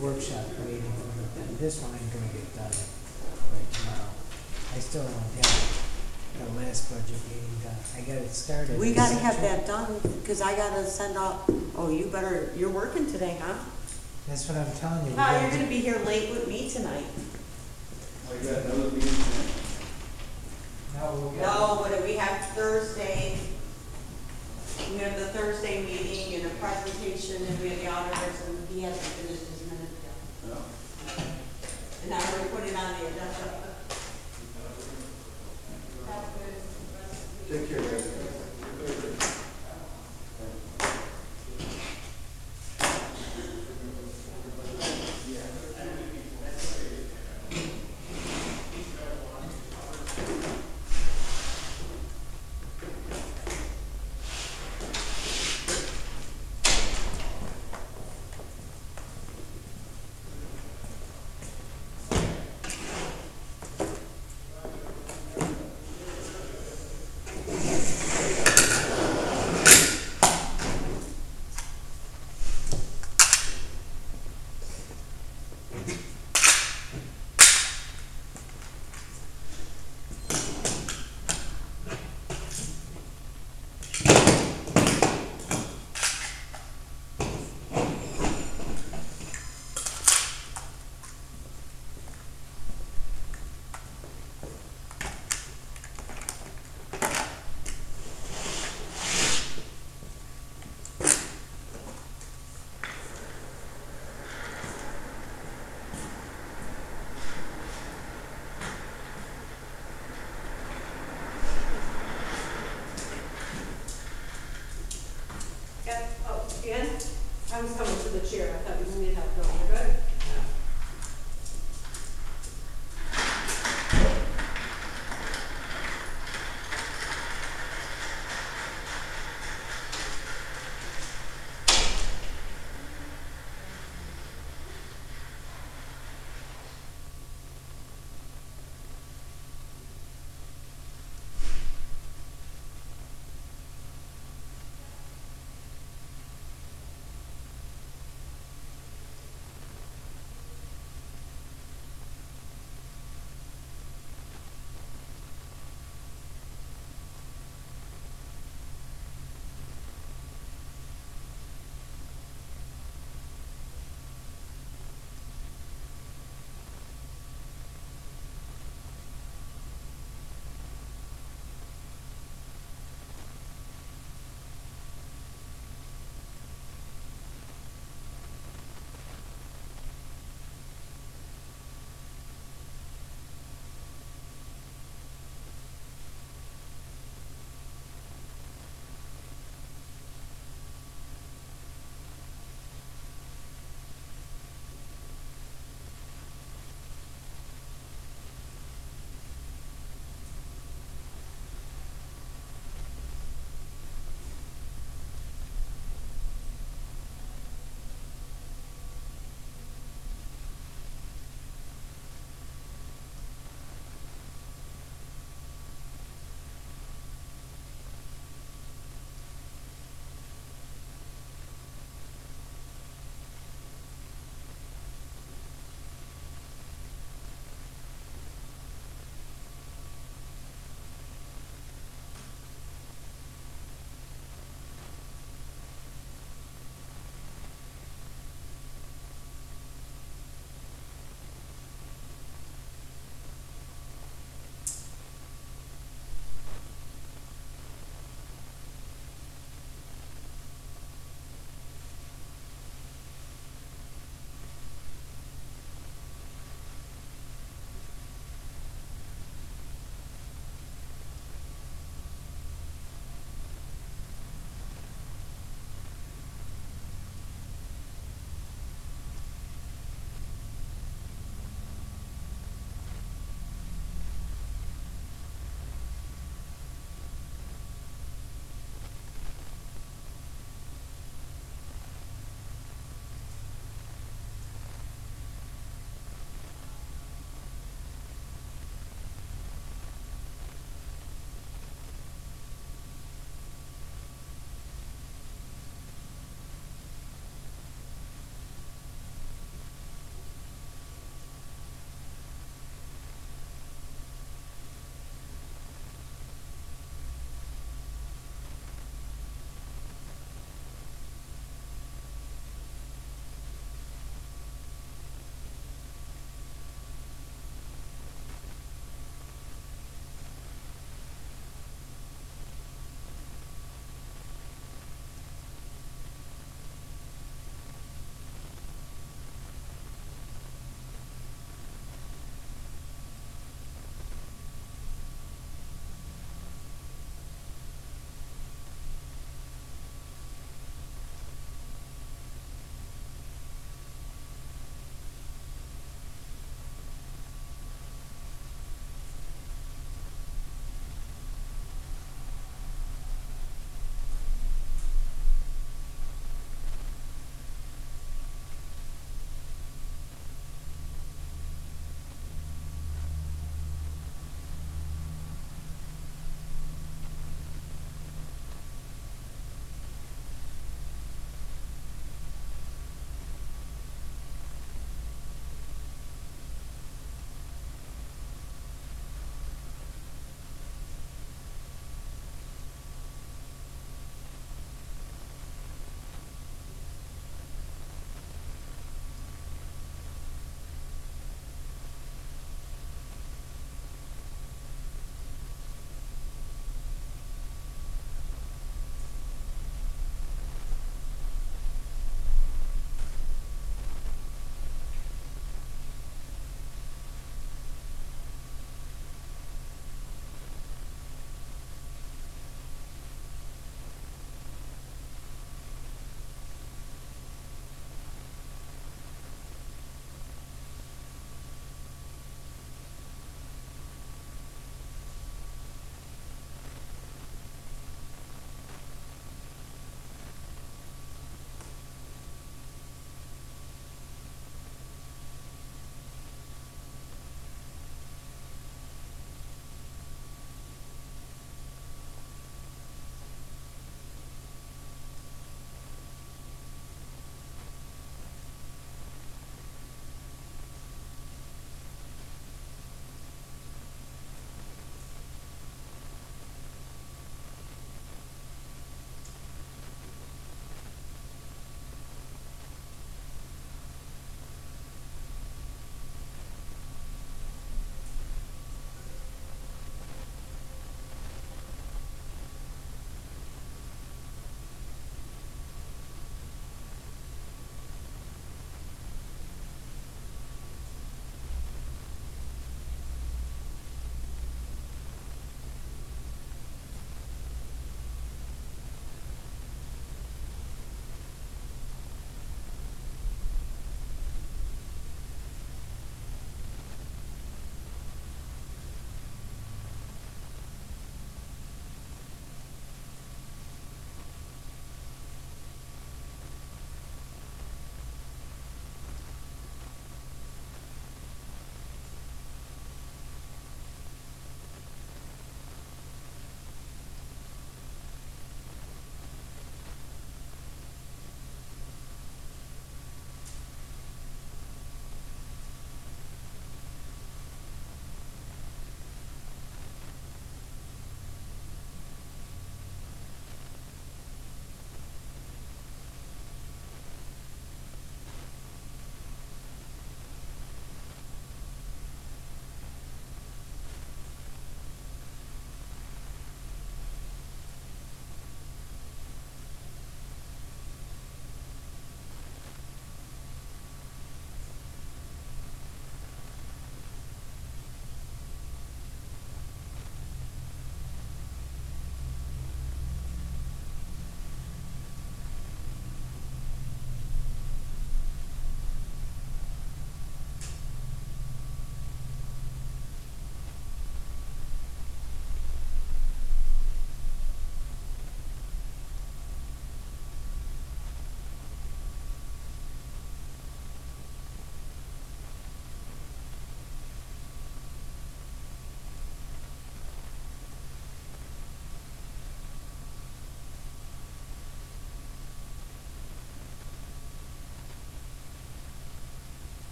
workshop waiting for me, but this one ain't gonna get done right tomorrow. I still don't have the last budget meeting done. I got it started. We gotta have that done, because I gotta send out, oh, you're working today, huh? That's what I'm telling you. we No, gotta you're do- gonna be here late with me tonight. I got another meeting. No, we got. No, but we have Thursday, we have the Thursday meeting and a presentation, and we have the auditors, and he hasn't finished